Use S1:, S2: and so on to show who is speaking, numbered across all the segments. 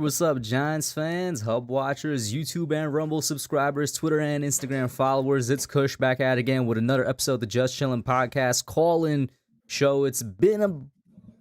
S1: What's up, Giants fans, Hub watchers, YouTube and Rumble subscribers, Twitter and Instagram followers? It's Kush back at it again with another episode of the Just Chillin podcast call-in show. It's been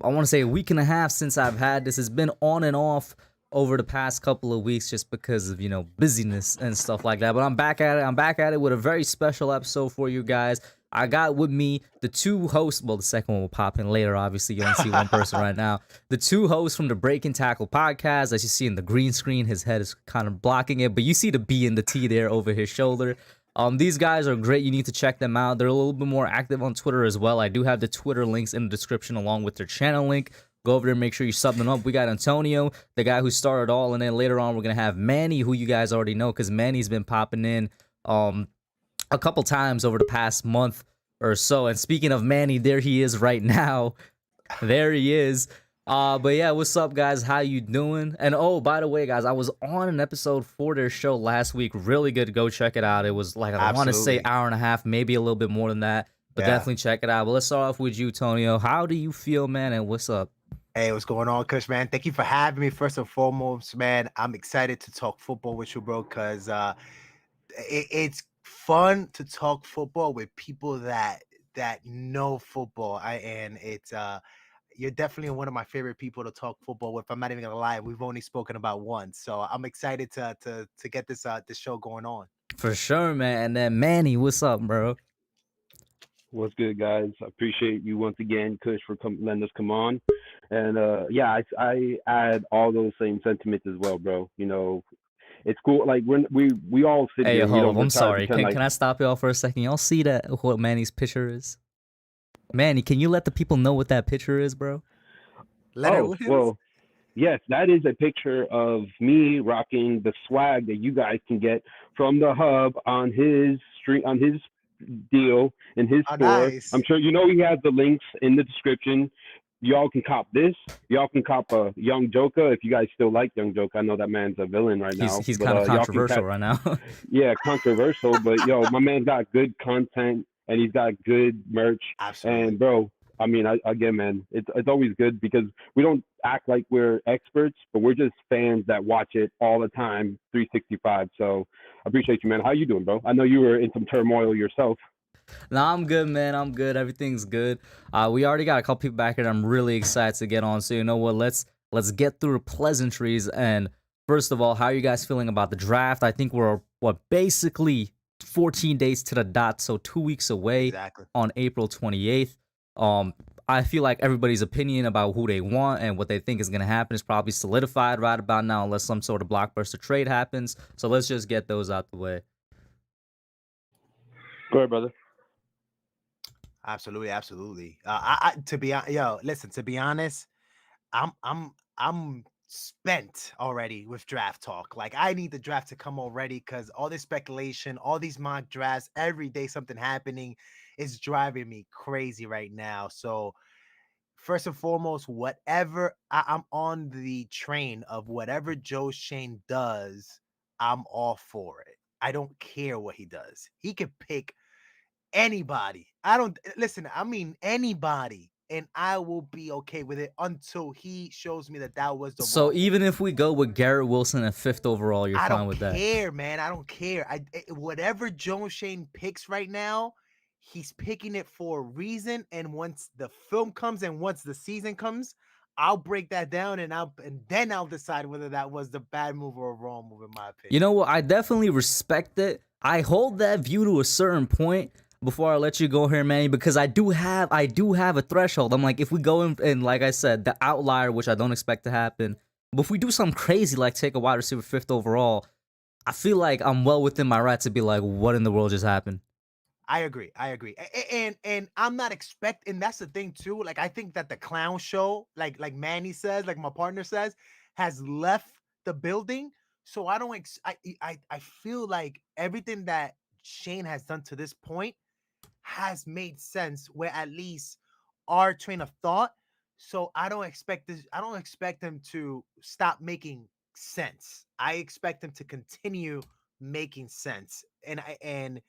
S1: I want to say a week and a half since I've had this. It's been on and off over the past couple of weeks just because of, busyness and stuff like that. But I'm back at it. I'm back at it with a very special episode for you guys. I got with me the two hosts. Well, the second one will pop in later. Obviously, you only see one person right now. The two hosts from the Break and Tackle podcast. As you see in the green screen, his head is kind of blocking it, but you see the B and the T there over his shoulder. These guys are great. You need to check them out. They're a little bit more active on Twitter as well. I do have the Twitter links in the description along with their channel link. Go over there and make sure you sub them up. We got Antonio, the guy who started all, and then later on we're going to have Manny, who you guys already know because Manny's been popping in a couple times over the past month or so. And speaking of Manny, there he is right now. There he is. But yeah, what's up, guys? How you doing? And oh, by the way, guys, I was on an episode for their show last week. Really good. Go check it out. It was like, I want to say hour and a half, maybe a little bit more than that. But definitely check it out. But let's start off with you, Tonio. How do you feel, man? And what's up?
S2: Hey, what's going on, Kush, man? Thank you for having me. First and foremost, man, I'm excited to talk football with you, bro, because it's fun to talk football with people that know football. You're definitely one of my favorite people to talk football with. I'm not even gonna lie, we've only spoken about once, so I'm excited to get this show going on.
S1: For sure, man. And then Manny, what's up, bro?
S3: What's good, guys? I appreciate you once again, Kush, for letting us come on. And I add all those same sentiments as well, bro. You know, it's cool. Like we all sit
S1: hey,
S3: here.
S1: hold on. I'm sorry. Can I stop y'all for a second? Y'all see that what Manny's picture is? Manny, can you let the people know what that picture is, bro?
S3: Well, yes, that is a picture of me rocking the swag that you guys can get from the Hub on his deal in his store.
S2: Nice.
S3: I'm sure you know he has the links in the description. Y'all can cop this. Y'all can cop a Young Joker if you guys still like Young Joker. I know that man's a villain right now.
S1: He's kind of controversial right now.
S3: Yeah, controversial, but yo, my man's got good content and he's got good merch.
S2: Absolutely.
S3: And bro, I mean, again, man, it's always good because we don't act like we're experts, but we're just fans that watch it all the time, 365. So I appreciate you, man. How you doing, bro? I know you were in some turmoil yourself.
S1: No, I'm good, man. I'm good. Everything's good. We already got a couple people back here that I'm really excited to get on. So you know what? Let's get through the pleasantries. And first of all, how are you guys feeling about the draft? I think we're basically 14 days to the dot, so 2 weeks away on April 28th. I feel like everybody's opinion about who they want and what they think is going to happen is probably solidified right about now unless some sort of blockbuster trade happens. So let's just get those out the way.
S3: Go ahead, brother.
S2: Absolutely. To be honest, I'm spent already with draft talk. Like, I need the draft to come already because all this speculation, all these mock drafts, every day something happening is driving me crazy right now. So first and foremost, whatever I'm on the train of whatever Joe Schoen does, I'm all for it. I don't care what he does. He could pick anybody. I mean anybody, and I will be okay with it until he shows me that was the
S1: So
S2: wrong
S1: even if we go with Garrett Wilson at 5th overall, you're fine with that?
S2: I don't care, man. I don't care. Whatever Joe Schoen picks right now, he's picking it for a reason. And once the film comes and once the season comes, I'll break that down and then I'll decide whether that was the bad move or a wrong move, in my opinion.
S1: You know what? I definitely respect it. I hold that view to a certain point before I let you go here, Manny, because I do have a threshold. I'm like, if we go in and like I said, the outlier, which I don't expect to happen, but if we do something crazy like take a wide receiver 5th overall, I feel like I'm well within my right to be like, what in the world just happened?
S2: I agree. And I'm not expecting, that's the thing too. Like, I think that the clown show, like Manny says, like my partner says, has left the building. So I don't I feel like everything that Shane has done to this point has made sense, where at least our train of thought. So I don't expect him to stop making sense. I expect him to continue making sense. And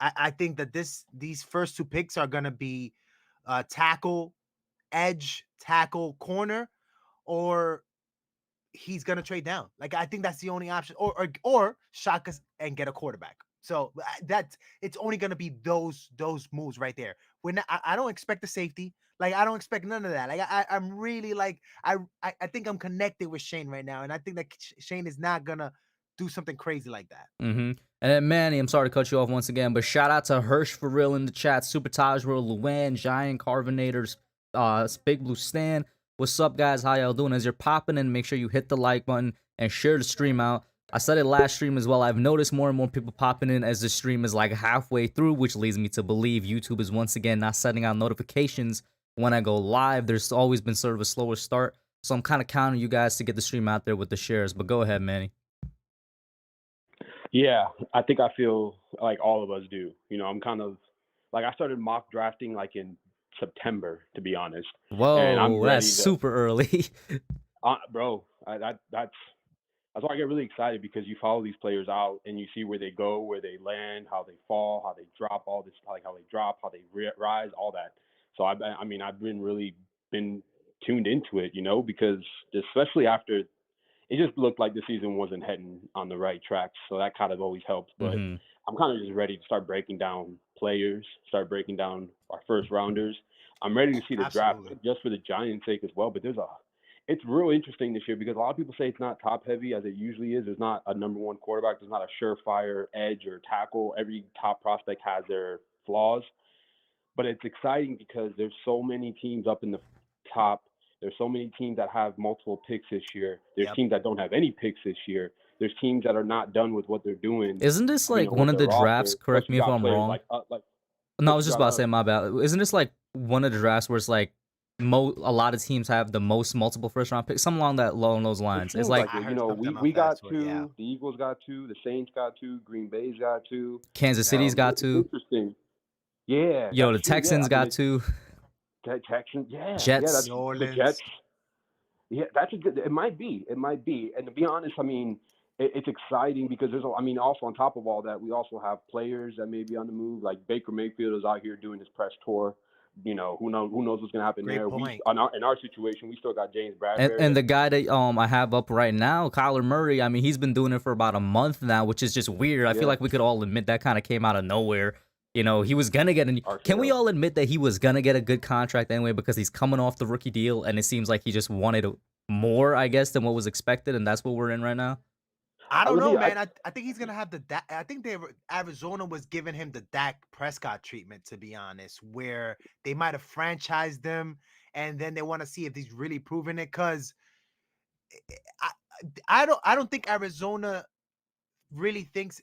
S2: I think that these first two picks are gonna be tackle, edge, tackle, corner, or he's gonna trade down. Like I think that's the only option, or shock us and get a quarterback. So that's it's only gonna be those moves right there. I don't expect the safety. Like I don't expect none of that. Like I'm really like I think I'm connected with Shane right now, and I think that Shane is not gonna do something crazy like that.
S1: And then Manny, I'm sorry to cut you off once again, but shout out to Hirsch for real in the chat, Super Taj World, Luann, Giant Carvinators, Big Blue Stan. What's up, guys? How y'all doing? As you're popping in, make sure you hit the like button and share the stream out. I said it last stream as well. I've noticed more and more people popping in as the stream is like halfway through, which leads me to believe YouTube is once again not sending out notifications when I go live. There's always been sort of a slower start, so I'm kind of counting you guys to get the stream out there with the shares. But go ahead, Manny.
S3: Yeah, I think I feel like all of us do. You know, I'm kind of like I started mock drafting like in September, to be honest. And I'm
S1: Whoa, that's super early.
S3: Bro, that's why I get really excited, because you follow these players out and you see where they go, where they land, how they fall, how they drop, all this, like how they drop, how they rise, all that. So I mean, I've really been tuned into it, you know, because especially after it just looked like the season wasn't heading on the right track. So that kind of always helps. But I'm kind of just ready to start breaking down players, start breaking down our first rounders. I'm ready to see the draft just for the Giants' sake as well. But it's real interesting this year because a lot of people say it's not top heavy as it usually is. There's not a number one quarterback. There's not a surefire edge or tackle. Every top prospect has their flaws. But it's exciting because there's so many teams up in the top. There's so many teams that have multiple picks this year. There's teams that don't have any picks this year. There's teams that are not done with what they're doing.
S1: Isn't this like one of the drafts? Correct me if I'm wrong. No, I was just about to say my bad. Isn't this like one of the drafts where it's like a lot of teams have the most multiple first round picks, something along those lines? It's like
S3: you know, we got two, the Eagles got two, the Saints got two, Green Bay's got two,
S1: Kansas City's got two.
S3: Interesting. Yeah.
S1: Yo, the Texans got two.
S3: Texans,
S1: Jets.
S3: Yeah, that's the Jets. Yeah, that's a good. It might be. And to be honest, I mean, it's exciting because also on top of all that, we also have players that may be on the move. Like Baker Mayfield is out here doing his press tour. You know, who knows what's going to happen there. In our situation, we still got James Bradbury.
S1: And the guy that I have up right now, Kyler Murray, I mean, he's been doing it for about a month now, which is just weird. I feel like we could all admit that kind of came out of nowhere. You know, he was going to get Can we all admit that he was going to get a good contract anyway because he's coming off the rookie deal and it seems like he just wanted more, I guess, than what was expected, and that's what we're in right now?
S2: I don't know, man. I think he's going to have I think Arizona was giving him the Dak Prescott treatment, to be honest, where they might have franchised him and then they want to see if he's really proven it, because I don't think Arizona really thinks,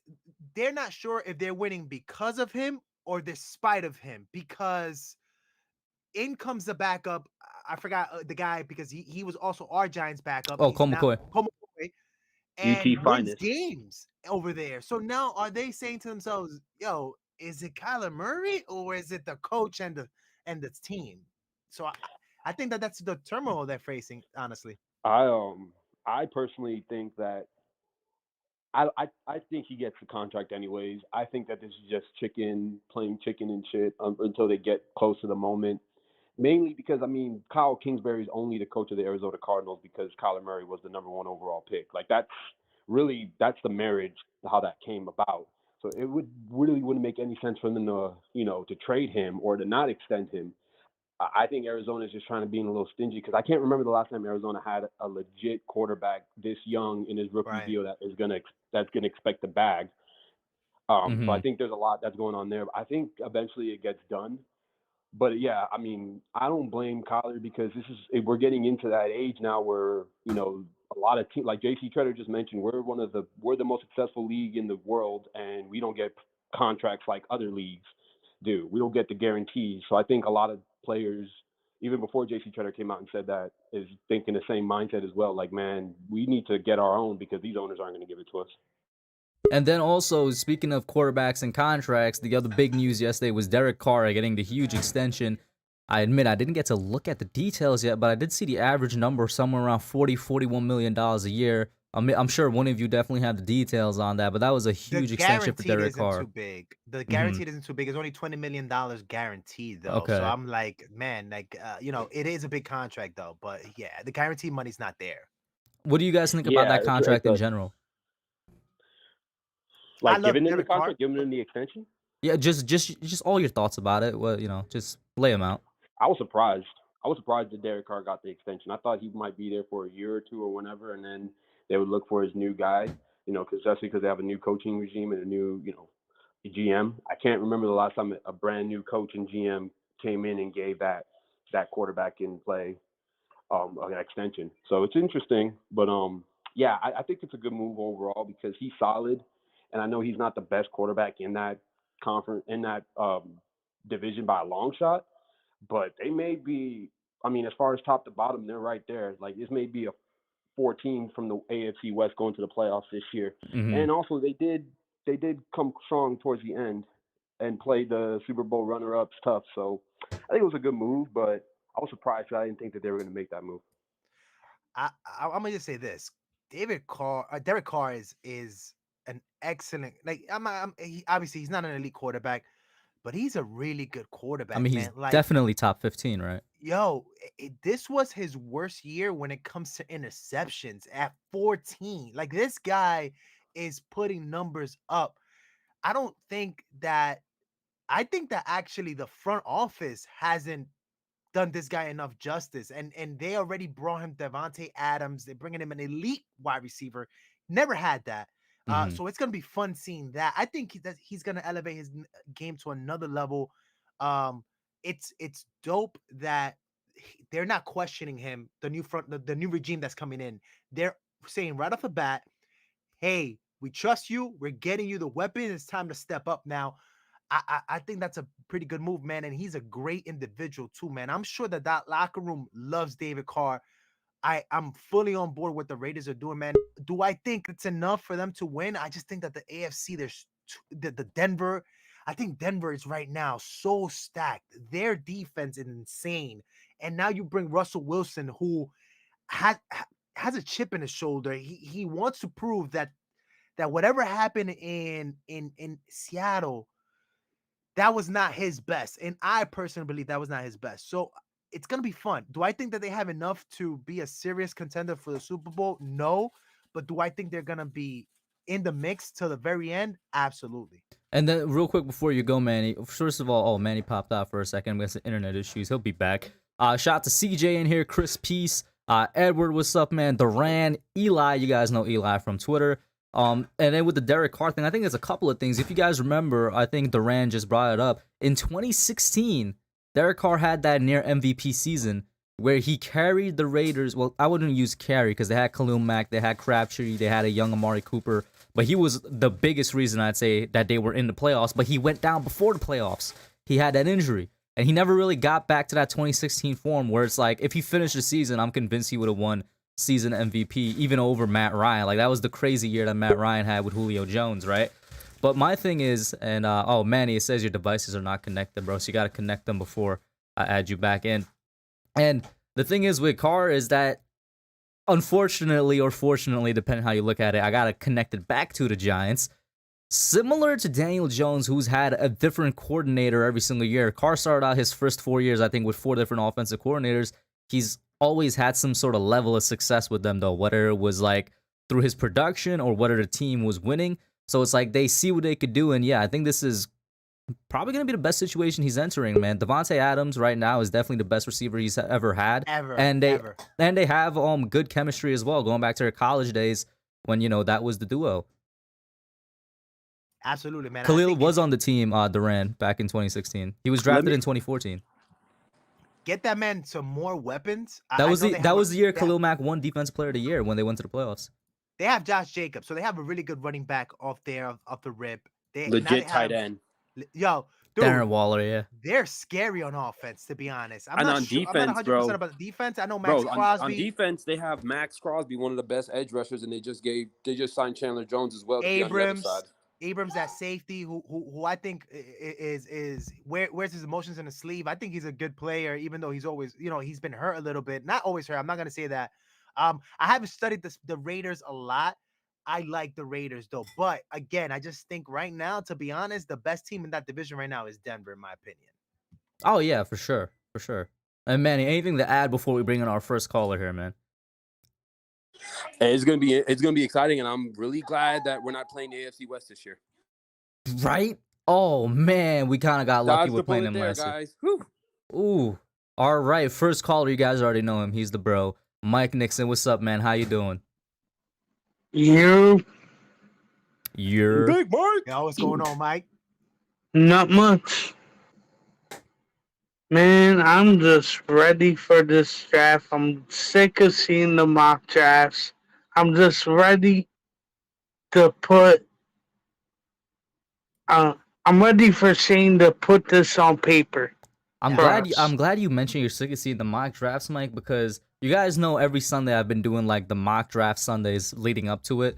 S2: they're not sure if they're winning because of him or despite of him, because in comes the backup. I forgot the guy because he was also our Giants backup.
S1: Oh, Colt McCoy.
S2: And wins games over there. So now are they saying to themselves, yo, is it Kyler Murray or is it the coach and the team? So I think that's the turmoil they're facing, honestly.
S3: I personally think that I think he gets the contract anyways. I think that this is just playing chicken and shit until they get close to the moment. Mainly because, I mean, Kyle Kingsbury is only the coach of the Arizona Cardinals because Kyler Murray was the number one overall pick. Like, that's the marriage, how that came about. So it wouldn't make any sense for them to trade him or to not extend him. I think Arizona is just trying to be a little stingy because I can't remember the last time Arizona had a legit quarterback this young in his rookie deal that's gonna expect the bag. So I think there's a lot that's going on there. I think eventually it gets done. But yeah, I mean, I don't blame Kyler because we're getting into that age now where, you know, a lot of teams, like JC Treader just mentioned, we're the most successful league in the world, and we don't get contracts like other leagues do. We don't get the guarantees. So I think a lot of players, even before JC Treader came out and said that, is thinking the same mindset as well. Like, man, we need to get our own because these owners aren't going to give it to us.
S1: And then also, speaking of quarterbacks and contracts, the other big news yesterday was Derek Carr getting the huge extension. I admit I didn't get to look at the details yet, but I did see the average number somewhere around $41 million a year. I'm sure one of you definitely have the details on that, but that was a huge extension for Derek Carr.
S2: Too big. The guaranteed isn't too big. It's only $20 million guaranteed, though.
S1: Okay.
S2: So I'm like, man, like, you know, it is a big contract, though. But yeah, the guaranteed money's not there.
S1: What do you guys think about
S3: Yeah,
S1: that contract
S3: it's
S1: in
S3: a
S1: general?
S2: I
S3: like
S2: love
S3: giving him the
S2: Derek Carr.
S3: contract, giving him the extension.
S1: Yeah, just all your thoughts about it. Well, just lay them out.
S3: I was surprised. I was surprised that Derek Carr got the extension. I thought he might be there for a year or two or whenever, and then they would look for his new guy. Especially because they have a new coaching regime and a new, GM. I can't remember the last time a brand new coach and GM came in and gave that quarterback in play an extension. So it's interesting, but yeah, I think it's a good move overall because he's solid, and I know he's not the best quarterback in that conference in that division by a long shot, but they may be. I mean, as far as top to bottom, they're right there. Like this may be a 14 from the AFC West going to the playoffs this year,
S1: Hmm.
S3: and also they did come strong towards the end and played the Super Bowl runner-ups tough. So I think it was a good move, but I was surprised because I didn't think that they were going to make that move.
S2: I'm gonna just say this: Derek Carr is an excellent. Like obviously he's not an elite quarterback, but he's a really good
S1: I
S2: quarterback,
S1: mean, he's
S2: man. Like,
S1: definitely top 15, right?
S2: yo, this was his worst year when it comes to interceptions at 14. Like, this guy is putting numbers up. I don't think that. I think that actually the front office hasn't done this guy enough justice. And they already brought him Devontae Adams. They're bringing him an elite wide receiver. Never had that.
S1: Hmm.
S2: So it's gonna be fun seeing that. I think he's gonna elevate his game to another level. Um, it's dope that they're not questioning him. The new regime that's coming in. They're saying right off the bat, "Hey, we trust you. We're getting you the weapon. It's time to step up now." I think that's a pretty good move, man. And he's a great individual too, man. I'm sure that locker room loves David Carr. I'm fully on board with the Raiders are doing, man. Do I think it's enough for them to win? I just think that the AFC, the Denver. I think Denver is right now so stacked. Their defense is insane, and now you bring Russell Wilson, who has a chip in his shoulder. He wants to prove that whatever happened in Seattle, that was not his best. And I personally believe that was not his best. So it's going to be fun. Do I think that they have enough to be a serious contender for the Super Bowl? No. But do I think they're going to be in the mix till the very end? Absolutely.
S1: And then, real quick before you go, Manny. First of all, Manny popped out for a second with some internet issues. He'll be back. Shout out to CJ in here, Chris Peace, Edward, what's up, man? Duran, Eli, you guys know Eli from Twitter. And then with the Derek Carr thing, I think there's a couple of things. If you guys remember, I think Duran just brought it up. In 2016, Derek Carr had that near MVP season where he carried the Raiders. Well, I wouldn't use carry because they had Khalil Mack, they had Crabtree, they had a young Amari Cooper. But he was the biggest reason I'd say that they were in the playoffs. But he went down before the playoffs. He had that injury. And he never really got back to that 2016 form where it's like, if he finished the season, I'm convinced he would have won season MVP, even over Matt Ryan. Like, that was the crazy year that Matt Ryan had with Julio Jones, right? But my thing is, and Manny, it says your devices are not connected, bro. So you got to connect them before I add you back in. And the thing is with Carr is that, unfortunately or fortunately, depending how you look at it, I got to connect it back to the Giants. Similar to Daniel Jones, who's had a different coordinator every single year. Carr started out his first 4 years, I think, with 4 different offensive coordinators. He's always had some sort of level of success with them, though, whether it was like through his production or whether the team was winning. So it's like they see what they could do. And yeah, I think this is probably going to be the best situation he's entering, man. Devontae Adams right now is definitely the best receiver he's ever had. And they have good chemistry as well, going back to their college days when, that was the duo.
S2: Absolutely, man.
S1: Khalil was on the team, Duran, back in 2016. He was drafted in 2014.
S2: Get that man some more weapons.
S1: That was the year Khalil Mack won Defensive Player of the Year when they went to the playoffs.
S2: They have Josh Jacobs, so they have a really good running back off the rip.
S3: Legit tight end.
S2: Yo, dude,
S1: Darren Waller, yeah.
S2: They're scary on offense, to be honest.
S3: I'm not 100%
S2: about the defense. I know Max Crosby.
S3: On defense, they have Max Crosby, one of the best edge rushers, and they just signed Chandler Jones as well.
S2: Abrams at safety, who I think is where's his emotions in the sleeve. I think he's a good player, even though he's always, he's been hurt a little bit. Not always hurt. I'm not gonna say that. I haven't studied the Raiders a lot. I like the Raiders though, but again, I just think right now, to be honest, the best team in that division right now is Denver, in my opinion.
S1: Oh yeah, for sure. And Manny, anything to add before we bring in our first caller here, man?
S4: And it's gonna be exciting, and I'm really glad that we're not playing the AFC West this year.
S1: Right? Oh man, we kind of got lucky
S4: Dodge
S1: with
S4: the
S1: playing
S4: bullet
S1: them
S4: there,
S1: last year.
S4: guys. Whew.
S1: Ooh. All right, first caller, you guys already know him. He's the bro. Mike Nixon, what's up, man? How you doing?
S5: You
S1: You're
S4: Big Mark.
S2: Yo, what's going on, Mike?
S5: not much. Man, I'm just ready for this draft. I'm sick of seeing the mock drafts. I'm just ready to put I'm ready for Shane to put this on paper.
S1: I'm
S2: For
S1: glad you mentioned your sick of seeing the mock drafts, Mike, because you guys know every Sunday I've been doing like the mock draft Sundays leading up to it.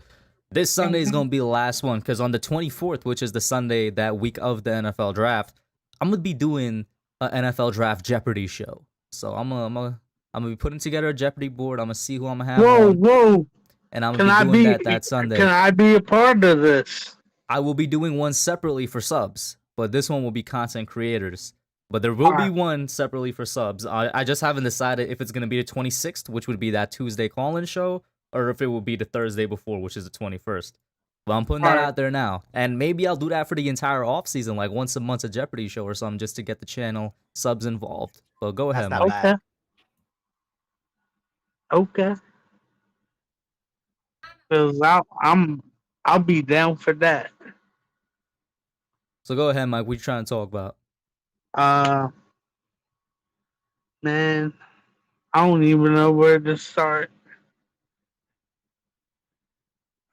S1: This Sunday is gonna be the last one because on the 24th, which is the Sunday that week of the NFL draft, I'm gonna be doing an NFL draft Jeopardy show. So I'm gonna be putting together a Jeopardy board. I'm gonna see who I'm gonna have on,
S5: Whoa.
S1: and I'm
S5: Can
S1: gonna
S5: I
S1: be doing
S5: be
S1: that Sunday.
S5: Can I be a part of this?
S1: I will be doing one separately for subs, but this one will be content creators. But there will be one separately for subs. I just haven't decided if it's going to be the 26th, which would be that Tuesday call-in show, or if it will be the Thursday before, which is the 21st. But I'm putting that out there now. And maybe I'll do that for the entire offseason, like once a month a Jeopardy show or something, just to get the channel subs involved. But go ahead,
S2: That's
S1: Mike.
S2: not bad.
S5: Okay. Cause I'll be down for that.
S1: So go ahead, Mike. What you trying to talk about?
S5: Man, I don't even know where to start.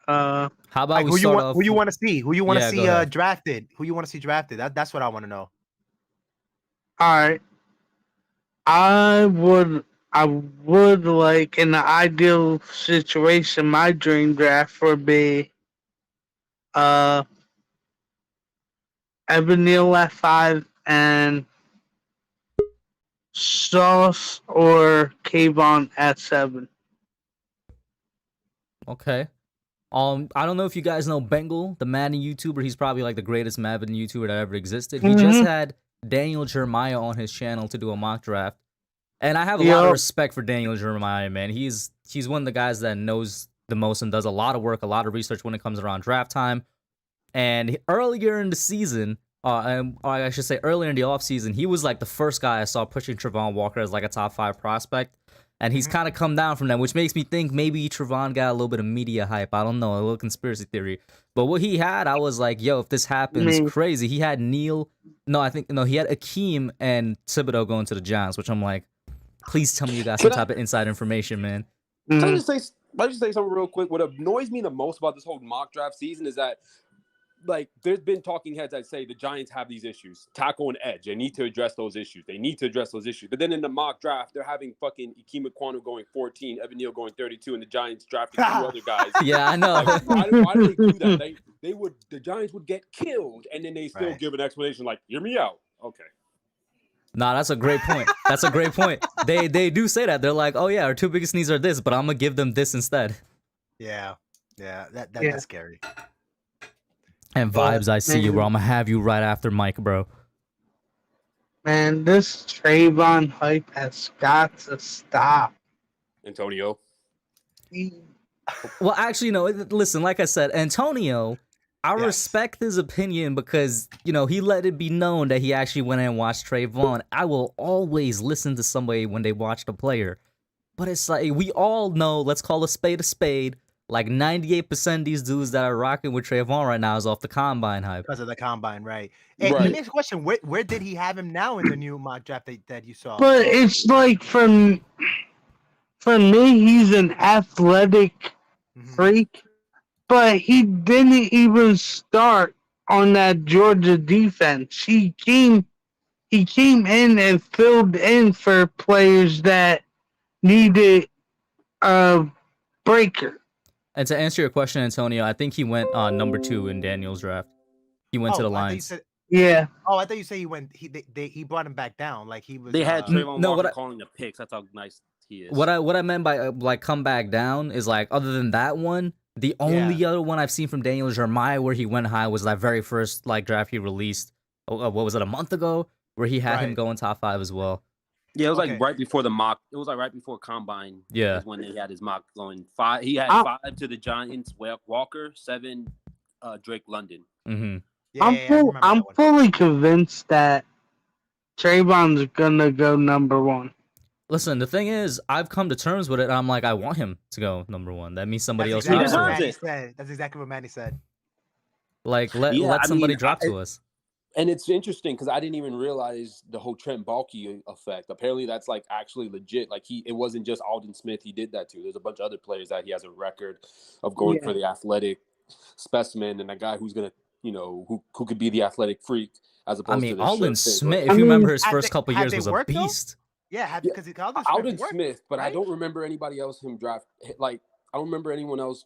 S1: How about
S2: Like,
S1: we
S2: who
S1: start off?
S2: who you want to see? Who you want to
S1: Yeah,
S2: see
S1: go ahead.
S2: drafted? Who you want to see drafted? That's what I want to know.
S5: All right. I would like, in the ideal situation, my dream draft would be Evan Neal at 5 and Sauce or Kayvon at 7.
S1: Okay. I don't know if you guys know Bengal, the Madden YouTuber. He's probably like the greatest Madden YouTuber that ever existed. He just had Daniel Jeremiah on his channel to do a mock draft. And I have a lot of respect for Daniel Jeremiah, man. He's one of the guys that knows the most and does a lot of work, a lot of research when it comes around draft time. And earlier in the season, or I should say earlier in the offseason, he was like the first guy I saw pushing Trevon Walker as like a top 5 prospect. And he's kind of come down from that, which makes me think maybe Trevon got a little bit of media hype. I don't know, a little conspiracy theory. But what he had, I was like, yo, if this happens, crazy. He had he had Akeem and Thibodeau going to the Giants, which I'm like, please tell me you got some type of inside information, man.
S4: Can I just say something real quick? What annoys me the most about this whole mock draft season is that, like, there's been talking heads that say the Giants have these issues, tackle and edge. They need to address those issues. But then in the mock draft, they're having fucking Ikem Ekwonu going 14, Evan Neal going 32, and the Giants drafting 2 other guys.
S1: Yeah, I know.
S4: Like, why do they do that? The Giants would get killed, and then they still give an explanation like, "Hear me out." Okay.
S1: Nah, that's a great point. That's a great point. They do say that. They're like, oh yeah, our 2 biggest needs are this, but I'm gonna give them this instead.
S2: Yeah, that's scary.
S1: And vibes, I see you, bro. I'm gonna have you right after Mike, bro.
S5: Man, this Trayvon hype has got to stop.
S4: Antonio.
S1: Well, actually, no. Listen, like I said, Antonio, I respect his opinion because, you know, he let it be known that he actually went and watched Trayvon. I will always listen to somebody when they watch the player. But it's like, we all know, let's call a spade a spade. Like 98% of these dudes that are rocking with Trayvon right now is off the combine hype.
S2: Because of the combine, right? Hey, let me ask a question. Where did he have him now in the new mock draft that you saw?
S5: But it's like, for me, he's an athletic freak, but he didn't even start on that Georgia defense. He came in and filled in for players that needed a breaker.
S1: And to answer your question, Antonio, I think he went number 2 in Daniel's draft. He went to the Lions.
S5: Yeah.
S2: Oh, I thought you said he went. He brought him back down. Like he was.
S4: They had Trayvon Walker calling the picks. That's how nice he is.
S1: What I meant by like come back down is like, other than that one, the only other one I've seen from Daniel Jeremiah where he went high was that very first like draft he released. What was it, a month ago? Where he had him going top 5 as well.
S4: Yeah, it was
S2: Okay.
S4: like right before the mock. It was like right before Combine.
S1: Yeah.
S4: Is when they had his mock going 5. He had 5 to the Giants. Walker 7. Drake London.
S1: Mm-hmm.
S2: Yeah, I remember
S5: I'm
S2: that one.
S5: fully convinced that Trayvon's gonna go number 1.
S1: Listen, the thing is, I've come to terms with it. And I'm like, I want him to go number 1. That means somebody else
S2: That's
S1: drops
S2: exactly
S1: to
S2: what
S1: us.
S2: Manny said. That's exactly what Manny said.
S1: Like, let somebody drop to us.
S4: And it's interesting because I didn't even realize the whole Trent Baalke effect. Apparently, that's like actually legit. Like it wasn't just Aldon Smith. He did that too. There's a bunch of other players that he has a record of going for the athletic specimen and a guy who's gonna, who could be the athletic freak as opposed to the
S1: Alden
S4: sure
S1: Smith.
S4: thing.
S1: If you remember his first couple years, was a
S2: worked,
S1: beast.
S2: Yeah, because
S4: Aldon Smith, but
S2: right?
S4: I don't remember anybody else him draft. Like I don't remember anyone else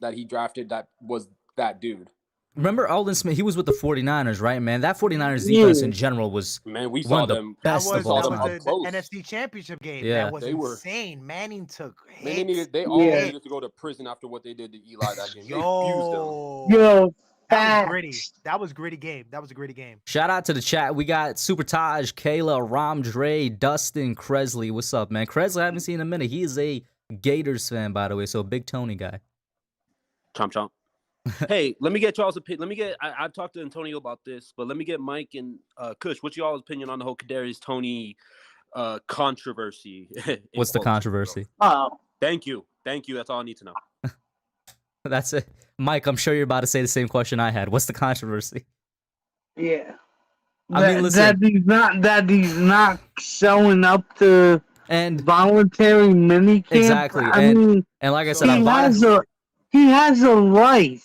S4: that he drafted that was that dude.
S1: Remember Aldon Smith? He was with the 49ers, right, man? That 49ers defense in general was
S4: we
S1: one
S4: saw
S1: of the
S4: them.
S1: best of all
S2: That
S1: time.
S2: was the NFC Championship game.
S1: Yeah.
S2: That was insane. Manning took hits.
S4: They all needed to go to prison after what they did to Eli that game.
S5: Yo,
S2: that was gritty. That was gritty game. That was a gritty game.
S1: Shout out to the chat. We got Super Taj, Kayla, Rom, Dre, Dustin, Kresley. What's up, man? Kresley, I haven't seen in a minute. He is a Gators fan, by the way, so a big Tony guy.
S4: Chomp chomp. Hey, let me get y'all's opinion. I've talked to Antonio about this, but let me get Mike and Kush. What's y'all's opinion on the whole Kadarius Toney controversy?
S1: What's the controversy?
S4: Thank you. That's all I need to know.
S1: That's it. Mike, I'm sure you're about to say the same question I had. What's the controversy?
S5: Yeah.
S1: I mean, listen.
S5: That he's not showing up to
S1: and
S5: voluntary minicamp.
S1: Exactly. And like I said, he has a life.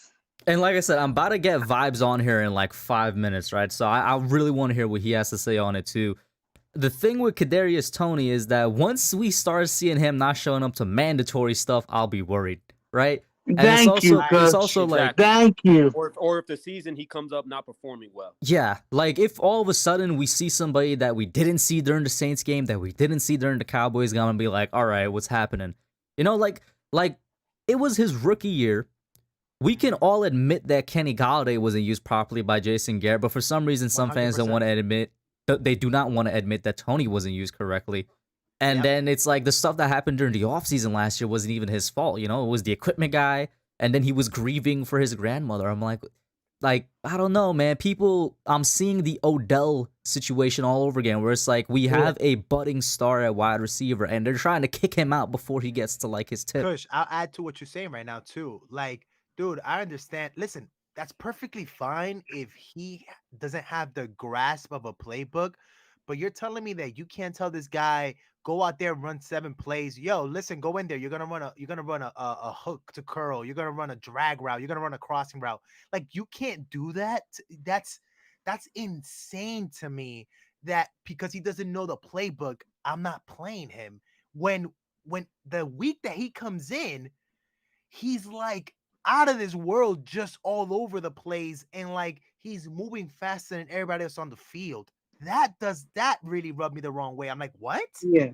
S1: And like I said, I'm about to get vibes on here in like 5 minutes, right? So I really want to hear what he has to say on it too. The thing with Kadarius Toney is that once we start seeing him not showing up to mandatory stuff, I'll be worried, right? And it's also like,
S5: thank you.
S4: Or if the season he comes up not performing well.
S1: Yeah, like if all of a sudden we see somebody that we didn't see during the Saints game, that we didn't see during the Cowboys game, and be like, all right, what's happening? Like it was his rookie year. We can all admit that Kenny Golladay wasn't used properly by Jason Garrett, but for some reason, some
S2: 100%.
S1: fans don't want to admit. They do not want to admit that Toney wasn't used correctly. And then it's like the stuff that happened during the offseason last year wasn't even his fault. It was the equipment guy, and then he was grieving for his grandmother. I'm like, I don't know, man. I'm seeing the Odell situation all over again, where it's like we have a budding star at wide receiver, and they're trying to kick him out before he gets to like his tip.
S2: Kush, I'll add to what you're saying right now too. Like, dude, I understand. Listen, that's perfectly fine if he doesn't have the grasp of a playbook, but you're telling me that you can't tell this guy go out there and run 7 plays. Yo, listen, go in there. You're gonna run a hook to curl. You're gonna run a drag route. You're gonna run a crossing route. Like, you can't do that. That's insane to me. That because he doesn't know the playbook, I'm not playing him. When the week that he comes in, he's like out of this world, just all over the place, and like he's moving faster than everybody else on the field. That really rubbed me the wrong way. I'm like, what?
S5: Yeah.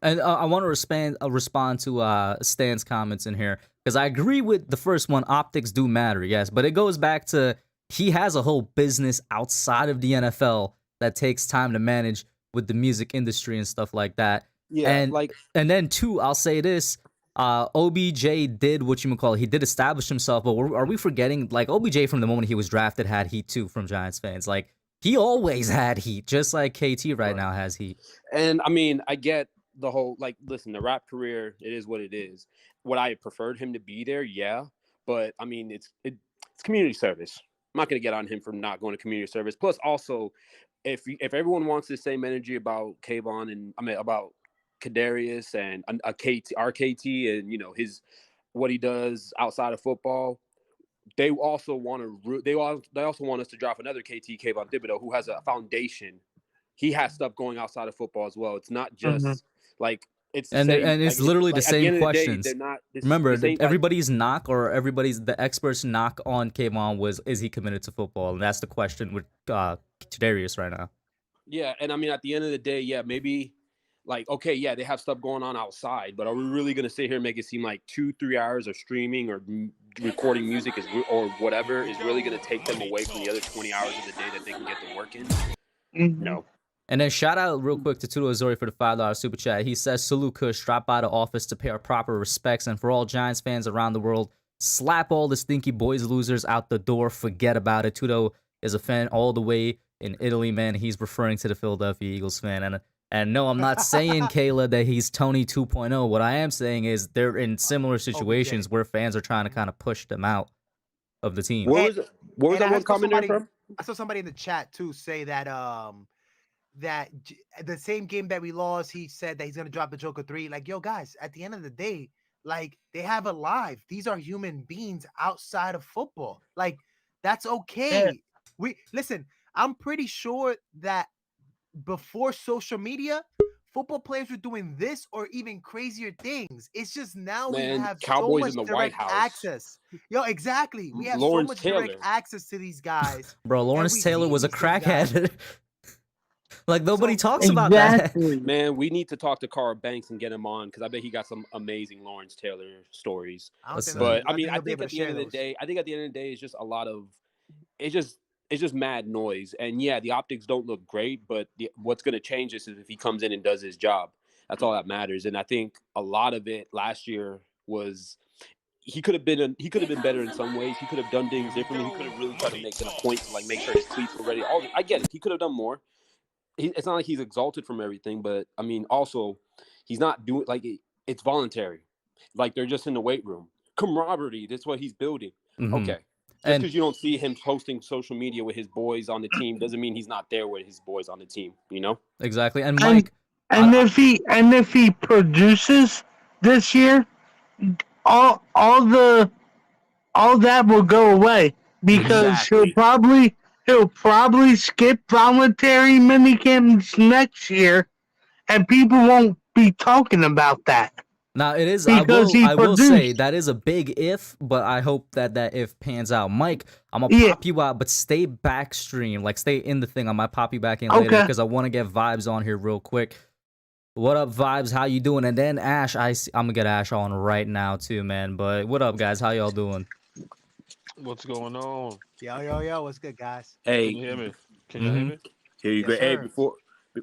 S1: And I want to respond to Stan's comments in here, because I agree with the first one. Optics do matter, yes, but it goes back to he has a whole business outside of the NFL that takes time to manage with the music industry and stuff like that.
S4: Yeah,
S1: and then two, I'll say this. OBJ did what you would call it. He did establish himself, but are we forgetting, like, OBJ from the moment he was drafted had heat too from Giants fans. Like, he always had heat, just like KT right now has heat.
S4: And I mean, I get the whole, like, listen, the rap career, it is what it is. Would I have preferred him to be there? Yeah, but I mean, it's community service. I'm not gonna get on him for not going to community service. Plus, also, if everyone wants the same energy about Kayvon and about Kadarius and our KT and his what he does outside of football, they also want us to drop another KT, Kayvon Thibodeau, who has a foundation. He has stuff going outside of football as well. It's not just like it's
S1: and it's literally the same questions. Remember, everybody's the experts' knock on Kayvon was, is he committed to football? And that's the question with Kadarius right now.
S4: Yeah, and I mean, at the end of the day, yeah, maybe. Like, okay, yeah, they have stuff going on outside, but are we really going to sit here and make it seem like 2-3 hours of streaming or recording music or whatever is really going to take them away from the other 20 hours of the day that they can get to work in?
S5: Mm-hmm.
S4: No.
S1: And then shout out real quick to Tudo Azori for the $5 super chat. He says, salute Kush, drop by the office to pay our proper respects. And for all Giants fans around the world, slap all the stinky boys losers out the door. Forget about it. Tudo is a fan all the way in Italy, man. He's referring to the Philadelphia Eagles fan. And no, I'm not saying, Kayla, that he's Tony 2.0. What I am saying is they're in similar situations where fans are trying to kind of push them out of the team.
S4: Where was that one comment there from?
S2: I saw somebody in the chat too say that that the same game that we lost, he said that he's gonna drop the Joker 3. Like, yo, guys, at the end of the day, like, they have a life. These are human beings outside of football. Like, that's okay.
S5: Yeah.
S2: We listen. I'm pretty sure that before social media, football players were doing this or even crazier things. It's just now we have
S4: Cowboys
S2: so much
S4: in the White
S2: direct
S4: House.
S2: access. Yo, exactly. We have
S4: Lawrence
S2: so much
S4: Taylor.
S2: direct access to these guys.
S1: Bro, Lawrence
S2: we
S1: Taylor
S2: see
S1: was a
S2: these things,
S1: crackhead. Like, nobody
S2: So-
S1: talks about that.
S5: Exactly.
S4: Man, we need to talk to Carl Banks and get him on because I bet he got some amazing Lawrence Taylor stories.
S2: I don't
S1: Listen,
S2: think
S4: But
S2: he'll-
S4: I mean, I
S2: he'll be
S4: think
S2: able
S4: at
S2: to
S4: the end
S2: share
S4: of the
S2: those.
S4: day, it's just a lot of it's just mad noise. And yeah, the optics don't look great, but what's going to change this is if he comes in and does his job. That's all that matters. And I think a lot of it last year was he could have been better in some ways. He could have done things differently. He could have really tried to make it a point to like make sure his tweets were ready. I get it. He could have done more. It's not like he's exalted from everything, but I mean, also he's not doing like it's voluntary. Like they're just in the weight room. Camaraderie. That's what he's building.
S1: Mhm.
S4: Okay. Just
S1: And-
S4: because you don't see him posting social media with his boys on the team doesn't mean he's not there with his boys on the team, you know?
S1: Exactly. And Mike,
S5: And if he produces this year, all that will go away because
S4: Exactly.
S5: he'll probably skip voluntary minicamps next year, and people won't be talking about that.
S1: now it is.
S5: Because
S1: I will say
S5: produced.
S1: that is a big if, but I hope that if pans out. Mike, I'm gonna
S5: Yeah.
S1: pop you out, but stay backstream, like stay in the thing. I might pop you back in later
S5: Okay.
S1: because I want to get Vibes on here real quick. What up, Vibes? How you doing? And then Ash, I'm gonna get Ash on right now too, man. But what up, guys? How y'all doing?
S6: What's going on?
S2: Yo, what's good, guys?
S4: Hey,
S6: Can you hear me? Can you hear me?
S4: here you
S2: Yes,
S4: go. Hey,
S2: sir.
S4: before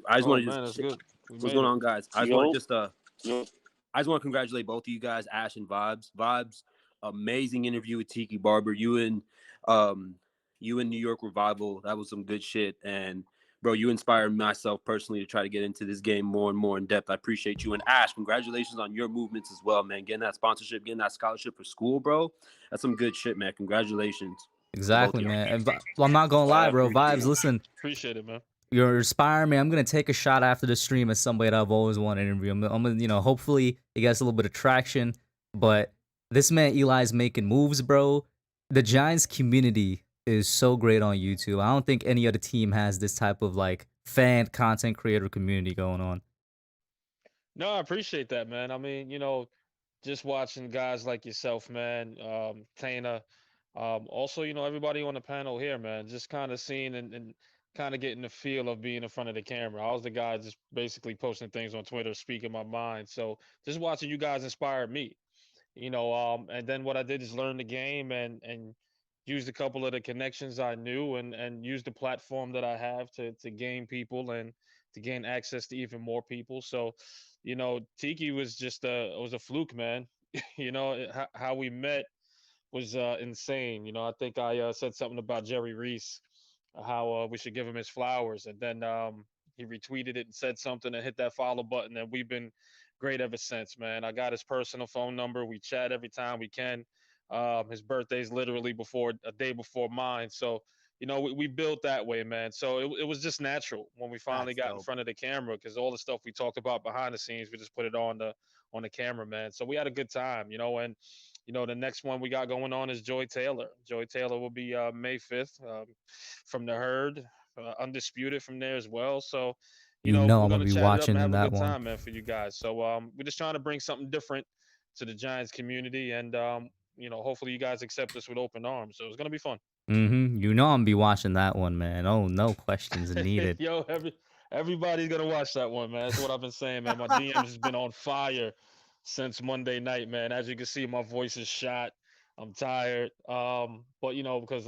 S4: I just
S6: Oh
S4: want to
S6: man, that's
S4: just
S6: good. We
S4: what's
S6: made
S4: going
S6: it.
S4: on, guys? I just want to I just want to congratulate both of you guys, Ash and Vibes. Vibes, amazing interview with Tiki Barber. You and New York Revival. That was some good shit. And bro, you inspired myself personally to try to get into this game more and more in depth. I appreciate you. And Ash, congratulations on your movements as well, man. Getting that sponsorship, getting that scholarship for school, bro. That's some good shit, man. Congratulations.
S1: Exactly,
S4: Both of
S1: man. And well, I'm not gonna lie, bro. Vibes, listen.
S6: Appreciate it, man.
S1: You're inspiring me. I'm gonna take a shot after the stream as somebody that I've always wanted to interview. I'm gonna, hopefully it gets a little bit of traction. But this man Eli's making moves, bro. The Giants community is so great on YouTube. I don't think any other team has this type of like fan content creator community going on.
S6: No, I appreciate that, man. I mean, just watching guys like yourself, man, Tana, also, everybody on the panel here, man, just kind of seeing and kind of getting the feel of being in front of the camera. I was the guy just basically posting things on Twitter, speaking my mind. So just watching you guys inspired me, and then what I did is learn the game and used a couple of the connections I knew and used the platform that I have to gain people and to gain access to even more people. So, Tiki was just a fluke, man. How we met was insane. I think I said something about Jerry Reese, how we should give him his flowers, and then he retweeted it and said something and hit that follow button, and we've been great ever since, man. I got his personal phone number. We chat every time we can. His birthday's literally a day before mine, so we built that way, man. So it was just natural when we finally
S2: That's
S6: got in
S2: dope.
S6: front of the camera because all the stuff we talked about behind the scenes, we just put it on the camera, man. So we had a good time, and the next one we got going on is Joy Taylor. Joy Taylor will be May 5th from the herd, undisputed from there as well. So,
S1: I'm
S6: we're
S1: gonna
S6: gonna
S1: be
S6: chat it up
S1: watching
S6: and have a
S1: that
S6: good
S1: one.
S6: time, man, for you guys. So we're just trying to bring something different to the Giants community, and hopefully you guys accept us with open arms. So it's gonna be fun.
S1: I'm gonna be watching that one, man. Oh, no questions needed.
S6: Yo, everybody's gonna watch that one, man. That's what I've been saying, man. My DMs has been on fire since Monday night, man. As you can see, my voice is shot. I'm tired. But because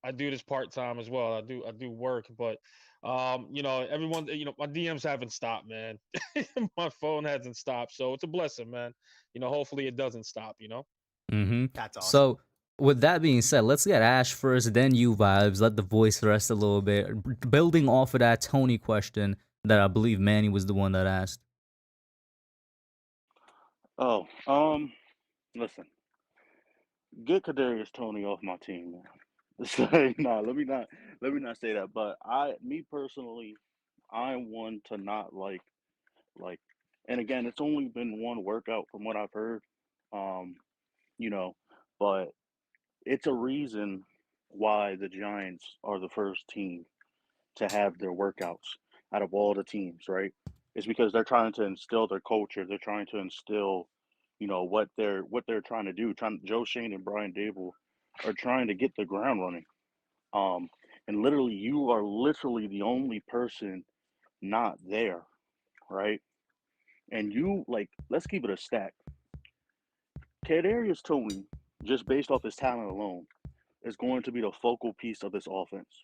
S6: I do this part time as well. I do work, but everyone, my DMs haven't stopped, man. My phone hasn't stopped, so it's a blessing, man. Hopefully it doesn't stop.
S1: Mm-hmm.
S2: That's awesome.
S1: So, with that being said, let's get Ash first, then you vibes. Let the voice rest a little bit. Building off of that Tony question that I believe Manny was the one that asked.
S7: Oh, listen, get Kadarius Toney off my team, man. Say, no, let me not say that. But me personally, I'm one to not like, and again, it's only been one workout from what I've heard, um, you know, but it's a reason why the Giants are the first team to have their workouts out of all the teams, right? It's because they're trying to instill their culture. They're trying to instill, what they're trying to do. Joe Shane and Brian Dable are trying to get the ground running. Um, and literally, you are literally the only person not there, right? And let's keep it a stack. Kadarius Toney, just based off his talent alone, is going to be the focal piece of this offense.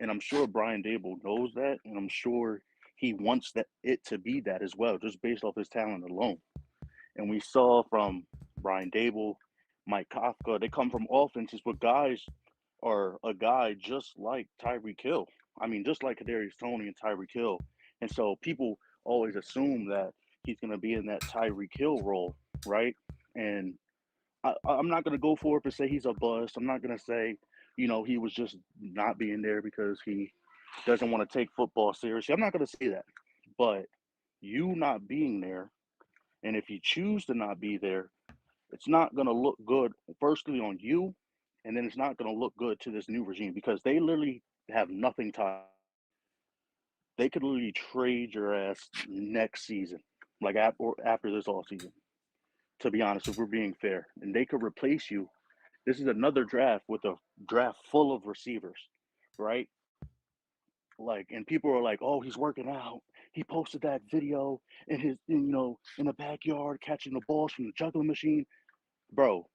S7: And I'm sure Brian Dable knows that, and I'm sure he wants it to be that as well, just based off his talent alone. And we saw from Brian Dable, Mike Kafka, they come from offenses with guys or a guy just like Tyreek Hill. I mean, just like Kadarius Toney and Tyreek Hill. And so people always assume that he's going to be in that Tyreek Hill role, right? And I'm not going to go for it and say he's a bust. I'm not going to say, he was just not being there because he doesn't want to take football seriously. I'm not going to say that. But you not being there, and if you choose to not be there, it's not going to look good, firstly, on you, and then it's not going to look good to this new regime because they literally have nothing to. They could literally trade your ass next season, like after this all season. To be honest, if we're being fair, and they could replace you. This is another draft with a draft full of receivers, right? Like, and people are like, "Oh, he's working out. He posted that video in the backyard catching the balls from the juggling machine, bro.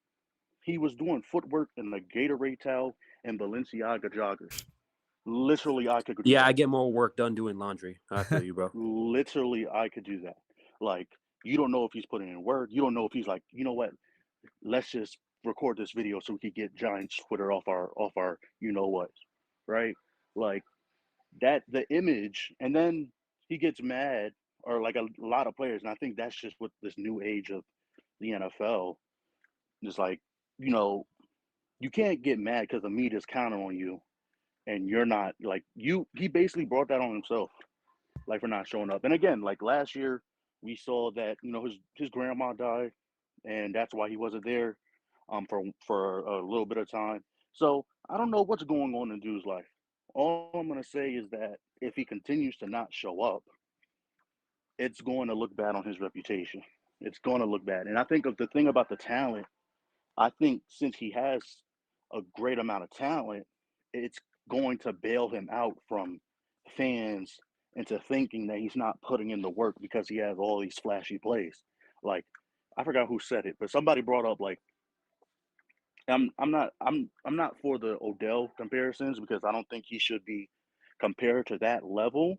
S7: He was doing footwork in the Gatorade towel and Balenciaga joggers. Literally, I could do
S4: Yeah, I
S7: that.
S4: get more work done doing laundry. I feel you, bro.
S7: Literally, I could do that. Like, you don't know if he's putting in work. You don't know if he's like, you know what? Let's just record this video so we could get Giants Twitter off our what, right? Like that the image, and then he gets mad, or like a lot of players, and I think that's just what this new age of the NFL is like. You know, you can't get mad because the media's counting on you, and you're not like you. He basically brought that on himself, like for not showing up. And again, like last year, we saw that his grandma died, and that's why he wasn't there, for a little bit of time. So I don't know what's going on in dude's life. All I'm gonna say is that if he continues to not show up, it's going to look bad on his reputation. It's going to look bad. And I think of the thing about the talent, I think since he has a great amount of talent, it's going to bail him out from fans into thinking that he's not putting in the work because he has all these flashy plays. Like, I forgot who said it, but somebody brought up like I'm not for the Odell comparisons because I don't think he should be compared to that level.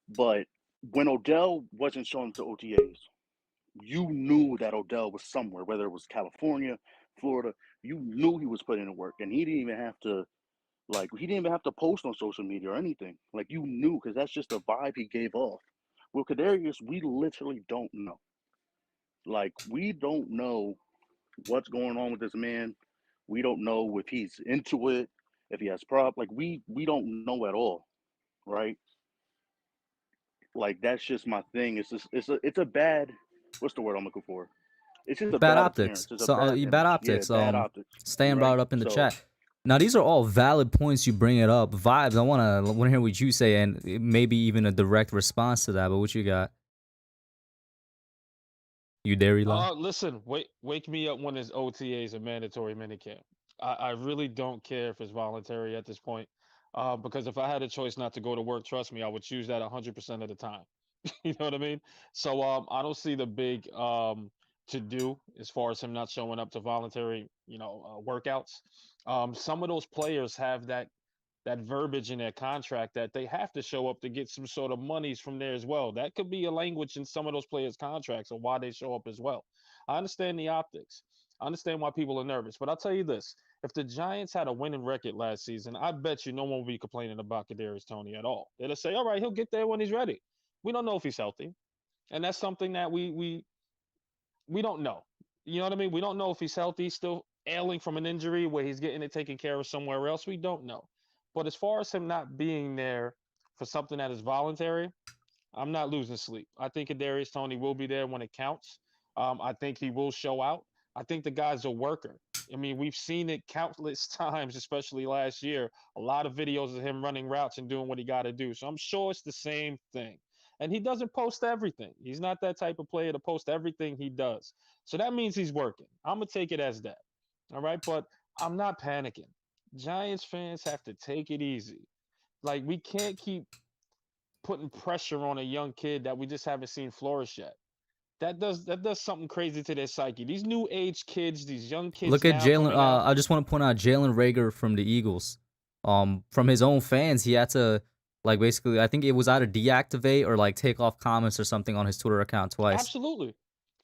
S7: But when Odell wasn't showing to OTAs, you knew that Odell was somewhere, whether it was California, Florida. You knew he was putting in work, and he didn't even have to post on social media or anything. Like you knew because that's just the vibe he gave off. With Kadarius, we literally don't know. Like we don't know what's going on with this man. We don't know if he's into it, if he has prop. Like we don't know at all, right? Like that's just my thing. It's a bad. What's the word I'm looking for? It's just a
S1: Bad
S7: bad
S1: optics.
S7: appearance. It's a
S1: So
S7: bad
S1: bad
S7: image. Yeah,
S1: optics.
S7: bad optics.
S1: Stan
S7: Right.
S1: brought it up in the
S7: So
S1: chat. Now these are all valid points. You bring it up. Vibes. I wanna hear what you say and maybe even a direct response to that. But what you got? You there, Eli?
S6: Listen, wake me up when it's OTAs and mandatory minicamp. I really don't care if it's voluntary at this point. Because if I had a choice not to go to work, trust me, I would choose that 100% of the time. You know what I mean? So I don't see the big to do as far as him not showing up to voluntary, workouts. Some of those players have that verbiage in their contract that they have to show up to get some sort of monies from there as well. That could be a language in some of those players' contracts of why they show up as well. I understand the optics. I understand why people are nervous, but I'll tell you this: if the Giants had a winning record last season, I bet you no one would be complaining about Kadarius Toney at all. They'll say, "All right, he'll get there when he's ready." We don't know if he's healthy, and that's something that we don't know. You know what I mean? We don't know if he's healthy, still ailing from an injury where he's getting it taken care of somewhere else. We don't know. But as far as him not being there for something that is voluntary, I'm not losing sleep. I think Kadarius Toney will be there when it counts. I think he will show out. I think the guy's a worker. I mean, we've seen it countless times, especially last year. A lot of videos of him running routes and doing what he got to do. So I'm sure it's the same thing. And he doesn't post everything. He's not that type of player to post everything he does. So that means he's working. I'm going to take it as that. All right. But I'm not panicking. Giants fans have to take it easy. Like, we can't keep putting pressure on a young kid that we just haven't seen flourish yet. That does something crazy to their psyche. These new age kids, these young kids
S1: Look at
S6: now
S1: Jalen.
S6: coming out.
S1: I just want to point out Jalen Reagor from the Eagles. From his own fans, he had to basically, I think it was either deactivate or take off comments or something on his Twitter account twice.
S6: Absolutely.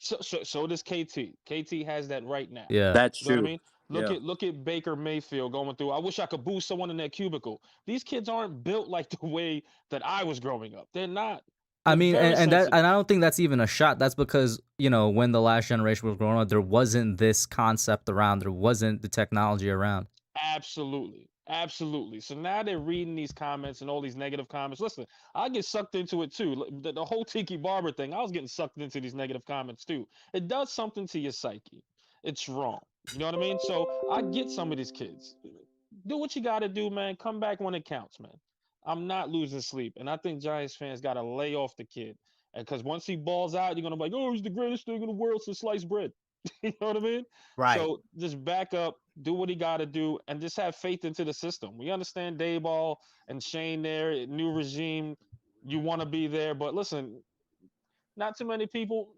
S6: So does KT. KT has that right now.
S1: Yeah,
S4: That's
S6: You know what I
S4: true.
S6: mean?
S4: Yeah.
S6: Look at Baker Mayfield going through. I wish I could boost someone in that cubicle. These kids aren't built like the way that I was growing up. They're not.
S1: I
S6: They're
S1: mean,
S6: very
S1: and
S6: sensitive.
S1: I don't think that's even a shot. That's because when the last generation was growing up, there wasn't this concept around. There wasn't the technology around.
S6: Absolutely. Absolutely. So now they're reading these comments and all these negative comments. Listen, I get sucked into it too. The whole Tiki Barber thing, I was getting sucked into these negative comments too. It does something to your psyche. It's wrong. You know what I mean? So I get some of these kids. Do what you got to do, man. Come back when it counts, man. I'm not losing sleep. And I think Giants fans got to lay off the kid. Because once he balls out, you're going to be like, oh, he's the greatest thing in the world since sliced bread. You know what I mean?
S2: Right.
S6: So just back up, do what he got to do, and just have faith into the system. We understand Dayball and Shane there, new regime. You want to be there, but listen, not too many people.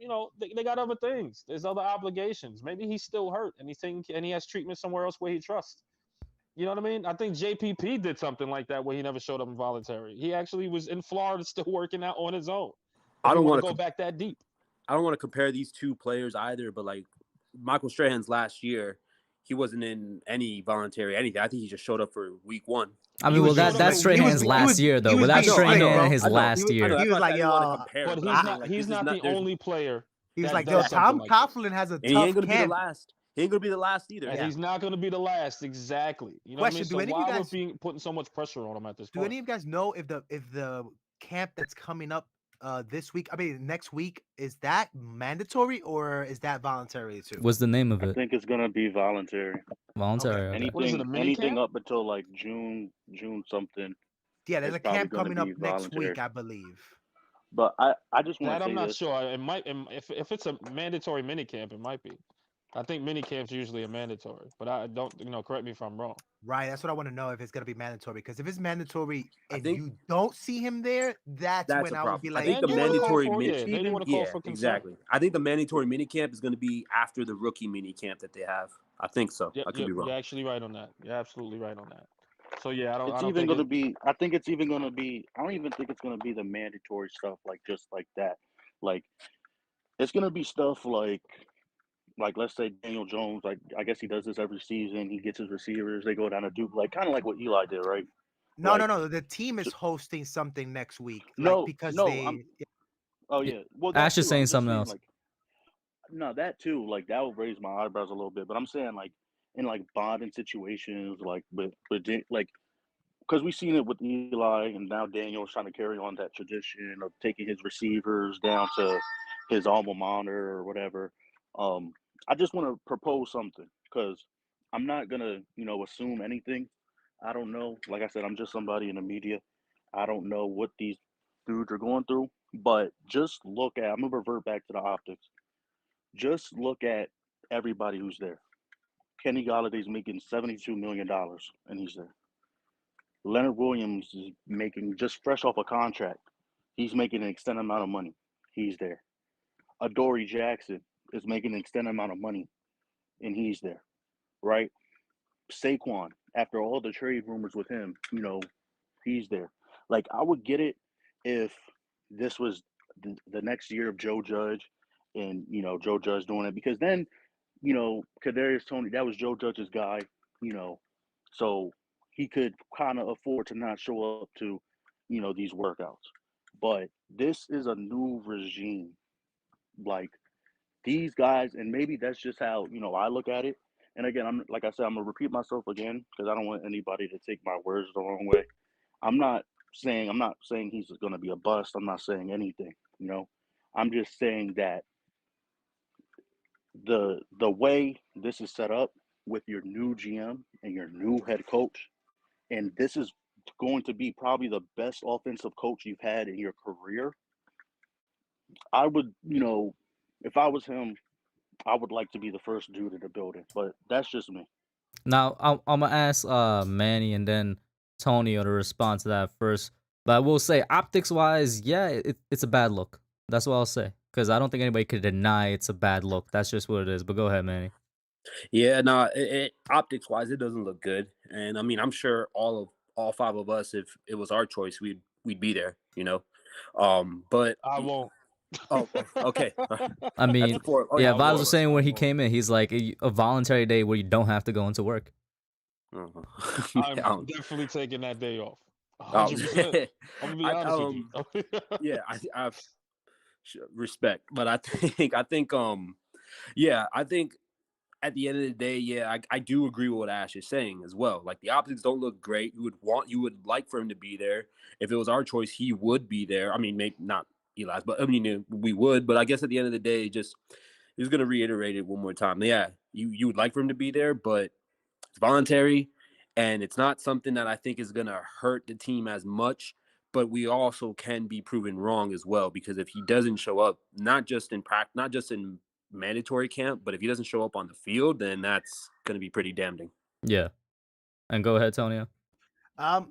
S6: They got other things. There's other obligations. Maybe he's still hurt, and he has treatment somewhere else where he trusts. You know what I mean? I think JPP did something like that where he never showed up involuntary. He actually was in Florida still working out on his own.
S4: I don't want
S6: to go back that deep.
S4: I don't want to compare these two players either, but Michael Strahan's last year, he wasn't in any voluntary anything. I think he just showed up for week one.
S1: I mean, that's Strahan's last year, though. But that's Strahan his last year.
S2: He was like, yo,
S6: but he's not the only player.
S2: He was like, yo, Tom Coughlin has a tough camp.
S4: He ain't gonna be the last. He ain't gonna be the last either.
S6: And he's not gonna be the last, exactly. You know
S2: Question,
S6: what I mean? So why we're putting so much pressure on him at this point?
S2: Do any of you guys know if the camp that's coming up next week, is that mandatory or is that voluntary too?
S1: What's the name of it?
S7: I think it's gonna be voluntary.
S1: Voluntary.
S7: Okay.
S6: What is it,
S7: Anything up until June something.
S2: Yeah, there's a camp coming up next week, I believe.
S7: But I just want to say
S6: I'm not
S7: this.
S6: sure. It might, if it's a mandatory mini camp, it might be. I think mini camps usually are mandatory, but I don't, correct me if I'm wrong.
S2: Right, that's what I want to know, if it's gonna be mandatory. Because if it's mandatory and you don't see him there, that's when I would be like,
S4: I think the mandatory mini
S6: camp.
S4: Exactly. I think the mandatory mini camp is going to be after the rookie mini camp that they have. I think so. I could be wrong.
S6: You're actually right on that. You're absolutely right on that. So yeah, I don't
S7: I think it's even going to be. I don't even think it's going to be the mandatory stuff just like that. It's going to be stuff like let's say Daniel Jones, I guess he does this every season. He gets his receivers, they go down to Duke, kind of like what Eli did, right?
S2: No. The team is hosting something next week. Oh yeah. Well,
S1: Ash is saying something else.
S7: No, that too. That will raise my eyebrows a little bit. But I'm saying in bonding situations, because we've seen it with Eli, and now Daniel's trying to carry on that tradition of taking his receivers down to his alma mater or whatever. I just want to propose something, because I'm not going to, assume anything. I don't know. Like I said, I'm just somebody in the media. I don't know what these dudes are going through, but just I'm going to revert back to the optics. Just look at everybody who's there. Kenny Galladay's making $72 million, and he's there. Leonard Williams is making, just fresh off a contract, he's making an extended amount of money. He's there. Adoree Jackson, is making an extended amount of money, and he's there, right? Saquon, after all the trade rumors with him, he's there. Like, I would get it if this was the next year of Joe Judge and, Joe Judge doing it, because then, Kadarius Toney, that was Joe Judge's guy, so he could kind of afford to not show up to, these workouts. But this is a new regime. Like, these guys, and maybe that's just how, I look at it. And again, like I said, I'm gonna repeat myself again because I don't want anybody to take my words the wrong way. I'm not saying he's gonna be a bust. I'm not saying anything, I'm just saying that the way this is set up with your new GM and your new head coach, and this is going to be probably the best offensive coach you've had in your career. I would, if I was him, I would like to be the first dude in the building, but that's just me.
S1: Now I'm gonna ask Manny and then Tony to respond to that first. But I will say, optics wise, yeah, it's a bad look. That's what I'll say, because I don't think anybody could deny it's a bad look. That's just what it is. But go ahead, Manny.
S4: Yeah, no, optics wise, it doesn't look good. And I mean, I'm sure all five of us, if it was our choice, we'd be there, But
S6: I won't.
S4: Oh, okay.
S1: I mean,
S4: yeah,
S1: Vibes was saying when he came in, he's like a voluntary day where you don't have to go into work.
S6: I'm definitely taking that day off. 100%. I'm gonna be honest with you.
S4: Yeah, I respect, but I think at the end of the day, yeah, I do agree with what Ash is saying as well. Like, the optics don't look great. You would like for him to be there. If it was our choice, he would be there. I mean, maybe not Eli's, but I mean, we would. But I guess at the end of the day, he's going to reiterate it one more time. Yeah, you would like for him to be there, but it's voluntary, and it's not something that I think is going to hurt the team as much. But we also can be proven wrong as well, because if he doesn't show up, not just in practice, not just in mandatory camp, but if he doesn't show up on the field, then that's going to be pretty damning.
S1: Yeah. And go ahead, Tonio.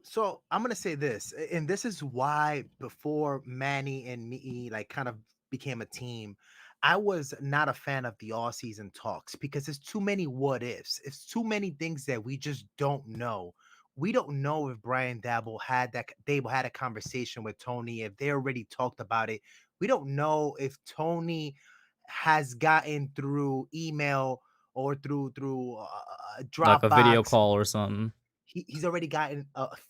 S2: So I'm gonna say this, and this is why before Manny and me kind of became a team, I was not a fan of the all season talks because there's too many what ifs. It's too many things that we just don't know. We don't know if Brian Dable had a conversation with Tony, if they already talked about it. We don't know if Tony has gotten through email or through Dropbox,
S1: like a video call or something.
S2: He's already gotten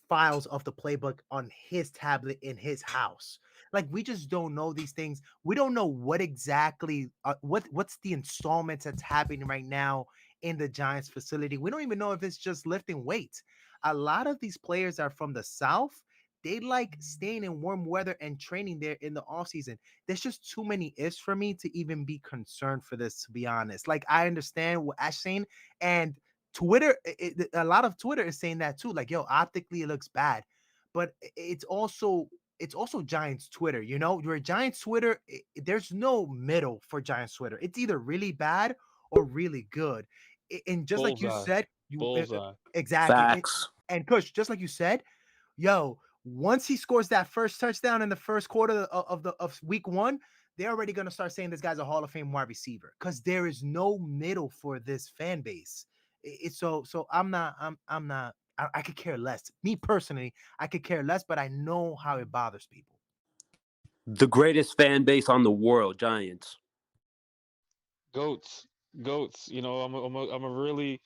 S2: files of the playbook on his tablet in his house. Like, we just don't know these things. We don't know what exactly what's the installments that's happening right now in the Giants facility. We don't even know if it's just lifting weights. A lot of these players are from the South. They like staying in warm weather and training there in the off season. There's just too many ifs for me to even be concerned for this, to be honest. Like, I understand what Ash saying, and Twitter, a lot of Twitter is saying that too. Like, yo, optically it looks bad, but it's also Giants Twitter. Your Giants Twitter, there's no middle for Giants Twitter. It's either really bad or really good. And just like you said,
S6: Bullseye.
S2: Exactly.
S4: Facts.
S2: And Kush, just like you said, yo, once he scores that first touchdown in the first quarter of week 1, they're already going to start saying this guy's a Hall of Fame wide receiver, because there is no middle for this fan base. So I'm not, I could care less. Me personally, I could care less, but I know how it bothers people.
S4: The greatest fan base on the world, Giants.
S6: Goats. I'm a really,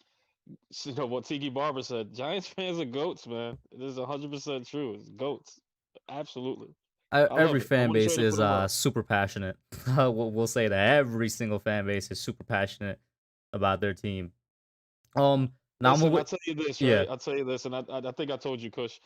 S6: what Tiki Barber said. Giants fans are goats, man. This is 100% true. It's goats. Absolutely.
S1: Every fan base is super passionate. We'll say that every single fan base is super passionate about their team. Now
S6: I'll tell you this, right? Yeah. I'll tell you this, and I think I told you, Kush.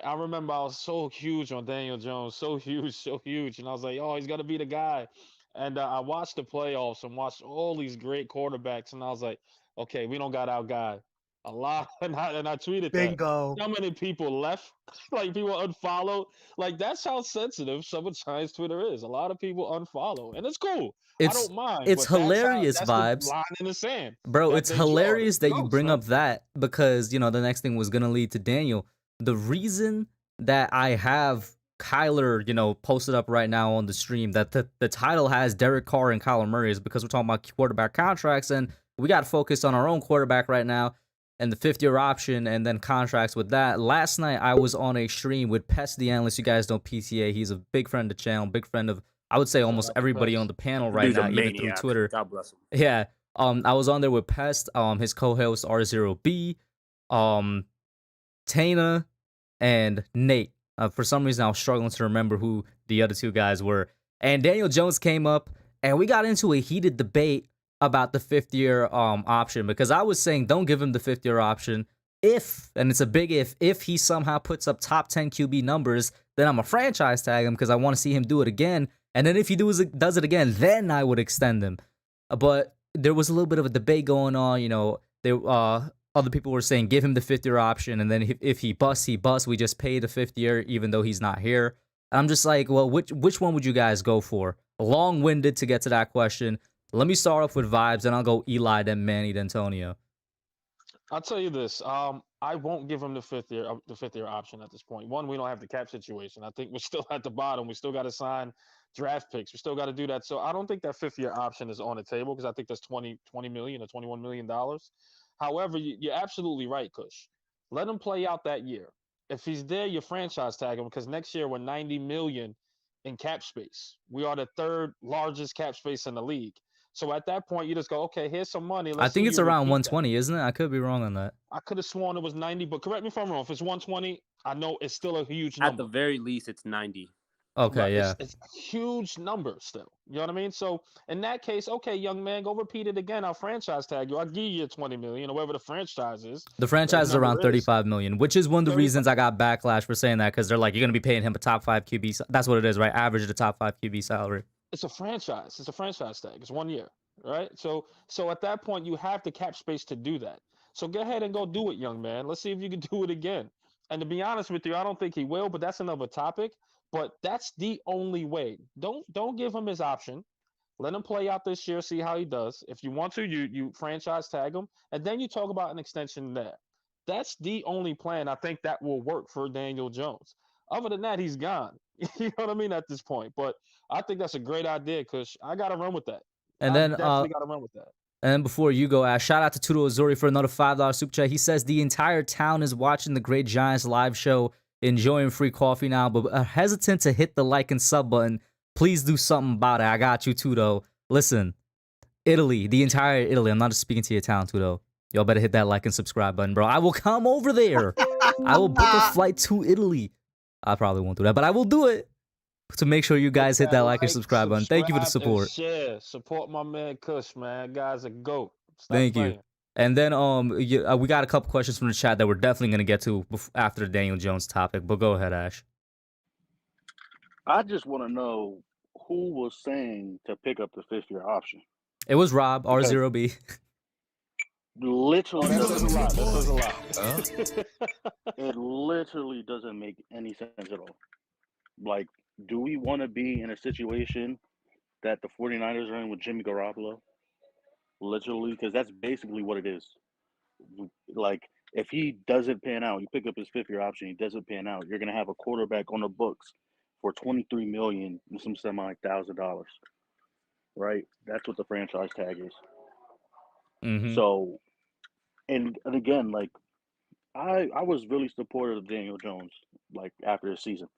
S6: I remember I was so huge on Daniel Jones, so huge, and I was like, oh, he's got to be the guy. And I watched the playoffs and watched all these great quarterbacks, and I was like, okay, we don't got our guy. A lot, and I tweeted
S2: Bingo.
S6: that. How many people left? Like, people unfollowed. Like, that's how sensitive some of Giants Twitter is. A lot of people unfollow, and it's cool. I don't mind.
S1: It's hilarious,
S6: that's
S1: Vibes.
S6: The line in the sand.
S1: Bro, it's hilarious that you bring up that, because the next thing was gonna lead to Daniel. The reason that I have Kyler, posted up right now on the stream that the title has Derek Carr and Kyler Murray is because we're talking about quarterback contracts, and we got to focus on our own quarterback right now and the 5th-year option and then contracts with that. Last night, I was on a stream with Pest the Analyst. You guys know PTA. He's a big friend of the channel, big friend of, I would say, almost everybody on the panel right
S4: Dude's
S1: now,
S4: a
S1: even through
S4: maniac.
S1: Twitter.
S4: God bless him.
S1: Yeah. I was on there with Pest, his co-host R0B, Tana, and Nate. For some reason, I was struggling to remember who the other two guys were. And Daniel Jones came up, and we got into a heated debate about the 5th-year option, because I was saying don't give him the 5th-year option if, and it's a big if he somehow puts up top 10 QB numbers, then I'm a franchise tag him because I want to see him do it again. And then if he does it again, then I would extend him. But there was a little bit of a debate going on. Other people were saying give him the 5th-year option, and then if he busts, he busts. We just pay the 5th year even though he's not here. I'm just like, well, which one would you guys go for? Long-winded to get to that question. Let me start off with vibes, and I'll go Eli, then Manny, then Tonio.
S6: I'll tell you this. I won't give him the 5th year option at this point. One, we don't have the cap situation. I think we're still at the bottom. We still got to sign draft picks. We still got to do that. So I don't think that 5th year option is on the table because I think that's $20 million or $21 million. However, you're absolutely right, Kush. Let him play out that year. If he's there, you franchise tag him because next year we're $90 million in cap space. We are the 3rd largest cap space in the league. So at that point, you just go, okay, here's some money.
S1: I think it's around 120, isn't it? I could be wrong on that.
S6: I could have sworn it was 90, but correct me if I'm wrong. If it's 120, I know it's still a huge number.
S4: At the very least, it's 90.
S1: Okay,
S6: Right,
S1: yeah.
S6: It's a huge number still. You know what I mean? So in that case, okay, young man, go repeat it again. I'll franchise tag you. I'll give you $20 million or whatever the franchise is.
S1: The franchise is around $35 million, which is one of the reasons I got backlash for saying that, because they're like, you're going to be paying him a top 5 QB. That's what it is, right? Average of the top 5 QB salary.
S6: It's a franchise. It's a franchise tag. It's 1 year, right? So at that point, you have the cap space to do that. So go ahead and go do it, young man. Let's see if you can do it again. And to be honest with you, I don't think he will, but that's another topic. But that's the only way. Don't give him his option. Let him play out this year, see how he does. If you want to, you franchise tag him, and then you talk about an extension there. That's the only plan I think that will work for Daniel Jones. Other than that, he's gone. You know what I mean at this point. But I think that's a great idea, because I got to run with that.
S1: And
S6: I
S1: then
S6: definitely got to run with that.
S1: And then before you go, Ash, shout out to Tudo Azuri for another $5 super chat. He says the entire town is watching the Great Giants live show, enjoying free coffee now, but hesitant to hit the like and sub button. Please do something about it. I got you, Tudo. Listen, Italy, the entire Italy. I'm not just speaking to your town, Tudo. Y'all better hit that like and subscribe button, bro. I will come over there. I will book a flight to Italy. I probably won't do that, but I will do it to make sure you guys hit that like and subscribe button. Thank you for the support.
S6: Share. Support my man Kush, man. Guys, a goat.
S1: Thank you. And then we got a couple questions from the chat that we're definitely going to get to after the Daniel Jones topic, but go ahead, Ash.
S7: I just want to know who was saying to pick up the 5th year option.
S1: It was Rob, R0B.
S7: Literally,
S6: this is a lot.
S7: It literally doesn't make any sense at all. Like, do we want to be in a situation that the 49ers are in with Jimmy Garoppolo? Literally, because that's basically what it is. Like, if he doesn't pan out, you pick up his 5th year option, he doesn't pan out, you're going to have a quarterback on the books for $23 million and some $1,000. Right? That's what the franchise tag is.
S1: Mm-hmm.
S7: So, and again, like, I was really supportive of Daniel Jones, like, after the season.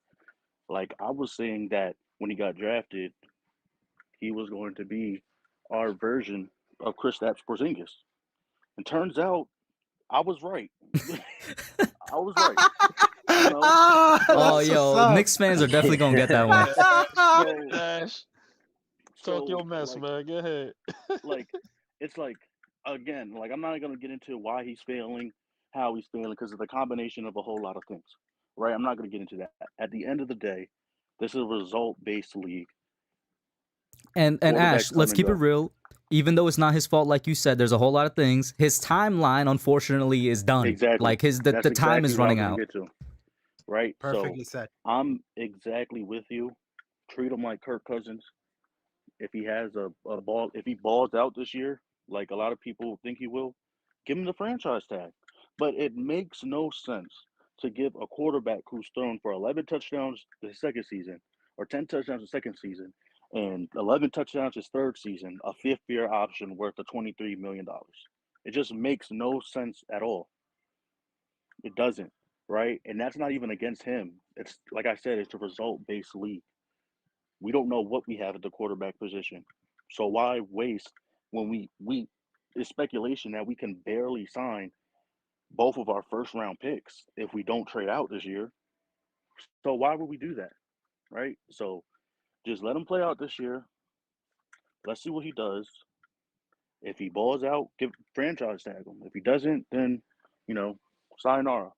S7: Like, I was saying that when he got drafted, he was going to be our version of Kristaps Porzingis. And turns out, I was right. I was right. You know?
S1: Oh, yo, Knicks fans are definitely going to get that one.
S6: Talk your mess, like, man. Go ahead.
S7: Like, it's like, again, like, I'm not going to get into why he's failing, how he's failing, because it's a combination of a whole lot of things. Right? I'm not going to get into that. At the end of the day, this is a result-based league.
S1: And Ash, let's keep it real. Even though it's not his fault, like you said, there's a whole lot of things. His timeline, unfortunately, is done.
S7: Exactly.
S1: Like the time is running out.
S7: Right?
S2: Perfectly said.
S7: I'm exactly with you. Treat him like Kirk Cousins. If he has a ball, if he balls out this year, like a lot of people think he will, give him the franchise tag. But it makes no sense to give a quarterback who's thrown for 11 touchdowns the second season or 10 touchdowns the second season and 11 touchdowns his third season a fifth-year option worth of $23 million. It just makes no sense at all. It doesn't, right? And that's not even against him. It's like I said, it's a result-based league. We don't know what we have at the quarterback position. So why waste when we it's speculation that we can barely sign both of our first round picks if we don't trade out this year. So why would we do that? Right? So just let him play out this year. Let's see what he does. If he balls out, give franchise tag him. If he doesn't, then sayonara.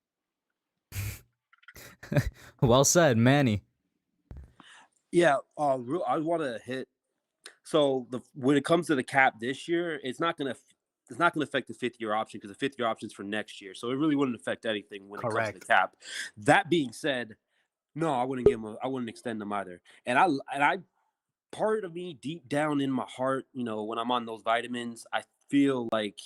S1: Well said, Manny.
S4: Yeah, I want to hit. So when it comes to the cap this year, it's not gonna affect the fifth-year option because the fifth-year option is for next year. So it really wouldn't affect anything when it comes to the cap. That being said, no, I wouldn't I wouldn't extend them either. And I part of me deep down in my heart, when I'm on those vitamins, I feel like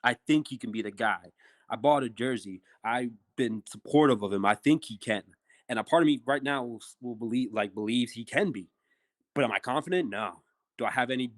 S4: I think he can be the guy. I bought a jersey. I've been supportive of him. I think he can. And a part of me right now believes he can be. But am I confident? No. Do I have any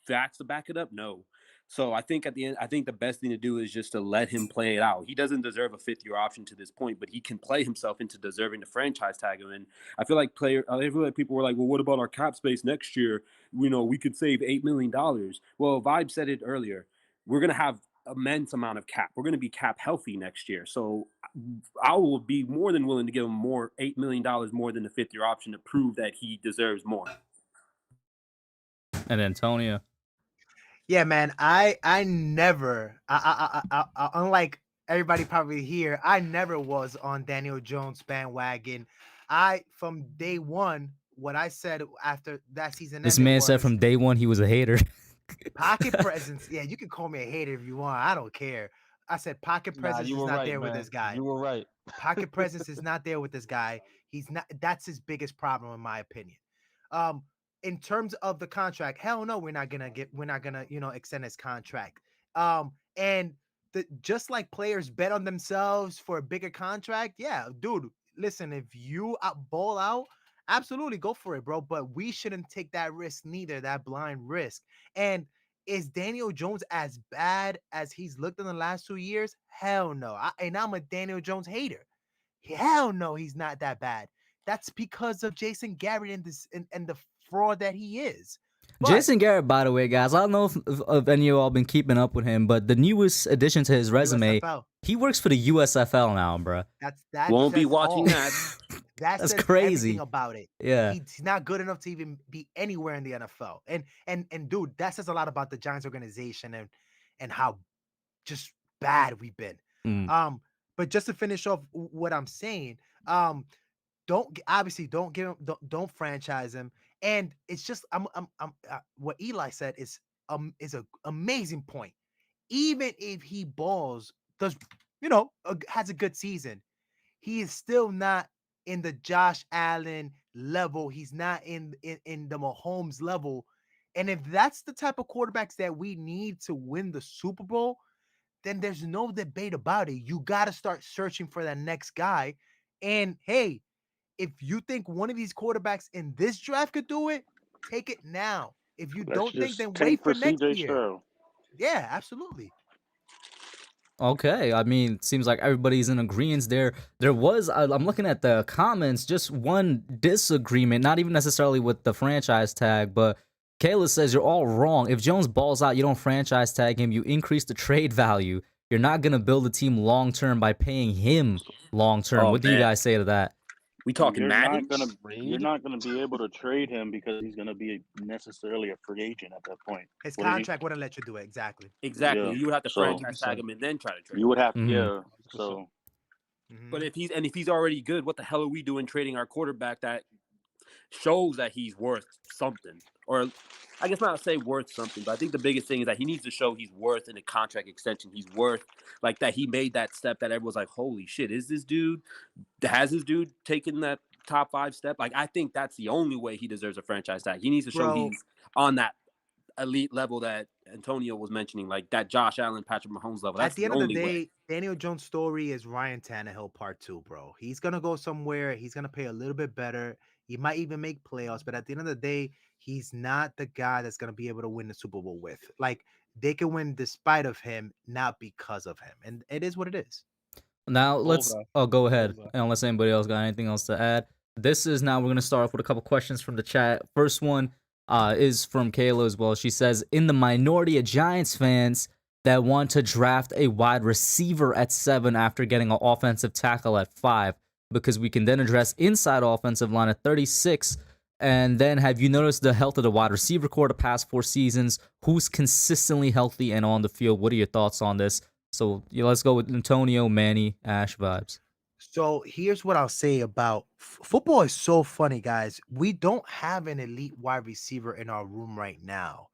S4: facts to back it up? No. So I think at the end, the best thing to do is just to let him play it out. He doesn't deserve a fifth-year option to this point, but he can play himself into deserving the franchise tag him. And I feel like people were like, well, what about our cap space next year? We could save $8 million. Well, Vibe said it earlier. We're going to have immense amount of cap. We're going to be cap healthy next year. So I will be more than willing to give him $8 million more than the fifth-year option to prove that he deserves more.
S1: And Antonio.
S2: Yeah, man. I never, unlike everybody probably here, I never was on Daniel Jones bandwagon. From day one, what I said after that season,
S1: this man said from day one he was a hater.
S2: Pocket presence. Yeah, you can call me a hater if you want. I don't care. I said pocket presence is not there with this guy.
S6: You were right.
S2: Pocket presence is not there with this guy. He's not. That's his biggest problem, in my opinion. In terms of the contract, hell no, we're not gonna extend his contract. And just like players bet on themselves for a bigger contract, yeah, dude, listen, if you ball out, absolutely go for it, bro. But we shouldn't take that risk neither, that blind risk. And is Daniel Jones as bad as he's looked in the last 2 years? Hell no. I'm a Daniel Jones hater. Hell no, he's not that bad. That's because of Jason Garrett and the fraud that he is. But
S1: Jason Garrett, by the way, guys, I don't know if any of y'all been keeping up with him, but the newest addition to his resume,
S2: USFL.
S1: He works for the USFL now, bro.
S2: That
S4: won't be
S2: says
S4: watching
S2: all.
S4: that.
S1: That's
S2: says
S1: crazy.
S2: Everything about it.
S1: Yeah,
S2: he's not good enough to even be anywhere in the NFL. And dude, that says a lot about the Giants organization and how just bad we've been. But just to finish off what I'm saying, don't don't franchise him. And it's just what Eli said is an amazing point. Even if he balls, has a good season, he is still not in the Josh Allen level. He's not in the Mahomes level. And if that's the type of quarterbacks that we need to win the Super Bowl, then there's no debate about it. You got to start searching for that next guy. And hey, if you think one of these quarterbacks in this draft could do it, take it now. If you don't think, then wait for next year.
S7: Stroud.
S2: Yeah, absolutely.
S1: Okay, I mean, it seems like everybody's in agreement there. There was, I'm looking at the comments, just one disagreement, not even necessarily with the franchise tag, but Kayla says you're all wrong. If Jones balls out, you don't franchise tag him, you increase the trade value. You're not going to build a team long-term by paying him long-term.
S4: Oh,
S1: what do you guys say to that?
S4: We talking Madden?
S7: You're not gonna be able to trade him because he's gonna be necessarily a free agent at that point.
S2: His contract wouldn't let you do it. Exactly.
S7: Yeah.
S4: You would have to franchise tag him and then try to trade.
S7: You would have to,
S1: Mhm.
S7: yeah. So,
S4: But if he's already good, what the hell are we doing trading our quarterback that shows that he's worth something? Or I guess not say worth something, but I think the biggest thing is that he needs to show he's worth in a contract extension. He's worth like that. He made that step that everyone's like, holy shit, has this dude taken that top 5 step? Like, I think that's the only way he deserves a franchise tag. He needs to show he's on that elite level that Antonio was mentioning, like that Josh Allen, Patrick Mahomes level. That's
S2: At the
S4: the
S2: end of the
S4: only way.
S2: day, Daniel Jones' story is Ryan Tannehill part 2, bro. He's gonna go somewhere. He's gonna pay a little bit better. He might even make playoffs, but at the end of the day, he's not the guy that's gonna be able to win the Super Bowl with. Like they can win despite of him, not because of him, and it is what it is.
S1: Now let's. Oh, go ahead.
S6: Over.
S1: Unless anybody else got anything else to add. This is now we're gonna start off with a couple questions from the chat. First one is from Kayla as well. She says, in the minority of Giants fans that want to draft a wide receiver at 7 after getting an offensive tackle at 5, because we can then address inside offensive line at 36. And then have you noticed the health of the wide receiver core the past 4 seasons? Who's consistently healthy and on the field? What are your thoughts on this? So let's go with Antonio, Manny, Ash vibes.
S2: So here's what I'll say about football is so funny, guys. We don't have an elite wide receiver in our room right now.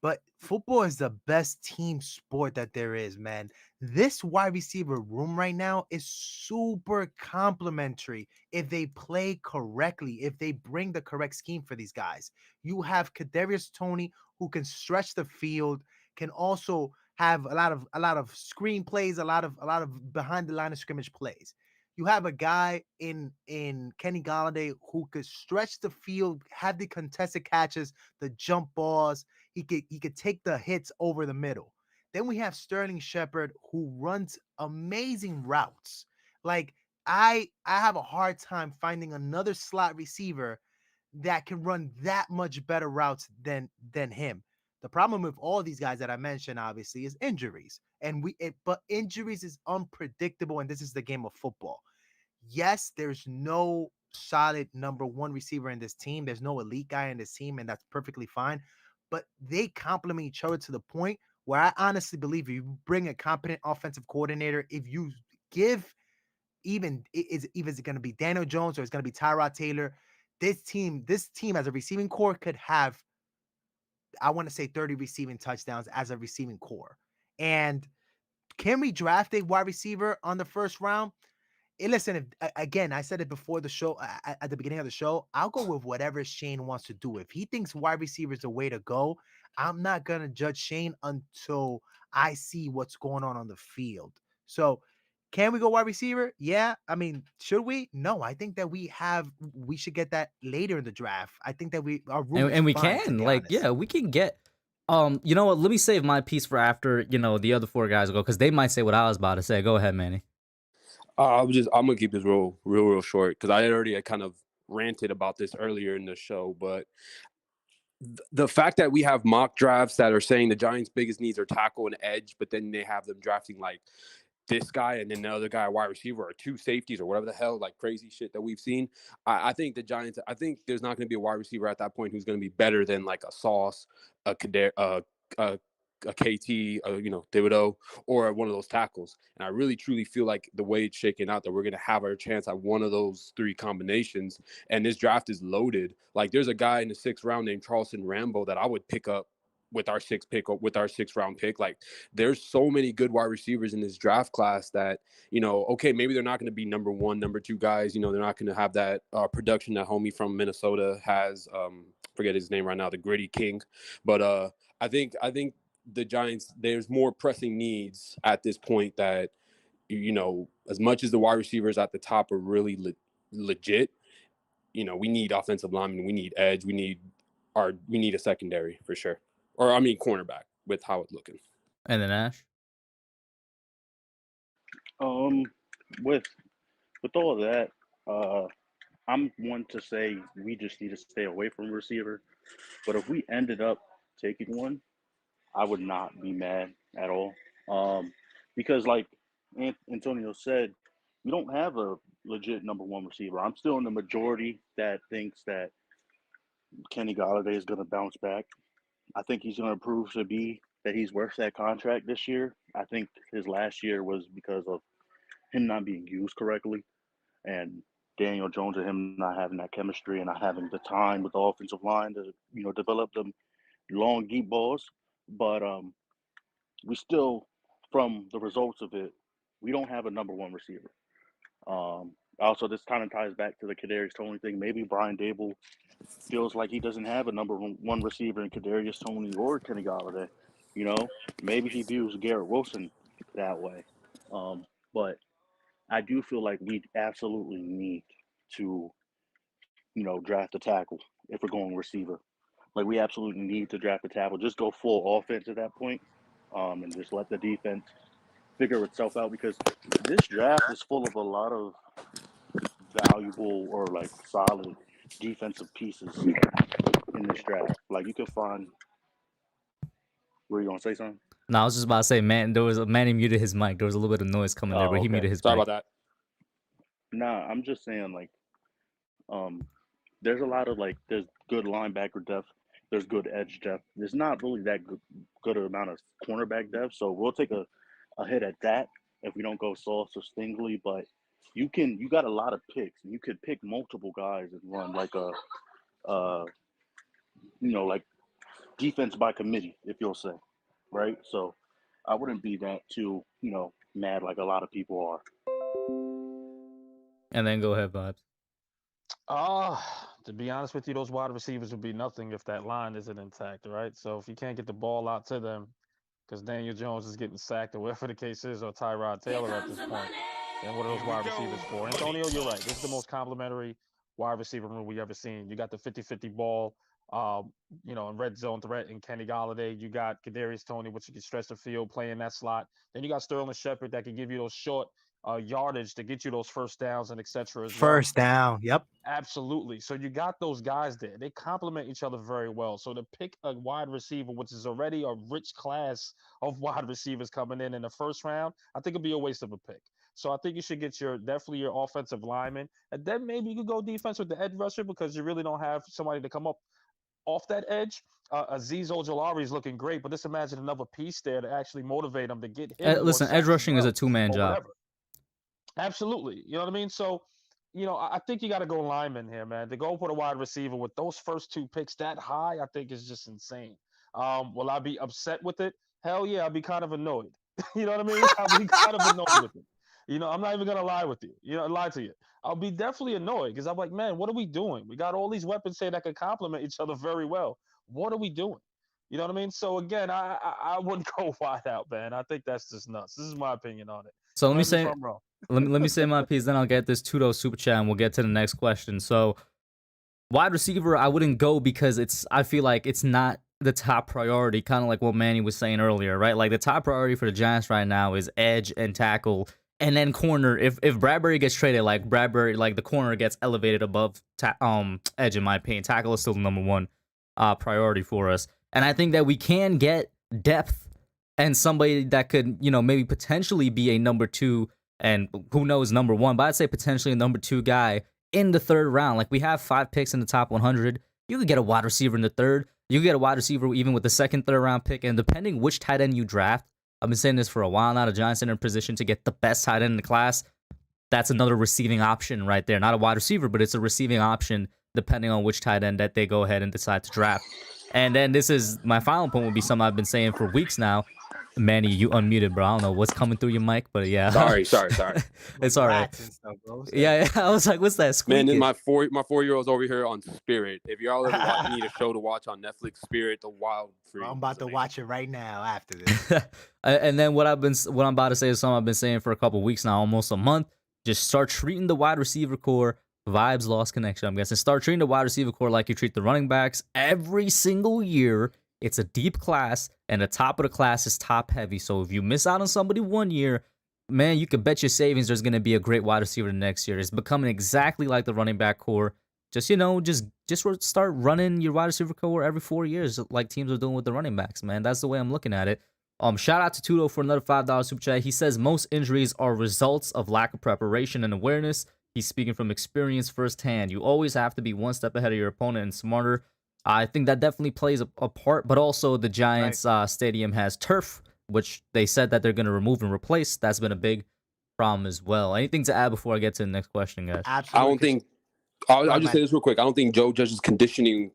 S2: But football is the best team sport that there is, man. This wide receiver room right now is super complimentary if they play correctly, if they bring the correct scheme for these guys. You have Kadarius Toney who can stretch the field, can also have a lot of screen plays, a lot of behind the line of scrimmage plays. You have a guy in Kenny Galladay who could stretch the field, have the contested catches, the jump balls. He could take the hits over the middle. Then we have Sterling Shepard who runs amazing routes. Like I have a hard time finding another slot receiver that can run that much better routes than him. The problem with all these guys that I mentioned, obviously, is injuries. But injuries is unpredictable, and this is the game of football. Yes, there's no solid number one receiver in this team. There's no elite guy in this team, and that's perfectly fine. But they complement each other to the point where I honestly believe if you bring a competent offensive coordinator, if you give even is it going to be Daniel Jones or it's going to be Tyrod Taylor, this team as a receiving core could have, I want to say, 30 receiving touchdowns as a receiving core. And can we draft a wide receiver on the first round? Listen, again, I said it before the show, at the beginning of the show, I'll go with whatever Shane wants to do. If he thinks wide receiver is the way to go, I'm not going to judge Shane until I see what's going on the field. So, can we go wide receiver? Yeah. I mean, should we? No, I think that we should get that later in the draft. I think that our room
S1: And we
S2: fine, to
S1: can,
S2: be
S1: like,
S2: honest.
S1: yeah, we can get. You know what? Let me save my piece for after the other 4 guys go, because they might say what I was about to say. Go ahead, Manny.
S4: I'm gonna keep this real short because I already kind of ranted about this earlier in the show. But the fact that we have mock drafts that are saying the Giants' biggest needs are tackle and edge, but then they have them drafting like this guy and then the other guy, wide receiver, or 2 safeties or whatever the hell, like crazy shit that we've seen. I think the Giants. I think there's not going to be a wide receiver at that point who's going to be better than like a Sauce, a a KT, Thibodeau, or one of those tackles. And I really truly feel like the way it's shaking out that we're going to have our chance at one of those 3 combinations. And this draft is loaded. Like there's a guy in the 6th round named Charleston Rambo that I would pick up with our 6th round pick. Like there's so many good wide receivers in this draft class that, okay, maybe they're not going to be number 1, number 2 guys. They're not going to have that production that homie from Minnesota has. Forget his name right now, the Gritty King. But I think the Giants, there's more pressing needs at this point that, as much as the wide receivers at the top are really legit, we need offensive linemen, we need edge, we need a secondary for sure. Or, I mean, cornerback with how it's looking.
S1: And then Ash?
S7: With all that, I'm one to say we just need to stay away from receiver. But if we ended up taking one, I would not be mad at all. Because like Antonio said, we don't have a legit number 1 receiver. I'm still in the majority that thinks that Kenny Galladay is going to bounce back. I think he's going to prove to be that he's worth that contract this year. I think his last year was because of him not being used correctly and Daniel Jones and him not having that chemistry and not having the time with the offensive line to, develop them long, deep balls. But we still, from the results of it, we don't have a number 1 receiver. Also, this kind of ties back to the Kadarius Toney thing. Maybe Brian Dable feels like he doesn't have a number one receiver in Kadarius Toney or Kenny Galladay. You know, maybe he views Garrett Wilson that way. But I do feel like we absolutely need to, draft a tackle if we're going receiver. Like we absolutely need to draft a tackle. Just go full offense at that point, and just let the defense figure itself out because this draft is full of a lot of valuable or like solid defensive pieces in this draft. Like you could find. Were you gonna say something?
S1: No, I was just about to say, man, Manny muted his mic. There was a little bit of noise coming there, but he muted his
S4: Sorry
S1: mic.
S4: about that.
S7: Nah, I'm just saying like, there's a lot of like there's good linebacker depth, there's good edge depth. There's not really that good amount of cornerback depth, so we'll take a hit at that if we don't go Sauce or Stingley. But you got a lot of picks, and you could pick multiple guys and run like like defense by committee, if you'll say, right? So I wouldn't be that too, mad like a lot of people are.
S1: And then go ahead, Vibes.
S6: To be honest with you, those wide receivers would be nothing if that line isn't intact, right? So if you can't get the ball out to them, because Daniel Jones is getting sacked or whatever the case is, or Tyrod Taylor at this point, then what are those wide receivers for? Antonio, you're right. This is the most complimentary wide receiver room we ever seen. You got the 50-50 ball, in red zone threat in Kenny Galladay. You got Kadarius Toney, which you can stretch the field, play in that slot. Then you got Sterling Shepard that can give you those short yardage to get you those first downs and etc.
S2: First down, yep.
S6: Absolutely. So you got those guys there. They complement each other very well. So to pick a wide receiver, which is already a rich class of wide receivers coming in the first round, I think it'd be a waste of a pick. So I think you should get definitely your offensive lineman, and then maybe you could go defense with the edge rusher because you really don't have somebody to come up off that edge. Azeez Ojolari is looking great, but just imagine another piece there to actually motivate him to get him.
S1: Listen, edge rushing is a two-man job.
S6: Whatever. Absolutely. You know what I mean? So, I think you got to go lineman here, man. To go put a wide receiver with those first two picks that high, I think is just insane. Will I be upset with it? Hell yeah, I'll be kind of annoyed. You know what I mean? I'll be kind of annoyed with it. I'm not even going to lie with you. Lie to you. I'll be definitely annoyed because I'm like, man, what are we doing? We got all these weapons here that can complement each other very well. What are we doing? You know what I mean? So again, I wouldn't go wide out, man. I think that's just nuts. This is my opinion on it.
S1: So let me say my piece, then I'll get this $2 super chat and we'll get to the next question. So wide receiver, I wouldn't go because I feel like it's not the top priority, kind of like what Manny was saying earlier, right? Like the top priority for the Giants right now is edge and tackle, and then corner. If Bradbury gets traded, like Bradbury, like the corner gets elevated above edge, in my opinion. Tackle is still the number one priority for us. And I think that we can get depth and somebody that could, maybe potentially be a number two, and who knows, number one, but I'd say potentially a number two guy in the third round. Like we have 5 picks in the top 100. You could get a wide receiver in the third. You could get a wide receiver even with the second, third round pick. And depending which tight end you draft, I've been saying this for a while now, the Giants are in a position to get the best tight end in the class. That's another receiving option right there. Not a wide receiver, but it's a receiving option depending on which tight end that they go ahead and decide to draft. And then this is my final point, would be something I've been saying for weeks now. Manny, you unmuted, bro. I don't know what's coming through your mic, but yeah.
S4: Sorry.
S1: It's all right.
S2: Stuff, bro.
S1: Yeah, I was like, what's that squeaking?
S4: Man, my 4-year-old's over here on Spirit. If y'all ever need a show to watch on Netflix, Spirit, the Wild Free.
S2: I'm about to watch it right now after this.
S1: And then what I'm about to say is something I've been saying for a couple of weeks now, almost a month. Just start treating the wide receiver core. Vibes lost connection, I'm guessing. Start treating the wide receiver core like you treat the running backs every single year. It's a deep class, and the top of the class is top heavy. So if you miss out on somebody one year, man, you could bet your savings there's going to be a great wide receiver the next year. It's becoming exactly like the running back core. Just start running your wide receiver core every 4 years, like teams are doing with the running backs, man. That's the way I'm looking at it. Shout out to Tudo for another $5 super chat. He says most injuries are results of lack of preparation and awareness. He's speaking from experience firsthand. You always have to be one step ahead of your opponent and smarter. I think that definitely plays a part, but also the Giants stadium has turf, which they said that they're going to remove and replace. That's been a big problem as well. Anything to add before I get to the next question, guys?
S2: Absolutely.
S4: I'll just say this real quick. I don't think Joe Judge's conditioning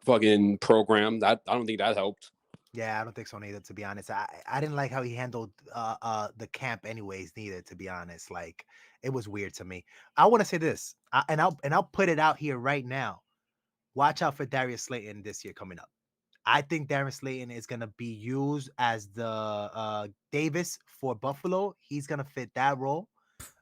S4: fucking program, I don't think that helped.
S2: Yeah, I don't think so neither. To be honest, I didn't like how he handled the camp anyways. Neither, to be honest, like it was weird to me. I want to say this, and I'll put it out here right now. Watch out for Darius Slayton this year coming up. I think Darius Slayton is gonna be used as the Davis for Buffalo. He's gonna fit that role.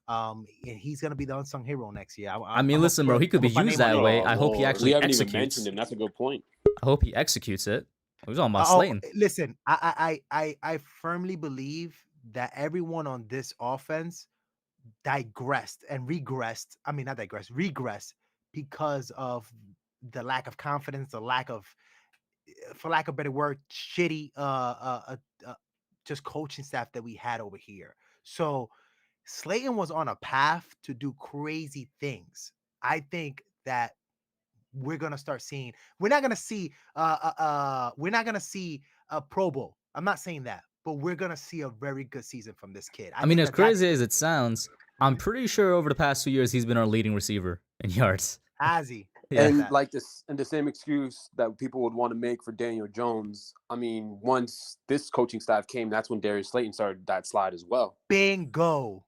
S2: And he's gonna be the unsung hero next year.
S1: I mean, listen, bro, he could
S2: I'm
S1: be
S2: gonna put my
S1: used
S2: name on
S1: that
S2: it.
S1: way.
S7: Oh
S1: I hope he
S7: Lord.
S4: We
S1: actually
S4: haven't even
S1: executes.
S4: mentioned him. That's a good point.
S1: I hope he executes it. We was talking about
S2: Oh,
S1: Slayton.
S2: listen, I firmly believe that everyone on this offense digressed and regressed. I mean, not digressed, regressed because of the lack of confidence, the lack of, for lack of a better word, shitty just coaching staff that we had over here. So Slayton was on a path to do crazy things. I think that we're gonna start seeing. We're not gonna see a Pro Bowl. I'm not saying that, but we're gonna see a very good season from this kid. I
S1: I mean,
S2: think
S1: as
S2: that that's
S1: crazy as it sounds, I'm pretty sure over the past 2 years he's been our leading receiver in yards.
S2: Azzy.
S1: Yeah.
S4: And like this, and the same excuse that people would want to make for Daniel Jones. I mean, once this coaching staff came, that's when Darius Slayton started that slide as well.
S2: Bingo.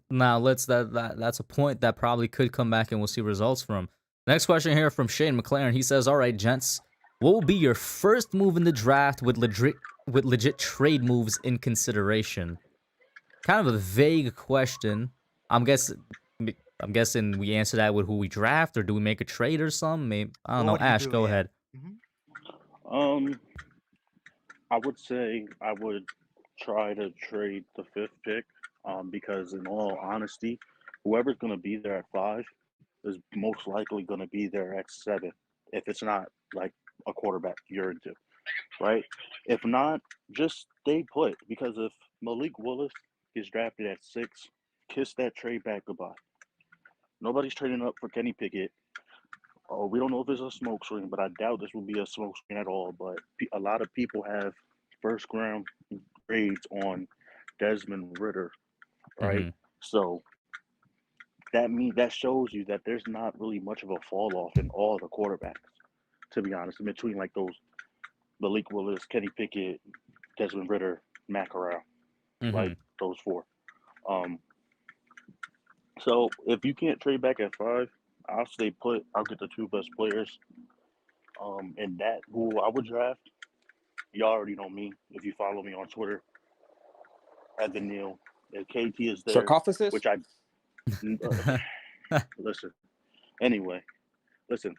S1: Now that's a point that probably could come back and we'll see results from. Next question here from Shane McLaren. He says, "All right, gents, what will be your first move in the draft with legit trade moves in consideration?" Kind of a vague question. I'm guessing we answer that with who we draft, or do we make a trade or something? Maybe, I don't know.
S2: What would you
S1: Ash,
S2: do?
S1: go
S2: Yeah.
S1: ahead.
S7: I would say I would try to trade the fifth pick, because in all honesty, whoever's going to be there at 5 is most likely going to be there at 7 if it's not like a quarterback you're into, right? If not, just stay put, because if Malik Willis gets drafted at 6, kiss that trade back goodbye. Nobody's trading up for Kenny Pickett. Oh, we don't know if it's a smoke screen, but I doubt this will be a smoke screen at all. But a lot of people have first round grades on Desmond Ritter, right?
S1: Hmm.
S7: So that shows you that there's not really much of a fall off in all the quarterbacks, to be honest, in between like those Malik Willis, Kenny Pickett, Desmond Ritter, Matt Corral,
S1: Hmm.
S7: like those 4. Um, so if you can't trade back at 5, I'll stay put. I'll get the 2 best players. And that who I would draft, you already know me if you follow me on Twitter. Evan Neal, if KT is there,
S4: Sarcophagus?
S7: which I listen. Anyway, listen.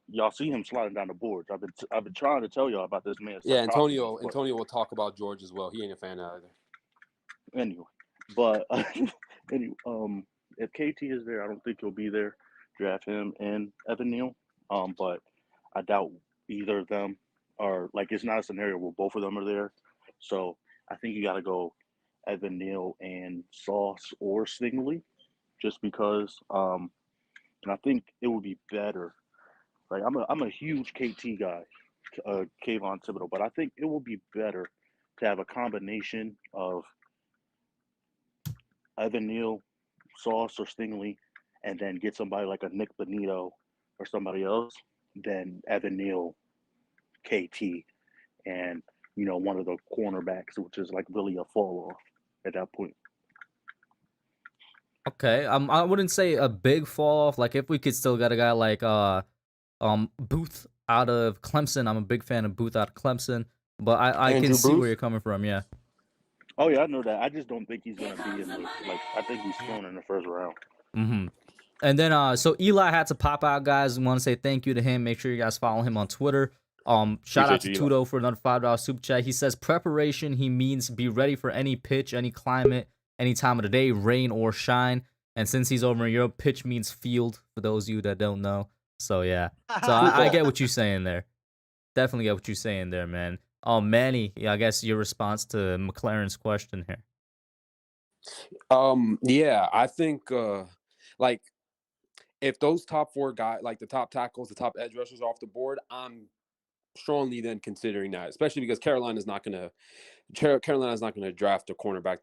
S7: Y'all see him sliding down the boards. I've been trying to tell y'all about this man.
S4: Yeah,
S7: Sarcophagus, but
S4: Antonio will talk about George as well. He ain't a fan of either.
S7: anyway, but anyway, if KT is there, I don't think he'll be there. Draft him and Evan Neal. But I doubt either of them are like, it's not a scenario where both of them are there. So I think you got to go Evan Neal and Sauce or Stingley, just because. And I think it would be better. Like I'm a huge KT guy, Kayvon Thibodeau, but I think it will be better to have a combination of Evan Neal, Sauce, or Stingley, and then get somebody like a Nick Bonito or somebody else than Evan Neal, KT, and one of the cornerbacks, which is like really a fall off at that point.
S1: Okay. I wouldn't say a big fall off. Like if we could still get a guy like Booth out of Clemson. I'm a big fan of Booth out of Clemson, but I can
S4: Andrew
S1: see where
S4: Booth?
S1: you're coming from. Yeah.
S7: Oh yeah, I know that. I just don't think he's gonna be in the I think he's thrown in the first round.
S1: Mm-hmm. And then so Eli had to pop out, guys. We want to say thank you to him. Make sure you guys follow him on Twitter. Shout out to
S4: Appreciate you, Eli.
S1: Tudo for another $5 super chat. He says preparation, he means be ready for any pitch, any climate, any time of the day, rain or shine. And since he's over in Europe, pitch means field for those of you that don't know. So yeah. So I get what you're saying there. Definitely get what you're saying there, man. Manny, yeah, I guess your response to McLaren's question here.
S4: Yeah, I think like if those top 4 guys, like the top tackles, the top edge rushers are off the board, I'm strongly then considering that, especially because Carolina's not gonna draft a cornerback.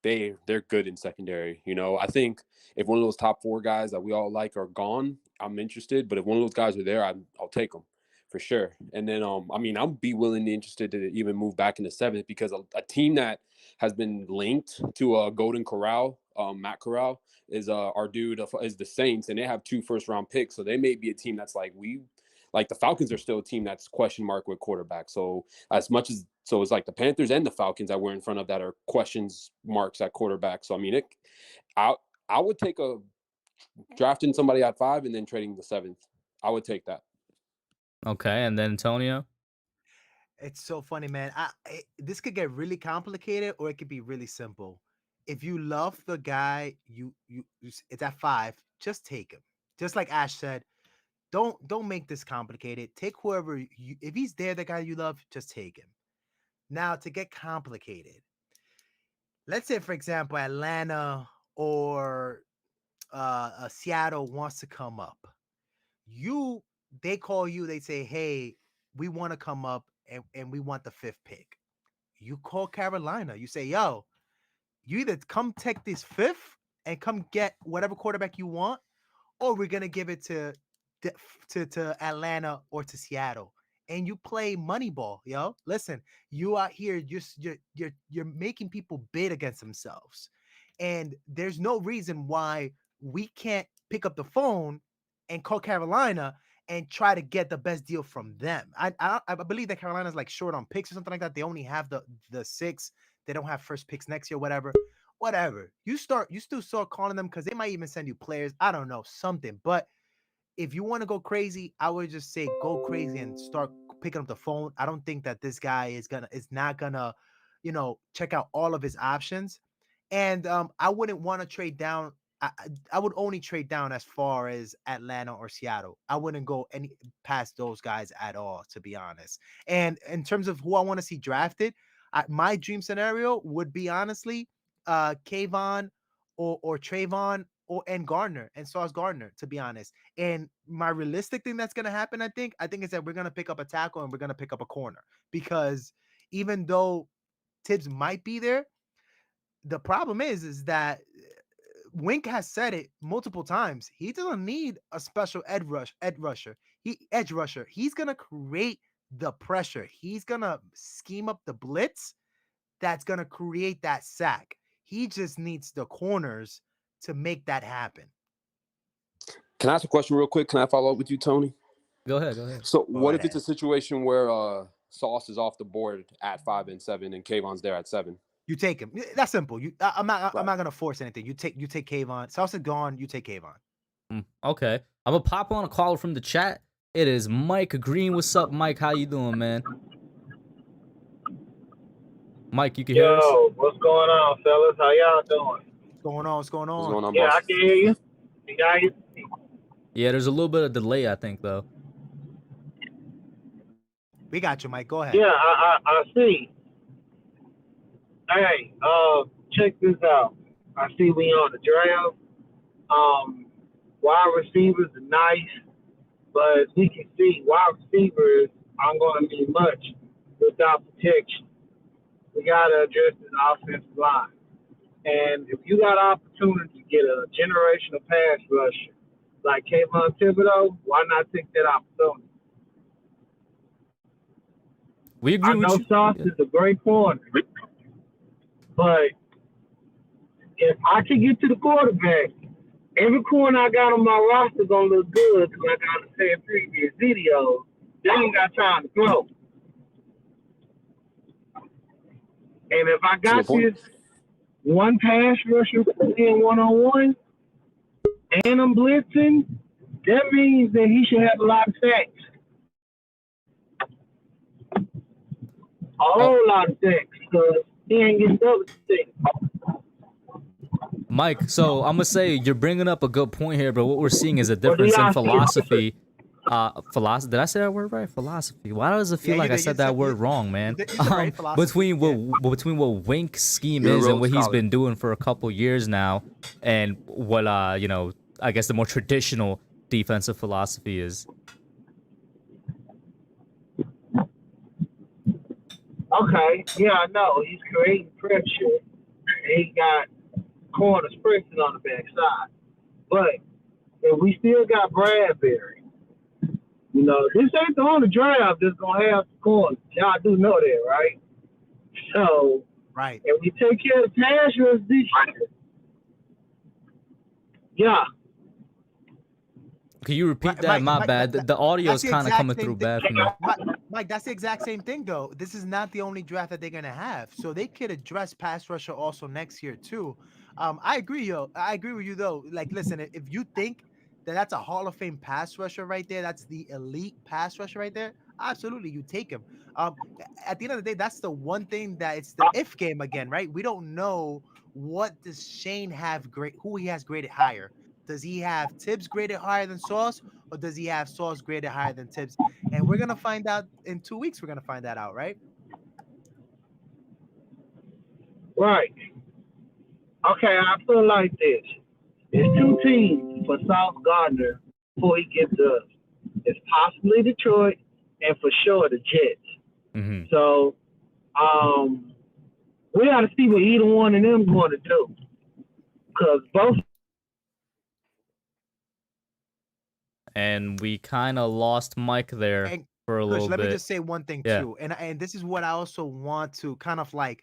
S4: They're good in secondary. I think if one of those top 4 guys that we all like are gone, I'm interested. But if one of those guys are there, I'll take them. for sure. And then, I mean, I'll be willing and interested to even move back into 7th because a team that has been linked to Golden Corral, Matt Corral, is our dude is the Saints, and they have 2 first-round picks, so they may be a team that's like the Falcons are still a team that's question mark with quarterback. So as much as it's like the Panthers and the Falcons that we're in front of that are questions marks at quarterback. So I mean, I would take drafting somebody at 5 and then trading the 7th. I would take that.
S1: Okay, and then Antonio.
S2: It's so funny, man. This could get really complicated, or it could be really simple. If you love the guy, it's at 5. Just take him. Just like Ash said, don't make this complicated. Take whoever if he's there, the guy you love, just take him. Now, to get complicated, let's say, for example, Atlanta or Seattle wants to come up. They call you. They say, "Hey, we want to come up, and we want the 5th pick." You call Carolina. You say, "Yo, you either come take this 5th and come get whatever quarterback you want, or we're gonna give it to Atlanta or to Seattle." And you play Moneyball, yo. Listen, you out here, you're making people bid against themselves, and there's no reason why we can't pick up the phone and call Carolina and try to get the best deal from them. I believe that Carolina's like short on picks or something like that. They only have the 6. They don't have first picks next year, whatever. You still start calling them because they might even send you players. I don't know, something. But if you want to go crazy, I would just say go crazy and start picking up the phone. I don't think that this guy is not gonna, check out all of his options. And I wouldn't want to trade down. I would only trade down as far as Atlanta or Seattle. I wouldn't go any past those guys at all, to be honest. And in terms of who I want to see drafted, my dream scenario would be honestly Kayvon or Trayvon and Gardner and Sauce Gardner, to be honest. And my realistic thing that's gonna happen, I think is that we're gonna pick up a tackle and we're gonna pick up a corner, because even though Tibbs might be there, the problem is that Wink has said it multiple times. He doesn't need a special edge rusher. He's gonna create the pressure. He's gonna scheme up the blitz that's gonna create that sack. He just needs the corners to make that happen.
S4: Can I ask a question real quick? Can I follow up with you, Tony?
S1: Go ahead.
S4: So what if it's a situation where Sauce is off the board at 5 and 7 and Kayvon's there at 7?
S2: You take him. That's simple. I'm not gonna force anything. You take Kayvon. Sauce is gone. You take Kayvon.
S1: Okay. I'm gonna pop on a caller from the chat. It is Mike Green. What's up, Mike? How you doing, man? Mike, you can hear us?
S8: Yo, what's going on, fellas? How y'all doing?
S2: What's going on?
S4: What's going on,
S8: Yeah,
S4: boss?
S8: I can hear you. You guys hear me?
S1: Yeah, there's a little bit of delay, I think, though.
S2: We got you, Mike. Go ahead.
S8: Yeah, I see. Hey, check this out. I see we on the draft. Wide receivers are nice, but as we can see, wide receivers aren't going to be much without protection. We got to address this offensive line. And if you got opportunity to get a generational pass rusher like Kayvon Thibodeau, why not take that opportunity?
S1: We agree with you.
S8: I know Sauce is a great corner, but if I can get to the quarterback, every corner I got on my roster is going to look good because I got to say in previous videos, they ain't got time to throw. And if I got this one pass rusher in one-on-one and I'm blitzing, that means that he should have a lot of sacks. A whole lot of sacks because he ain't getting double sacks.
S1: Mike, so I'm gonna say you're bringing up a good point here, but what we're seeing is a difference in philosophy. Philosophy. Did I say that word right? Philosophy. Why does it feel like I said that word wrong, man? Between what Wink's scheme is and what he's been doing for a couple years now, and what I guess the more traditional defensive philosophy is.
S8: Okay, yeah, I know. He's creating pressure. He got corners pressing on the backside. But if we still got Bradbury, You know, this ain't the only draft that's gonna have corners. Y'all do know that, right? So,
S2: Right.
S8: if we take care of the pass rush this year, yeah.
S1: Can you repeat that? My bad. The audio's kind of coming through bad for me.
S2: Mike, that's the exact same thing, though. This is not the only draft that they're gonna have, so they could address pass rusher also next year too. I agree, yo. I agree with you though. Like, listen, if you think that that's a Hall of Fame pass rusher right there, that's the elite pass rusher right there. Absolutely, you take him. At the end of the day, that's the one thing that it's the if game again, right? We don't know what does Shane have great, who he has graded higher. Does he have Tibbs graded higher than Sauce, or does he have Sauce graded higher than Tibbs? And we're gonna find out in 2 weeks. We're gonna find that out, right?
S8: Right. Okay, I feel like this. There's two teams for Sauce Gardner before he gets to us. It's possibly Detroit and for sure the Jets.
S1: Mm-hmm.
S8: So we got to see what either one of them going to do. Because both.
S1: And we kind of lost Mike there for a little bit.
S2: Let me just say one thing too, and this is what I also want to kind of like.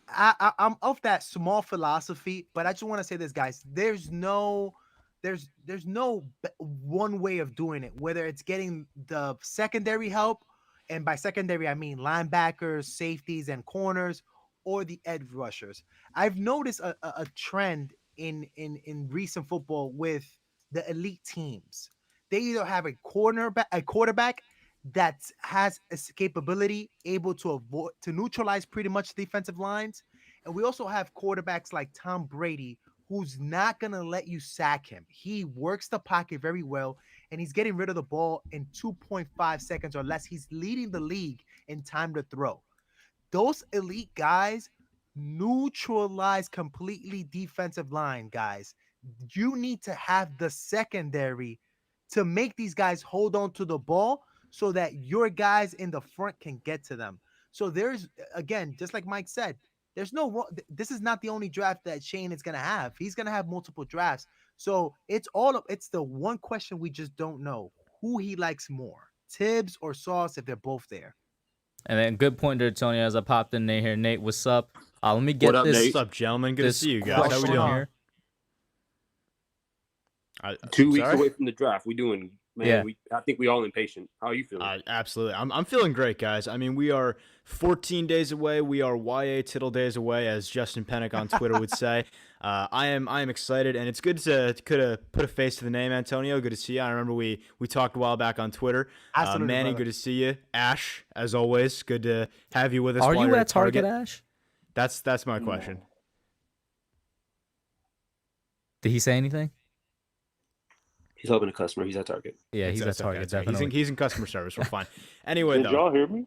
S2: I'm of that small philosophy, but I just want to say this, guys. There's no one way of doing it. Whether it's getting the secondary help, and by secondary I mean linebackers, safeties, and corners, or the edge rushers. I've noticed a trend in recent football with the elite teams. They either have a quarterback that has escapability, able to neutralize pretty much defensive lines, and we also have quarterbacks like Tom Brady, who's not gonna let you sack him. He works the pocket very well, and he's getting rid of the ball in 2.5 seconds or less. He's leading the league in time to throw. Those elite guys neutralize completely defensive line, guys. You need to have the secondary to make these guys hold on to the ball so that your guys in the front can get to them. So there's, again, just like Mike said, this is not the only draft that Shane is going to have. He's going to have multiple drafts. So it's the one question we just don't know, who he likes more, Tibbs or Sauce, if they're both there.
S1: And then good point there, Tony, as I popped in Nate here. Nate, what's up? Let me get this.
S9: What's up, gentlemen? Good to see you guys. How we doing here?
S4: 2 weeks away from the draft. We doing, man.
S1: Yeah.
S4: I think we all impatient. How are you feeling?
S9: Absolutely. I'm feeling great, guys. I mean, we are 14 days away. We are YA Tittle days away, as Justin Pennick on Twitter would say. I am excited, and it's good to put a face to the name, Antonio. Good to see you. I remember we talked a while back on Twitter.
S2: Absolutely,
S9: Manny,
S2: brother.
S9: good to see you. Ash, as always, good to have you with us.
S1: Are
S9: while
S1: you
S9: you're
S1: at Target, Ash?
S9: That's my question.
S1: Did he say anything?
S4: He's helping a customer. He's at Target.
S1: Yeah, he's at Target, definitely.
S9: He's in customer service. We're fine. Anyway,
S7: Did y'all hear me?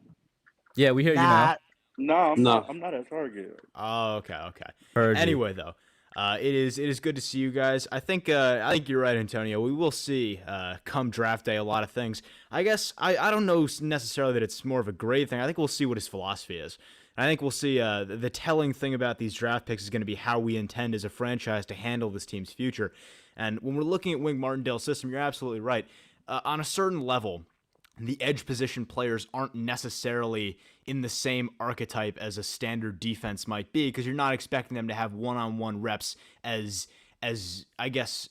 S1: Yeah, we hear you now.
S7: No,
S4: No.
S7: I'm not at Target.
S9: Oh, okay.
S1: Heard you.
S9: Anyway, though, it is good to see you guys. I think you're right, Antonio. We will see come draft day a lot of things. I guess I don't know necessarily that it's more of a grade thing. I think we'll see what his philosophy is. And I think we'll see the telling thing about these draft picks is going to be how we intend as a franchise to handle this team's future. And when we're looking at Wink Martindale's system, you're absolutely right. On a certain level, the edge position players aren't necessarily in the same archetype as a standard defense might be, because you're not expecting them to have one-on-one reps as I guess,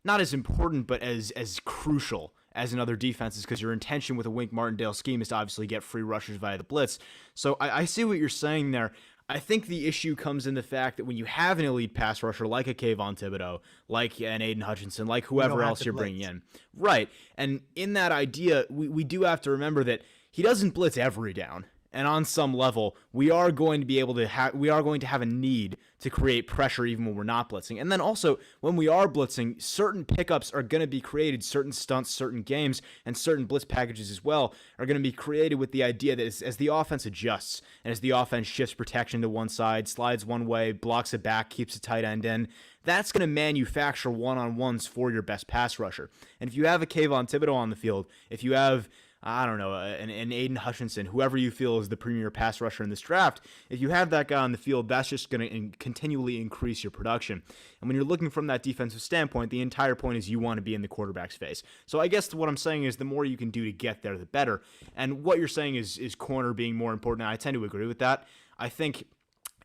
S9: not as important, but as crucial as in other defenses, because your intention with a Wink Martindale scheme is to obviously get free rushers via the blitz. So I see what you're saying there. I think the issue comes in the fact that when you have an elite pass rusher like a Kayvon Thibodeau, like an Aiden Hutchinson, like whoever else you're bringing in, right? And in that idea, we do have to remember that he doesn't blitz every down. And on some level, we are going to have a need to create pressure even when we're not blitzing. And then also, when we are blitzing, certain pickups are going to be created, certain stunts, certain games, and certain blitz packages as well are going to be created with the idea that as the offense adjusts and as the offense shifts protection to one side, slides one way, blocks it back, keeps a tight end in, that's going to manufacture one-on-ones for your best pass rusher. And if you have a Kayvon Thibodeau on the field, if you have I don't know, an Aiden Hutchinson, whoever you feel is the premier pass rusher in this draft, if you have that guy on the field, that's just going to continually increase your production. And when you're looking from that defensive standpoint, the entire point is you want to be in the quarterback's face. So I guess what I'm saying is the more you can do to get there, the better. And what you're saying is corner being more important. I tend to agree with that. I think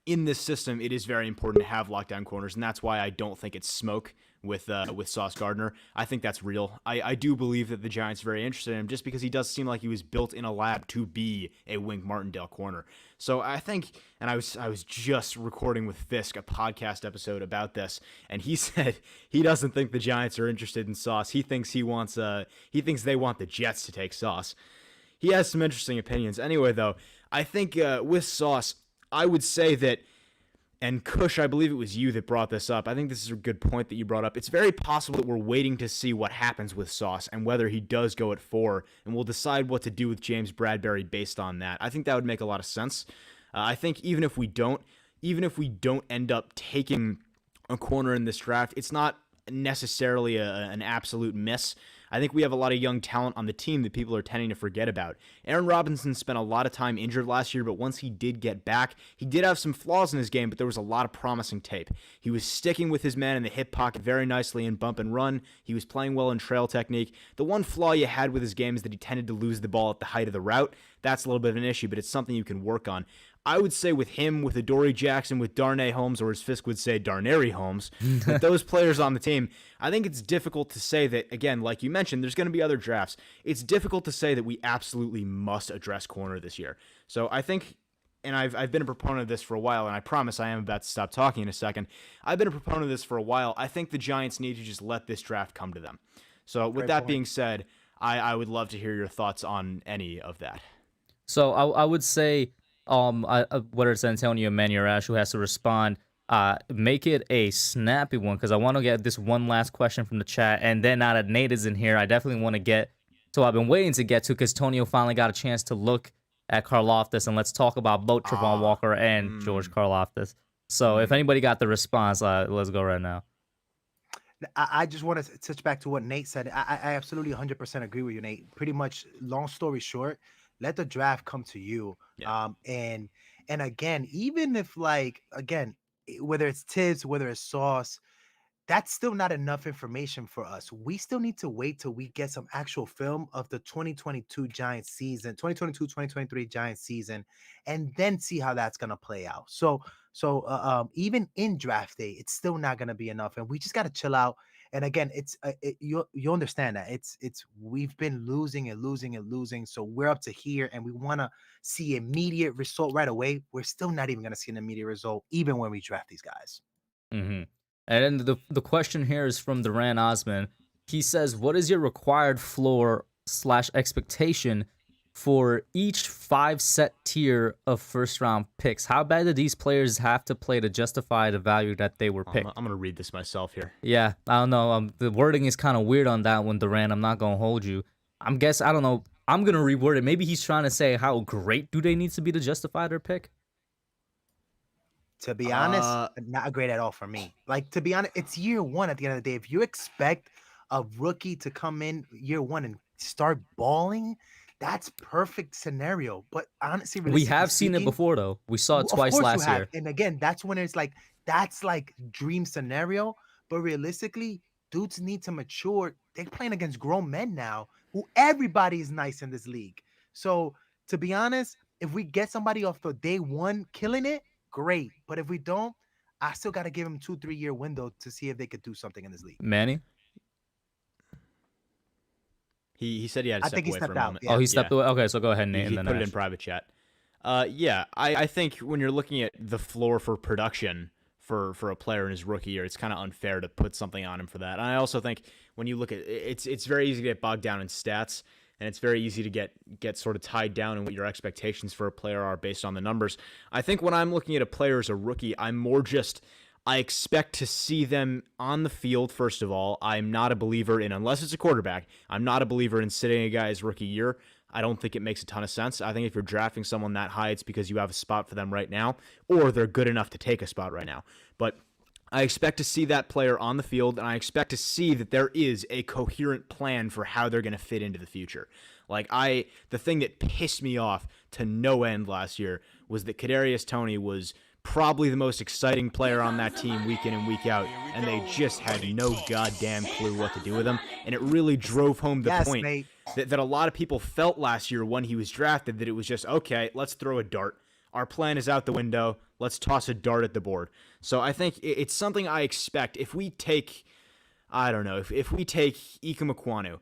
S9: in this system, it is very important to have lockdown corners, and that's why I don't think it's smoke with Sauce Gardner. I think that's real. I do believe that the Giants are very interested in him just because he does seem like he was built in a lab to be a Wink Martindale corner. So I think, and I was just recording with Fisk a podcast episode about this, and he said he doesn't think the Giants are interested in Sauce. He thinks they want the Jets to take Sauce. He has some interesting opinions. Anyway, though, I think with Sauce, I would say that, and Kush, I believe it was you that brought this up. I think this is a good point that you brought up. It's very possible that we're waiting to see what happens with Sauce and whether he does go at 4, and we'll decide what to do with James Bradbury based on that. I think that would make a lot of sense. I think even if we don't end up taking a corner in this draft, it's not necessarily an absolute miss. I think we have a lot of young talent on the team that people are tending to forget about. Aaron Robinson spent a lot of time injured last year, but once he did get back, he did have some flaws in his game, but there was a lot of promising tape. He was sticking with his man in the hip pocket very nicely in bump and run. He was playing well in trail technique. The one flaw you had with his game is that he tended to lose the ball at the height of the route. That's a little bit of an issue, but it's something you can work on. I would say with him, with Adoree Jackson, with Darnay Holmes, or as Fisk would say, Darnary Holmes, with those players on the team, I think it's difficult to say that, again, like you mentioned, there's going to be other drafts. It's difficult to say that we absolutely must address corner this year. So I think, and I've been a proponent of this for a while, and I promise I am about to stop talking in a second. I've been a proponent of this for a while. I think the Giants need to just let this draft come to them. So with that being said, I would love to hear your thoughts on any of that.
S1: So I would say, whether it's Antonio, Manny, or Ash who has to respond, make it a snappy one, because I want to get this one last question from the chat, and then now that Nate is in here, I definitely want to get to I've been waiting to get to, because Tonio finally got a chance to look at Karloftis, and let's talk about both Travon Walker and George Karloftis. So if anybody got the response, let's go right now.
S2: I just want to touch back to what Nate said. I absolutely 100% agree with you, Nate. Pretty much, long story short, let the draft come to you.
S9: Yeah.
S2: And again, even if whether it's Tibbs, whether it's Sauce, that's still not enough information for us. We still need to wait till we get some actual film of the 2022 Giants season, 2022-2023 Giants season, and then see how that's going to play out. So even in draft day, it's still not going to be enough, and we just got to chill out. And again, you understand that it's we've been losing. So we're up to here, and we want to see immediate result right away. We're still not even going to see an immediate result, even when we draft these guys.
S1: Mm-hmm. And then the question here is from Duran Osman. He says, what is your required floor / expectation for each 5 set tier of first round picks? How bad do these players have to play to justify the value that they were picked?
S9: I'm going to read this myself here.
S1: Yeah, I don't know. The wording is kind of weird on that one, Duran. I'm not going to hold you. I don't know. I'm going to reword it. Maybe he's trying to say how great do they need to be to justify their pick?
S2: To be honest, not great at all for me. Like, to be honest, it's year one at the end of the day. If you expect a rookie to come in year one and start balling, that's perfect scenario. But honestly,
S1: we have seen it before, though. We saw it twice last year.
S2: And again, that's when it's like, that's like dream scenario. But realistically, dudes need to mature. They're playing against grown men now, who everybody is nice in this league. So to be honest, if we get somebody off the day one killing it, great. But if we don't, I still got to give him 2-3 year window to see if they could do something in this league.
S1: Manny?
S9: He said he had to step away for a moment.
S2: Yeah.
S1: Oh, he stepped away? Okay, so go ahead, Nate.
S9: He put it in private chat. I think when you're looking at the floor for production for a player in his rookie year, it's kind of unfair to put something on him for that. And I also think when you look at it's very easy to get bogged down in stats, and it's very easy to get sort of tied down in what your expectations for a player are based on the numbers. I think when I'm looking at a player as a rookie, I'm more just I expect to see them on the field, first of all. I'm not a believer in, unless it's a quarterback, I'm not a believer in sitting a guy's rookie year. I don't think it makes a ton of sense. I think if you're drafting someone that high, it's because you have a spot for them right now, or they're good enough to take a spot right now. But I expect to see that player on the field, and I expect to see that there is a coherent plan for how they're going to fit into the future. The thing that pissed me off to no end last year was that Kadarius Toney was probably the most exciting player on that team week in and week out, and they just had no goddamn clue what to do with him. And it really drove home the point that a lot of people felt last year when he was drafted, that it was just, okay, let's throw a dart. Our plan is out the window. Let's toss a dart at the board. So I think it's something I expect. If we take, I don't know, if we take Ike Mekwonu,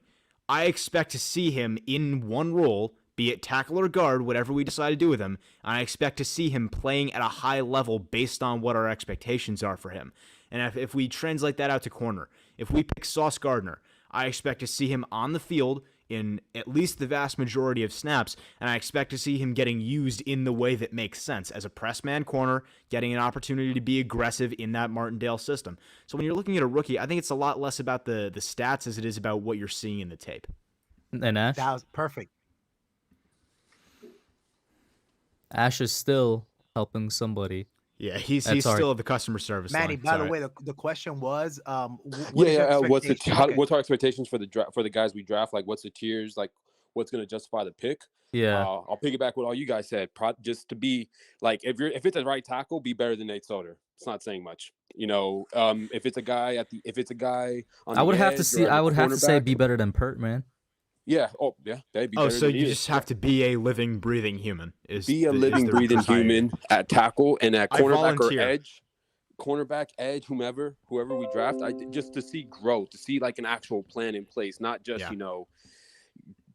S9: I expect to see him in one role, be it tackle or guard, whatever we decide to do with him, and I expect to see him playing at a high level based on what our expectations are for him. And if we translate that out to corner, if we pick Sauce Gardner, I expect to see him on the field in at least the vast majority of snaps, and I expect to see him getting used in the way that makes sense as a press man corner, getting an opportunity to be aggressive in that Martindale system. So when you're looking at a rookie, I think it's a lot less about the stats as it is about what you're seeing in the tape.
S1: And Ash?
S2: That was perfect.
S1: Ash is still helping somebody.
S9: Yeah, he's still at the customer service
S2: Manny,
S9: line.
S2: by the way, the question was,
S4: what's our expectations for the draft, for the guys we draft? Like, what's the tiers? Like, what's going to justify the pick?
S1: Yeah,
S4: I'll piggyback what all you guys said. Just to be like, if it's a right tackle, be better than Nate Soder. It's not saying much, If it's a guy on
S1: I would
S4: the
S1: have
S4: edge
S1: to see. I would have to say, be better than Pert, man.
S4: Yeah. Oh, yeah. That'd be better
S9: so
S4: than
S9: you just have to be a living, breathing human.
S4: Be a living, breathing human at tackle and at cornerback or edge. Cornerback, edge, whoever we draft. Just to see growth, to see like an actual plan in place, not just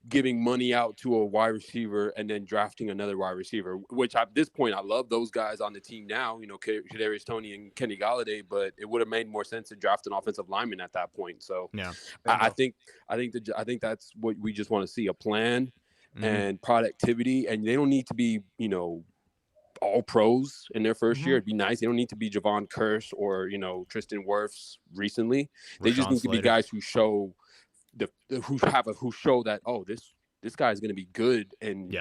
S4: giving money out to a wide receiver and then drafting another wide receiver. Which at this point, I love those guys on the team now. Kadarius Toney and Kenny Galladay, but it would have made more sense to draft an offensive lineman at that point. So
S9: yeah,
S4: I think that's what we just want to see: a plan and productivity. And they don't need to be, all pros in their first year. It'd be nice. They don't need to be Javon Curse or Tristan Wirfs recently. They just need to be guys who show who show that this guy is going to be good in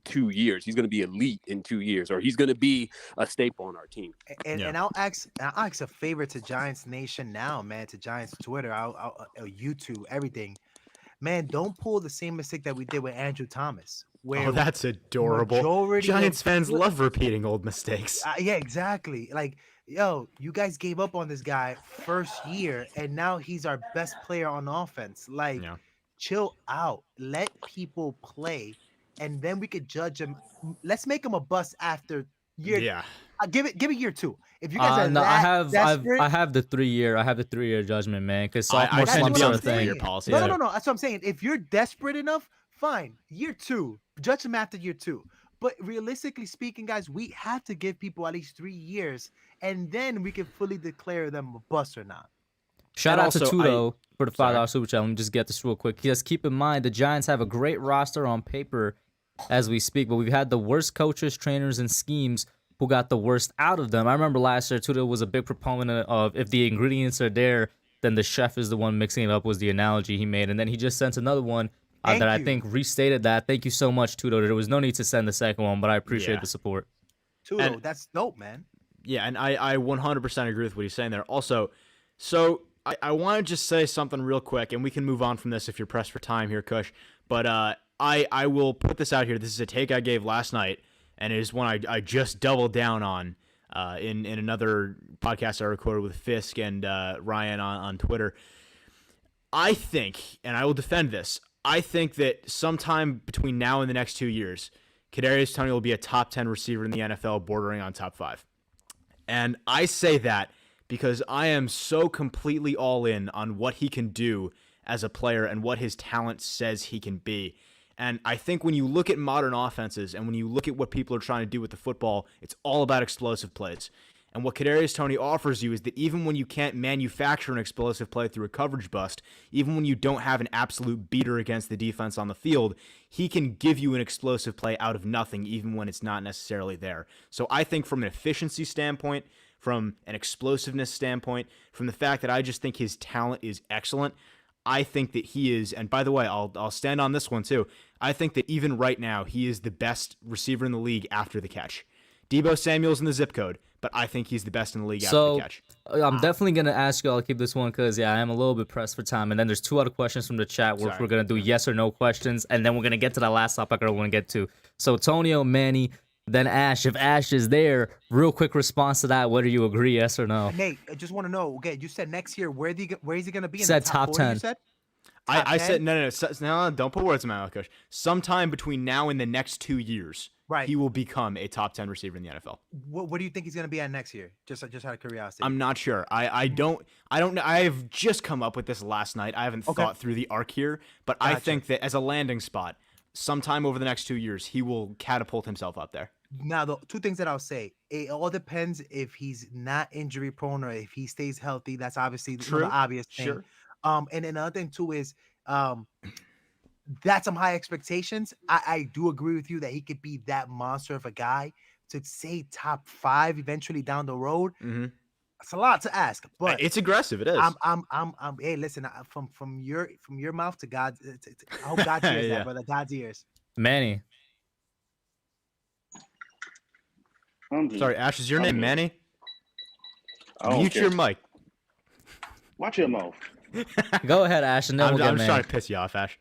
S4: 2 years. He's going to be elite in 2 years, or he's going to be a staple on our team.
S2: And I'll ask a favor to Giants Nation now, man, to Giants Twitter, I'll YouTube, everything. Man, don't pull the same mistake that we did with Andrew Thomas.
S9: That's adorable. Giants fans love repeating old mistakes.
S2: Yeah, exactly. Like, you guys gave up on this guy first year, and now he's our best player on offense. Like, chill out. Let people play, and then we could judge him. Let's make him a bust after year. Yeah. Give it year 2. If you guys are desperate,
S1: I have the 3-year. I have the 3-year judgment, man. Because sophomore slumps are a thing.
S2: No. That's what I'm saying. If you're desperate enough, fine. Year 2, judge him after year 2. But realistically speaking, guys, we have to give people at least 3 years, and then we can fully declare them a bust or not.
S1: Shout out to Tudo for the $5 super chat. Let me just get this real quick. Just keep in mind, the Giants have a great roster on paper as we speak, but we've had the worst coaches, trainers, and schemes who got the worst out of them. I remember last year, Tudo was a big proponent of if the ingredients are there, then the chef is the one mixing it up, was the analogy he made. And then he just sent another one that I think restated that. Thank you so much, Tudo. There was no need to send the second one, but I appreciate the support.
S2: Tudo, that's dope, man.
S9: Yeah, and I 100% agree with what he's saying there. Also, so I want to just say something real quick, and we can move on from this if you're pressed for time here, Kush. But I will put this out here. This is a take I gave last night, and it is one I just doubled down on in another podcast I recorded with Fisk and Ryan on Twitter. I think, and I will defend this, I think that sometime between now and the next 2 years, Kadarius Toney will be a top 10 receiver in the NFL, bordering on top 5. And I say that because I am so completely all in on what he can do as a player and what his talent says he can be. And I think when you look at modern offenses and when you look at what people are trying to do with the football, it's all about explosive plays. And what Kadarius Toney offers you is that even when you can't manufacture an explosive play through a coverage bust, even when you don't have an absolute beater against the defense on the field, he can give you an explosive play out of nothing, even when it's not necessarily there. So I think from an efficiency standpoint, from an explosiveness standpoint, from the fact that I just think his talent is excellent, I think that he is, and by the way, I'll stand on this one too, I think that even right now, he is the best receiver in the league after the catch. Deebo Samuel's in the zip code, but I think he's the best in the league after the catch.
S1: I'm definitely gonna ask you. I'll keep this one because I am a little bit pressed for time. And then there's 2 other questions from the chat where we're gonna do yes or no questions, and then we're gonna get to the last topic I want to get to. So Tonio, Manny, then Ash. If Ash is there, real quick response to that. Whether you agree, yes or no?
S2: Nate, I just want to know. Okay, you said next year. Where is he gonna be? In
S1: Said
S2: the
S1: top
S2: 40,
S1: 10.
S2: You said.
S9: I said no, don't put words in my mouth, Coach. Sometime between now and the next 2 years,
S2: Right.
S9: he will become a top 10 receiver in the NFL.
S2: What do you think he's gonna be at next year? Just out of curiosity.
S9: I'm not sure. I don't know. I have just come up with this last night. I haven't thought through the arc here, but I think that as a landing spot, sometime over the next 2 years, he will catapult himself up there.
S2: Now, the 2 things that I'll say, it all depends if he's not injury prone or if he stays healthy. That's obviously the obvious thing. Sure. And then another thing too is, that's some high expectations. I do agree with you that he could be that monster of a guy. To say top 5 eventually down the road, it's a lot to ask. But
S9: it's aggressive. It is.
S2: Hey, listen, from your mouth to God's. I hope God's ears, that brother. God's ears.
S1: Manny.
S9: Sorry, Ash, is your name Manny?
S7: Mute
S9: your mic.
S7: Watch your mouth.
S1: Go ahead, Ash, and then we'll get
S9: I'm
S1: Manny.
S9: trying to piss you off, Ash.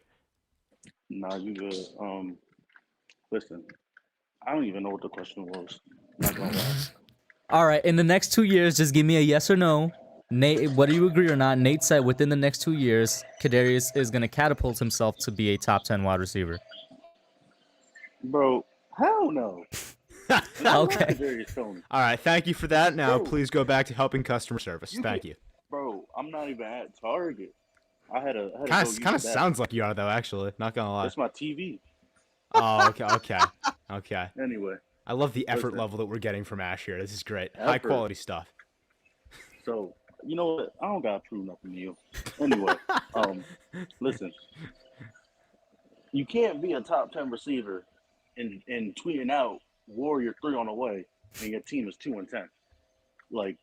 S7: Nah, you good. Listen, I don't even know what the question was. Not gonna lie.
S1: All right, in the next 2 years, just give me a yes or no. Nate, whether you agree or not, Nate said within the next 2 years, Kadarius is going to catapult himself to be a top 10 wide receiver.
S7: Bro, hell no.
S1: Okay.
S7: Kadarius Toney.
S9: All right, thank you for that. Now, please go back to helping customer service. Thank you.
S7: Bro, I'm not even at Target. I had a
S9: kind of sounds like you are though. Actually, not gonna lie.
S7: That's my TV.
S9: Oh, okay.
S7: Anyway,
S9: I love the effort level that we're getting from Ash here. This is great.
S7: Effort.
S9: High quality stuff.
S7: So you know what? I don't gotta prove nothing to you. Anyway, listen, you can't be a top 10 receiver and tweeting out Warrior 3 on the way, and your team is 2-10. Like,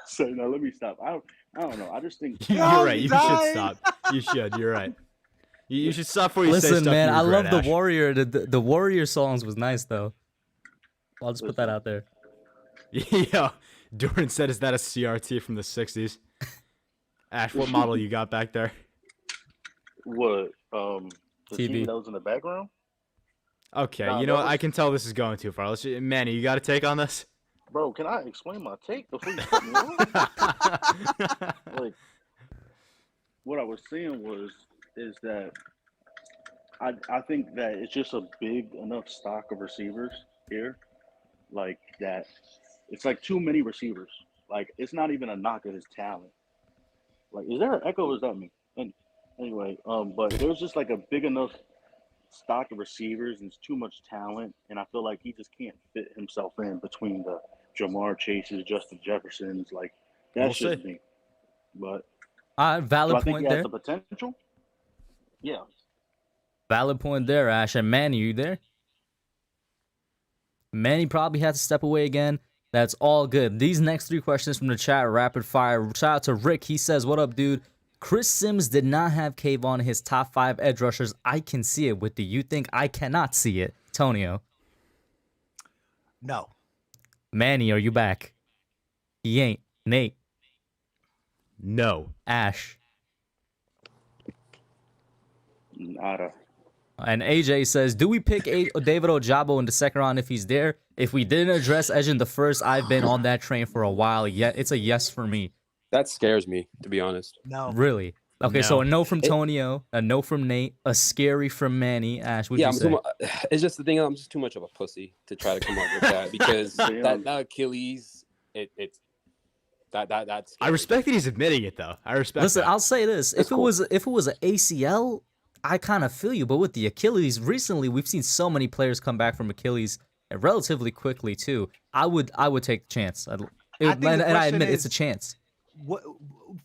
S7: so now let me stop. I don't know. I just think
S9: you're right. You should stop. You should. You're right. You should stop before you say stuff.
S1: Listen, man,
S9: you
S1: I love
S9: regret,
S1: the Warrior. The Warrior songs was nice though. I'll just put that out there.
S9: Yeah, Doran said, "Is that a CRT from the '60s?" Ash, what model you got back there?
S7: What? The
S1: TV
S7: TV that was in the background.
S9: Okay, you know what? I can tell this is going too far. Manny, you got a take on this?
S7: Bro, can I explain my take before you cut me off? Like, what I was saying is that I think that it's just a big enough stock of receivers here, like that. It's like too many receivers. Like, it's not even a knock at his talent. Like, is there an echo or is that me? And anyway, but there's just like a big enough stock of receivers and it's too much talent, and I feel like he just can't fit himself in between the Jamar Chases, Justin Jeffersons. Like, that's just me. But
S1: valid
S7: I think
S1: point
S7: he
S1: there.
S7: has the potential. Yeah.
S1: Valid point there, Ash. And Manny, you there? Manny probably had to step away again. That's all good. These next 3 questions from the chat, rapid fire. Shout out to Rick. He says, "What up, dude? Chris Sims did not have Kayvon in his top 5 edge rushers. I can see it. What do you think? I cannot see it." Tonio.
S2: No.
S1: Manny, are you back? He ain't. Nate.
S9: No.
S1: Ash.
S7: Nada.
S1: And AJ says, "Do we pick David Ojabo in the second round if he's there? If we didn't address Edge in the first, I've been on that train for a while. Yet it's a yes for me."
S4: That scares me, to be honest.
S2: No.
S1: Really? Okay,
S9: No.
S1: so a no from Tonio, a no from Nate, a scary from Manny. Ash, what'd you say?
S4: It's just the thing. I'm just too much of a pussy to try to come up with that because that Achilles, that's.
S9: I respect that he's admitting it though. I respect.
S1: Listen,
S9: that.
S1: I'll say this: if it was an ACL, I kind of feel you. But with the Achilles, recently we've seen so many players come back from Achilles relatively quickly too. I would take the chance. I admit it's a chance.
S2: What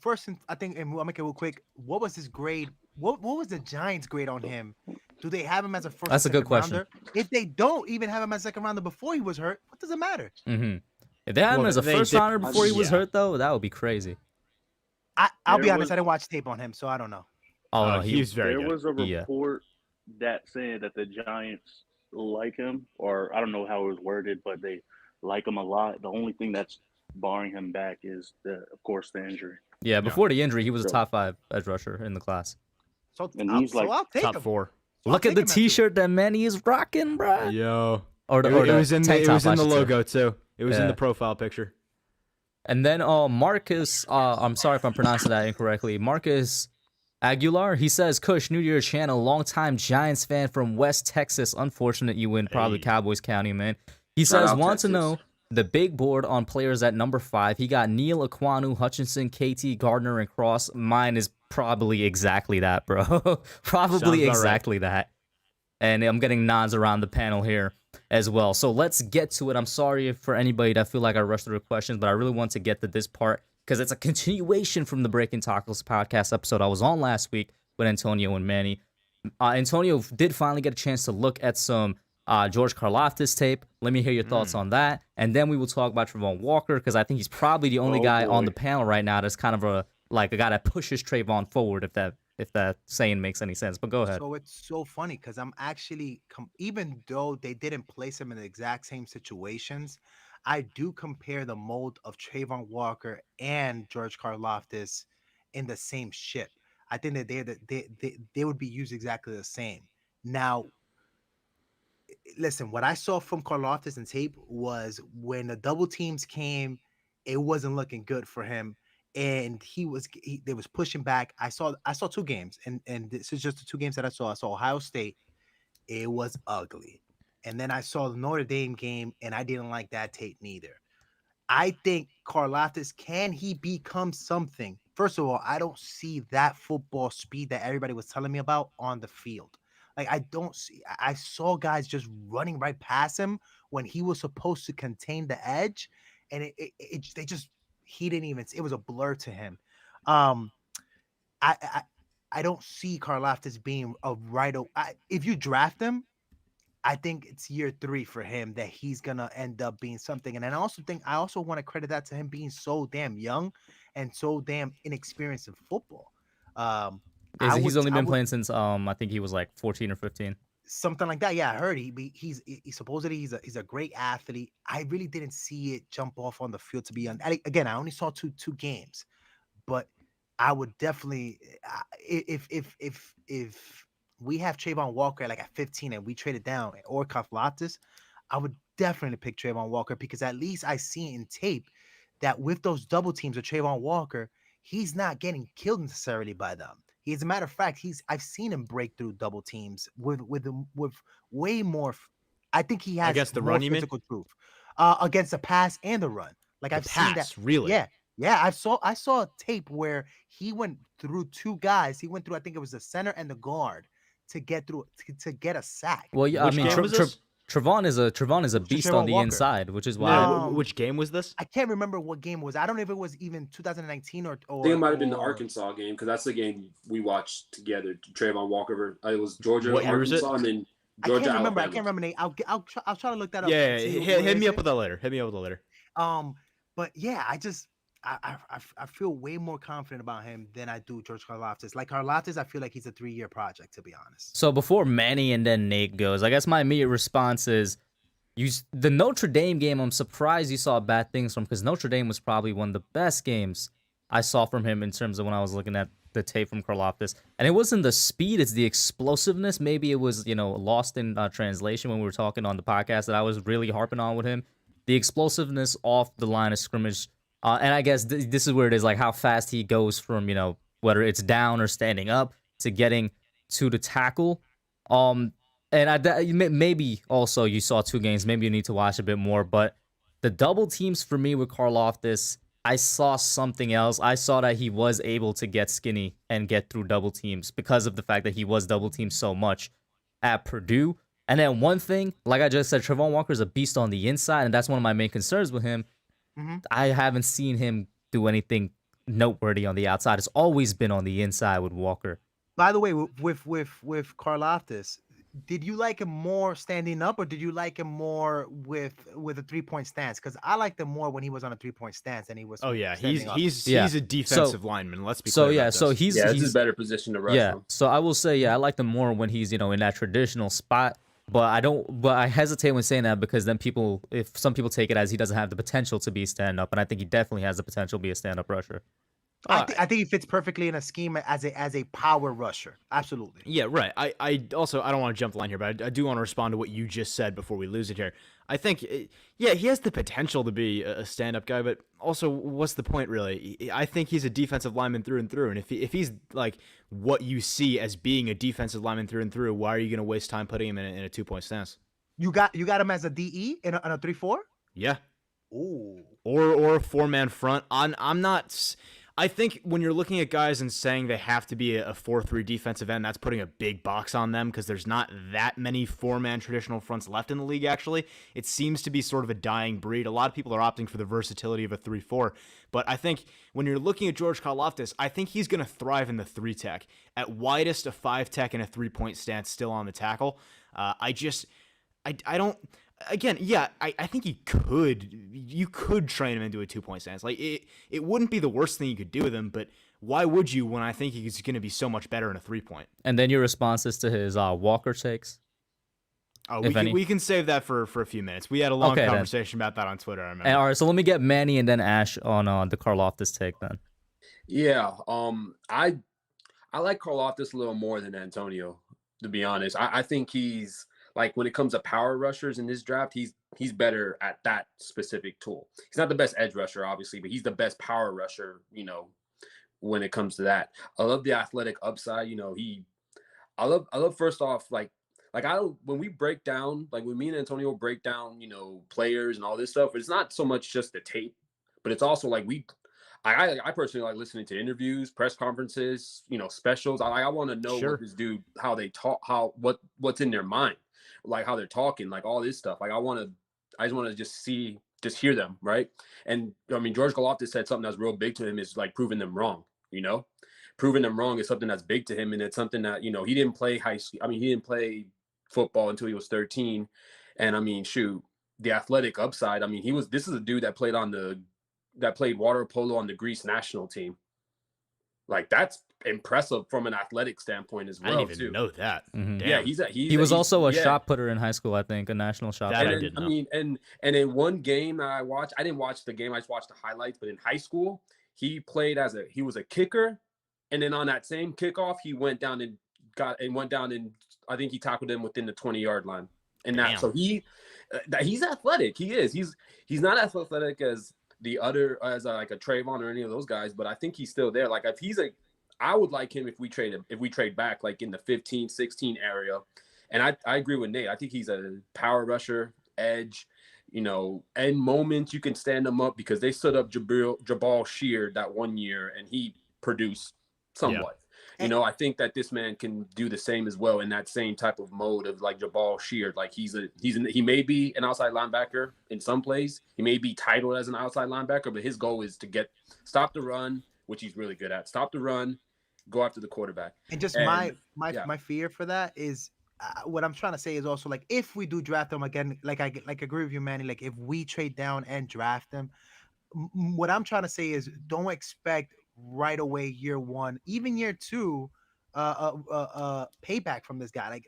S2: first? I think, and I'll make it real quick. What was his grade? What was the Giants' grade on him? Do they have him as a first?
S1: That's a good question.
S2: Rounder? If they don't even have him as a second rounder before he was hurt, what does it matter?
S1: Mm-hmm. If they had him as a first rounder before he was hurt, though, that would be crazy.
S2: I'll be honest. I didn't watch tape on him, so I don't know.
S1: Oh,
S9: he's very good.
S7: There was a report that saying that the Giants like him, or I don't know how it was worded, but they like him a lot. The only thing that's barring him back, is of course the injury.
S1: Yeah, before the injury, he was a
S7: So-
S1: top 5 edge rusher in the class.
S2: So,
S7: And
S2: I'll,
S7: he's like
S2: I'll take
S9: Top
S2: him.
S9: 4.
S2: So I'll
S1: Look at
S2: take
S1: the
S2: him at 2.
S1: T-shirt that Manny is rocking, bruh.
S9: Yo.
S1: Or the,
S9: It,
S1: or
S9: it
S1: the
S9: was in the
S1: tank
S9: it was
S1: top,
S9: in
S1: I
S9: the
S1: should say.
S9: logo too. It was in
S1: Yeah.
S9: the profile picture.
S1: And then Marcus, I'm sorry if I'm pronouncing that incorrectly. Marcus Aguilar, he says, Kush, new to your channel, longtime Giants fan from West Texas. Unfortunate you win, probably
S9: Hey.
S1: Cowboys County, man. He
S4: Shout
S1: says,
S4: out
S1: want to
S4: Texas.
S1: know the big board on players at number 5. He got Neil, Aquanu, Hutchinson, KT, Gardner, and Cross. Mine is probably exactly that, bro.
S9: Sounds
S1: Probably
S9: about
S1: exactly that. And I'm getting nods around the panel here as well. So let's get to it. I'm sorry for anybody that feel like I rushed through the questions, but I really want to get to this part because it's a continuation from the Breaking Tackles podcast episode I was on last week with Antonio and Manny. Antonio did finally get a chance to look at some George Karloftis tape. Let me hear your thoughts on that. And then we will talk about Trayvon Walker because I think he's probably the only guy on the panel right now that's kind of a guy that pushes Trayvon forward, if that saying makes any sense. But go ahead.
S2: So it's so funny because I'm actually, even though they didn't place him in the exact same situations, I do compare the mold of Trayvon Walker and George Karloftis in the same ship. I think that they would be used exactly the same. Now, listen, what I saw from Karloftis and tape was when the double teams came, it wasn't looking good for him. And they was pushing back. I saw 2 games, and this is just the 2 games that I saw. I saw Ohio State. It was ugly. And then I saw the Notre Dame game, and I didn't like that tape neither. I think Karloftis, can he become something? First of all, I don't see that football speed that everybody was telling me about on the field. Like, I saw guys just running right past him when he was supposed to contain the edge, and he didn't even, it was a blur to him. I don't see Karloftis being a if you draft him, I think it's year 3 for him that he's gonna end up being something. And then I also want to credit that to him being so damn young and so damn inexperienced in football.
S1: He's only been playing since I think he was like 14 or 15.
S2: Something like that. Yeah, I heard he's supposedly he's a great athlete. I really didn't see it jump off on the field, to be honest. Again, I only saw two games, but I would definitely, if we have Trayvon Walker like at 15 and we trade it down, or Karloftis, I would definitely pick Trayvon Walker because at least I see in tape that with those double teams of Trayvon Walker, he's not getting killed necessarily by them. As a matter of fact, I've seen him break through double teams with way more. I think he has
S9: Against the
S2: more
S9: run, you mean?
S2: physical proof against the pass and the run. Like I've seen that.
S9: Really?
S2: Yeah. I saw a tape where he went through 2 guys. He went through, I think it was the center and the guard to get through to get a sack.
S1: Well, yeah,
S9: Which
S1: I mean,
S9: game was this?
S1: Trayvon is a beast
S2: Trayvon
S1: on the
S2: Walker.
S1: inside, which is why.
S9: Yeah, which game was this?
S2: I can't remember what game it was. I don't know if it was even 2019 or
S4: I think it might have been the Arkansas game because that's the game we watched together. Trayvon Walker. It was Georgia,
S9: What year was it?
S4: Arkansas, and then
S2: I
S4: Georgia.
S2: can't remember.
S4: Alabama.
S2: I can't remember. Nate. I'll try to look that up.
S9: Yeah,
S2: and see
S9: hit
S2: where
S9: me
S2: is
S9: up
S2: it.
S9: with that later. Hit me up with that later.
S2: But yeah, I feel way more confident about him than I do George Karloftis. Like Karloftis, I feel like he's a 3-year project, to be honest.
S1: So before Manny and then Nate goes, I guess my immediate response is, the Notre Dame game, I'm surprised you saw bad things from, because Notre Dame was probably one of the best games I saw from him in terms of when I was looking at the tape from Karloftis. And it wasn't the speed, it's the explosiveness. Maybe it was, lost in translation when we were talking on the podcast that I was really harping on with him. The explosiveness off the line of scrimmage. And I guess this is where it is, like how fast he goes from, whether it's down or standing up to getting to the tackle. And maybe also you saw 2 games. Maybe you need to watch a bit more. But the double teams for me with Karloftis, I saw something else. I saw that he was able to get skinny and get through double teams because of the fact that he was double teamed so much at Purdue. And then one thing, like I just said, Trayvon Walker is a beast on the inside, and that's one of my main concerns with him.
S2: Mm-hmm.
S1: I haven't seen him do anything noteworthy on the outside. It's always been on the inside with Walker.
S2: By the way, with Karloftis, did you like him more standing up, or did you like him more with a 3-point stance? Because I liked him more when he was on a 3-point stance and he was.
S9: Oh yeah,
S2: standing up.
S9: he's
S1: Yeah.
S9: a defensive lineman. Let's be
S1: So
S9: clear
S1: yeah,
S9: about
S1: so
S9: this.
S1: he's
S4: This is a better position to rush
S1: yeah.
S4: from.
S1: So I will say, I like him more when he's in that traditional spot. But I hesitate when saying that because then some people take it as he doesn't have the potential to be stand-up, and I think he definitely has the potential to be a stand-up rusher.
S2: I think he fits perfectly in a scheme as a power rusher. Absolutely.
S9: Yeah, right. I also, I don't want to jump the line here, but I do want to respond to what you just said before we lose it here. I think, yeah, he has the potential to be a stand-up guy, but also, what's the point, really? I think he's a defensive lineman through and through, and if he's like what you see as being a defensive lineman through and through, why are you going to waste time putting him in a 2-point stance?
S2: You got him as a DE in a 3-4?
S9: Yeah.
S2: Ooh.
S9: Or a 4-man front. I'm not. I think when you're looking at guys and saying they have to be a 4-3 defensive end, that's putting a big box on them because there's not that many 4-man traditional fronts left in the league, actually. It seems to be sort of a dying breed. A lot of people are opting for the versatility of a 3-4. But I think when you're looking at George Karloftis, I think he's going to thrive in the 3-tech. At widest, a 5-tech and a 3-point stance still on the tackle. I don't... Again, yeah, I think you could train him into a 2-point stance. Like it wouldn't be the worst thing you could do with him, but why would you when I think he's going to be so much better in a 3-point?
S1: And then your responses to his Walker takes?
S9: Oh, we can save that for a few minutes. We had a long conversation about that on Twitter, I remember.
S1: And, all right, so let me get Manny and then Ash on the Karloftis take then.
S4: Yeah, I like Karloftis a little more than Antonio, to be honest. I think he's, like, when it comes to power rushers in this draft, he's better at that specific tool. He's not the best edge rusher, obviously, but he's the best power rusher, when it comes to that. I love the athletic upside. I love first off, when we break down, like when me and Antonio break down, players and all this stuff, it's not so much just the tape, but it's also like I personally like listening to interviews, press conferences, specials. I want to know what this dude, how they talk, what's in their mind. Like how they're talking, like all this stuff. Like I just want to just hear them, right? And I mean, George Karloftis said something that's real big to him is like proving them wrong. Proving them wrong is something that's big to him, and it's something that he didn't play high school. I mean, he didn't play football until he was 13, and I mean, shoot, the athletic upside. I mean, this is a dude that played water polo on the Greece national team. Like that's impressive from an athletic standpoint as well.
S9: I didn't even know that.
S1: Mm-hmm.
S4: Yeah,
S1: he was also a shot putter in high school, I think, a national shot putter.
S9: I didn't know.
S4: I mean, and in one game that I watched, I didn't watch the game, I just watched the highlights, but in high school, he played he was a kicker, and then on that same kickoff, he went down and I think he tackled him within the 20-yard line. And so he's athletic. He is. He's not as athletic as the other, like a Trayvon or any of those guys, but I think he's still there. Like if I would like him if we trade back like in the 15, 16 area. And I agree with Nate. I think he's a power rusher, edge, end moments you can stand him up because they stood up Jabal Sheard that one year and he produced somewhat. Yeah. I think that this man can do the same as well in that same type of mode of like Jabal Sheard. Like he may be an outside linebacker in some plays. He may be titled as an outside linebacker, but his goal is to stop the run, which he's really good at. Stop the run, go after the quarterback.
S2: And just my fear for that is what I'm trying to say is also like if we do draft him again, like I agree with you, Manny. Like if we trade down and draft him, what I'm trying to say is don't expect right away year one, even year two, payback from this guy.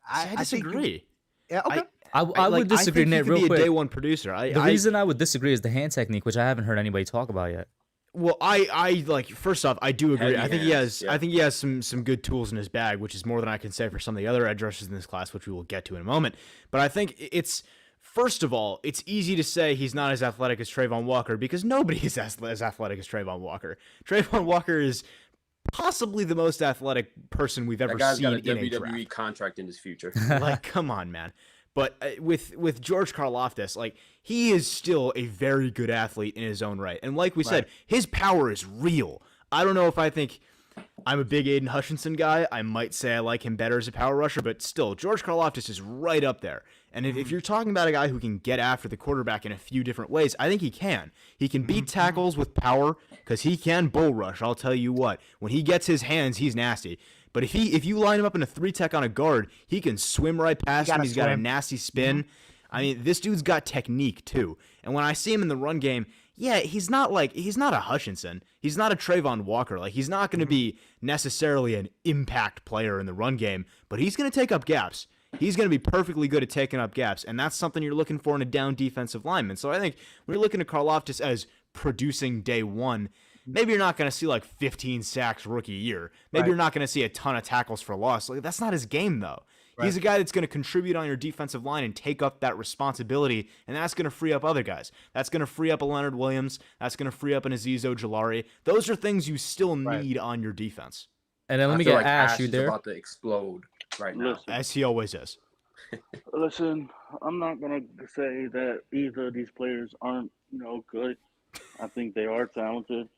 S9: I disagree.
S2: Okay.
S1: I would disagree, Nate. Real quick,
S9: a day one producer.
S1: The reason I would disagree is the hand technique, which I haven't heard anybody talk about yet.
S9: Well, I like. First off, I do agree. I think he has.
S4: Yeah.
S9: I think he has some good tools in his bag, which is more than I can say for some of the other edge rushers in this class, which we will get to in a moment. But I think it's. First of all, it's easy to say he's not as athletic as Trayvon Walker because nobody is as athletic as Trayvon Walker. Trayvon Walker is possibly the most athletic person we've ever seen in a
S4: WWE
S9: draft.
S4: contract in his future.
S9: Like, come on, man. But with George Karloftis, like, he is still a very good athlete in his own right. And like we said, his power is real. I don't know if I think I'm a big Aiden Hutchinson guy. I might say I like him better as a power rusher, but still, George Karloftis is right up there. And if you're talking about a guy who can get after the quarterback in a few different ways, I think he can. He can beat tackles with power because he can bull rush. I'll tell you what. When he gets his hands, he's nasty. But if you line him up in a 3-tech on a guard, he can swim right past him. He's got a nasty spin. I mean, this dude's got technique too. And when I see him in the run game, yeah, he's not a Hutchinson. He's not a Trayvon Walker. Like, he's not going to be necessarily an impact player in the run game, but he's going to take up gaps. he's going to be perfectly good at taking up gaps, and that's something you're looking for in a down defensive lineman. So I think when you're looking at Karloftis as producing day one, maybe you're not going to see like 15 sacks rookie year. Maybe you're not going to see a ton of tackles for loss. Like, that's not his game, though. He's a guy that's going to contribute on your defensive line and take up that responsibility, and that's going to free up other guys. That's going to free up a Leonard Williams. That's going to free up an Azeez Ojulari. Those are things you still need on your defense.
S1: And then let me
S4: feel
S1: get
S4: like
S1: Ash, you
S4: is
S1: there?
S4: about to explode right now.
S7: Listen,
S9: As he always is.
S7: listen, I'm not gonna say that either of these players aren't, good. I think they are talented,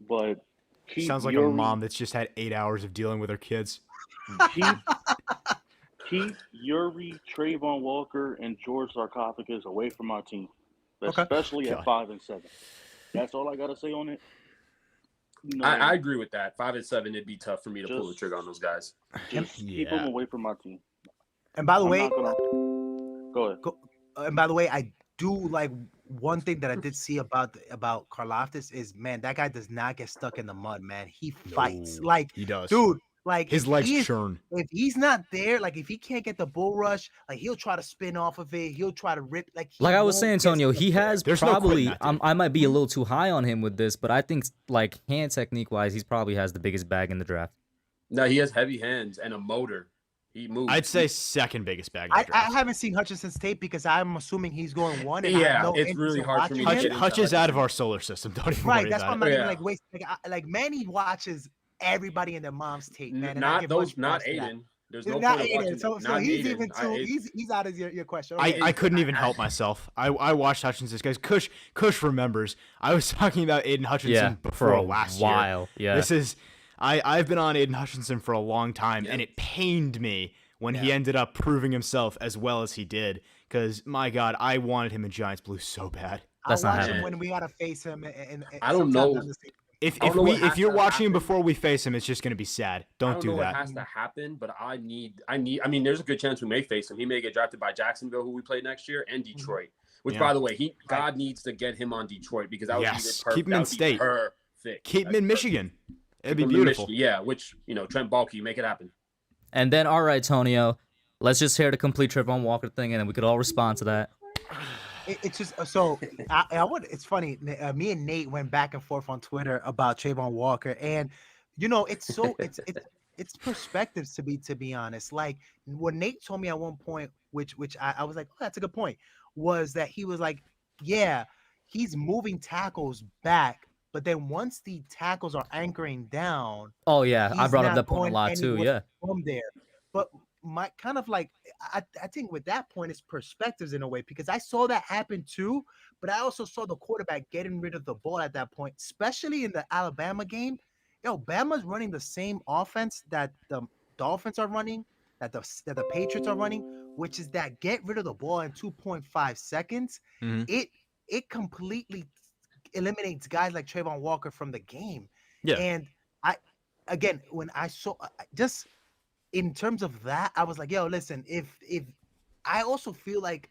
S7: but
S9: Sounds like a mom that's just had 8 hours of dealing with her kids.
S7: Keep Yuri, Trayvon Walker, and George Sarcophagus away from our team, especially at 5 and 7. That's all I gotta say on it.
S4: I agree with that. 5 and 7, it'd be tough for me to pull the trigger on those guys.
S7: Just keep them away from my team.
S2: And by the way,
S7: go ahead.
S2: And by the way, I do like one thing that I did see about Karloftis is, man, that guy does not get stuck in the mud, man. He fights like
S9: he does,
S2: dude. Like
S9: his legs churn.
S2: If he's not there, like if he can't get the bull rush, like he'll try to spin off of it. He'll try to rip. Like
S1: I was saying, Antonio, he has probably. I might be a little too high on him with this, but I think like hand technique wise, he's probably has the biggest bag in the draft.
S4: No, he has heavy hands and a motor. He moves.
S9: I'd say second biggest bag in the draft.
S2: I haven't seen Hutchinson's tape because I'm assuming he's going 1. And
S4: it's really hard for me.
S9: Hutch is out of our solar system. Don't even worry
S2: that's why
S9: about
S2: I'm
S9: it.
S2: not even like Manny watches everybody in their mom's tape, man. And
S4: not Aiden. There's no
S2: not
S4: point
S2: Aiden. So he's
S4: Aiden.
S2: even too. He's out of your question.
S9: I couldn't even help myself. I watched Hutchinson. Guys, Kush remembers. I was talking about Aiden Hutchinson
S1: for a
S9: last
S1: while.
S9: year. This is I've been on Aiden Hutchinson for a long time, and it pained me when he ended up proving himself as well as he did. Because my God, I wanted him in Giants blue so bad.
S2: That's not happening. When we gotta face him, and
S4: I don't know.
S9: If you're watching him before we face him, it's just going to be sad. Don't do that.
S4: It has to happen, but I mean, there's a good chance we may face him. He may get drafted by Jacksonville, who we play next year, and Detroit. Which, by the way, God needs to get him on Detroit because that would be perfect.
S9: Keep him in state.
S4: Perfect.
S9: Keep him in Michigan. It'd be beautiful.
S4: Yeah, which Trent Baalke, make it happen.
S1: And then, all right, Tonio, let's just hear the complete Trayvon Walker thing, and then we could all respond to that.
S2: It's just so I would. It's funny. Me and Nate went back and forth on Twitter about Trayvon Walker, and it's so it's perspectives to be honest. Like what Nate told me at one point, which I was like, oh, that's a good point, was that he was like, yeah, he's moving tackles back, but then once the tackles are anchoring down,
S1: oh yeah, I brought up that point a lot too. Yeah,
S2: from there, but my kind of like I think with that point it's perspectives in a way, because I saw that happen too, but I also saw the quarterback getting rid of the ball at that point, especially in the Alabama game. Bama's running the same offense that the Dolphins are running, that the Patriots are running, which is that get rid of the ball in 2.5 seconds.
S9: Mm-hmm.
S2: It completely eliminates guys like Trayvon Walker from the game.
S9: Yeah.
S2: And when I saw just in terms of that, I was like, yo, listen, if I also feel like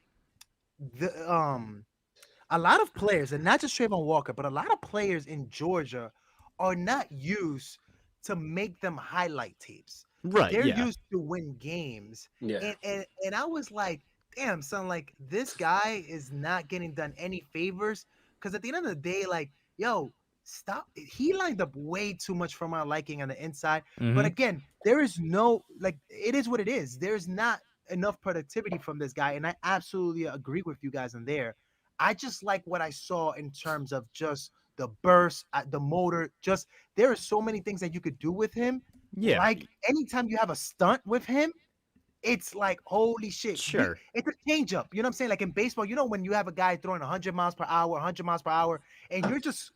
S2: a lot of players, and not just Trayvon Walker, but a lot of players in Georgia are not used to make them highlight tapes.
S9: Right.
S2: They're used to win games.
S4: Yeah.
S2: And I was like, damn, son, like this guy is not getting done any favors, because at the end of the day, like, yo, stop. He lined up way too much for my liking on the inside.
S1: Mm-hmm.
S2: But again, there is no, like, it is what it is. There's not enough productivity from this guy. And I absolutely agree with you guys in there. I just like what I saw in terms of just the burst, the motor. Just there are so many things that you could do with him.
S9: Yeah.
S2: Like anytime you have a stunt with him, it's like, holy shit.
S9: Sure.
S2: It's a change up. You know what I'm saying? Like in baseball, when you have a guy throwing 100 miles per hour, and you're just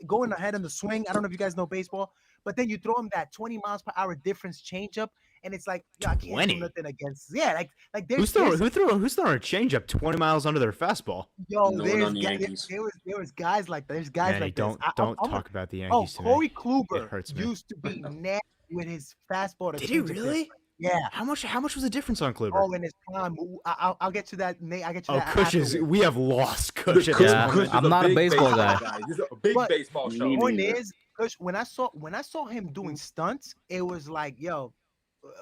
S2: going ahead in the swing. I don't know if you guys know baseball, but then you throw him that 20 miles per hour difference change up, and it's like, yo, I can't do nothing against. Yeah, like
S9: who's throwing a change up 20 miles under their fastball?
S2: Yo, there was guys like that. There's guys
S9: Manny,
S2: like
S9: don't
S2: this.
S9: talk about the Yankees.
S2: Oh, Corey Kluber
S9: It hurts me.
S2: used to be nasty with his fastball.
S9: Did he really?
S2: Yeah.
S9: How much was the difference on Kluber?
S2: Oh, in his prime. I'll get to that, Nate. I get to that.
S9: Kush is. We have lost Kush.
S1: I'm not a baseball guy.
S4: He's a big baseball show.
S2: The point is, Kush, when I saw him doing stunts, it was like, yo,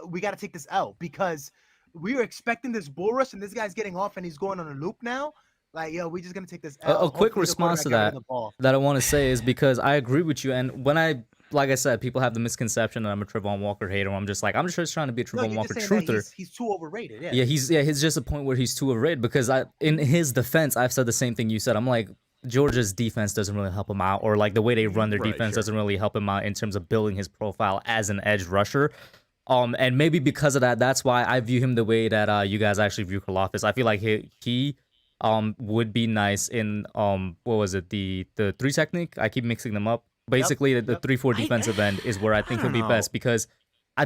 S2: we got to take this L, because we were expecting this bull rush, and this guy's getting off, and he's going on a loop now. Like, yo, we're just gonna take this L.
S1: A quick
S2: Hopefully the
S1: response to
S2: quarterback gets rid
S1: that
S2: of the ball.
S1: that I want to say is because I agree with you. And when like I said, people have the misconception that I'm a Trevon Walker hater. I'm just just trying to be a
S2: No,
S1: Trevon
S2: you're
S1: Walker
S2: just saying that
S1: truther.
S2: he's too overrated. Yeah.
S1: Yeah, he's just a point where he's too overrated because in his defense, I've said the same thing you said. I'm like, Georgia's defense doesn't really help him out, or like the way they run their defense doesn't really help him out in terms of building his profile as an edge rusher. And maybe because of that, that's why I view him the way that you guys actually view Karloftis. I feel like he would be nice in what was it, the 3 technique? I keep mixing them up. Basically, the 3-4 defensive end is where I think he'll be best because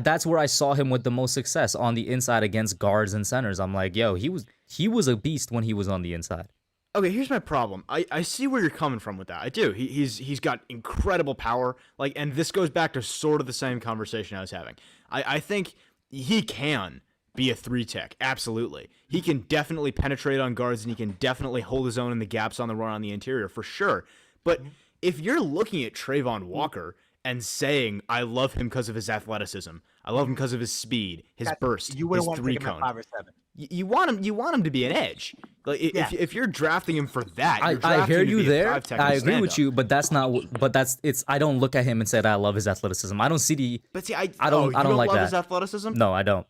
S1: that's where I saw him with the most success on the inside against guards and centers. I'm like, yo, he was a beast when he was on the inside.
S9: Okay, here's my problem. I see where you're coming from with that. I do. He's got incredible power. Like, and this goes back to sort of the same conversation I was having. I think he can be a 3-tech. Absolutely. He can definitely penetrate on guards, and he can definitely hold his own in the gaps on the run on the interior for sure. But if you're looking at Trevon Walker and saying, I love him because of his athleticism, I love him because of his speed, his burst,
S2: you
S9: his
S2: wouldn't want to take him at
S9: 3-cone.
S2: 5 or 7.
S9: You want him to be an edge. Like if you're drafting him for that, you're
S1: I
S9: drafting
S1: hear
S9: him to
S1: you
S9: be a
S1: there.
S9: 5-tech
S1: I
S9: and
S1: agree with
S9: stand-up.
S1: you, but that's not. But it's. I don't look at him and say that I love his athleticism. I don't see the.
S9: But see,
S1: I don't
S9: you
S1: like
S9: love
S1: that.
S9: his athleticism.
S1: No, I don't.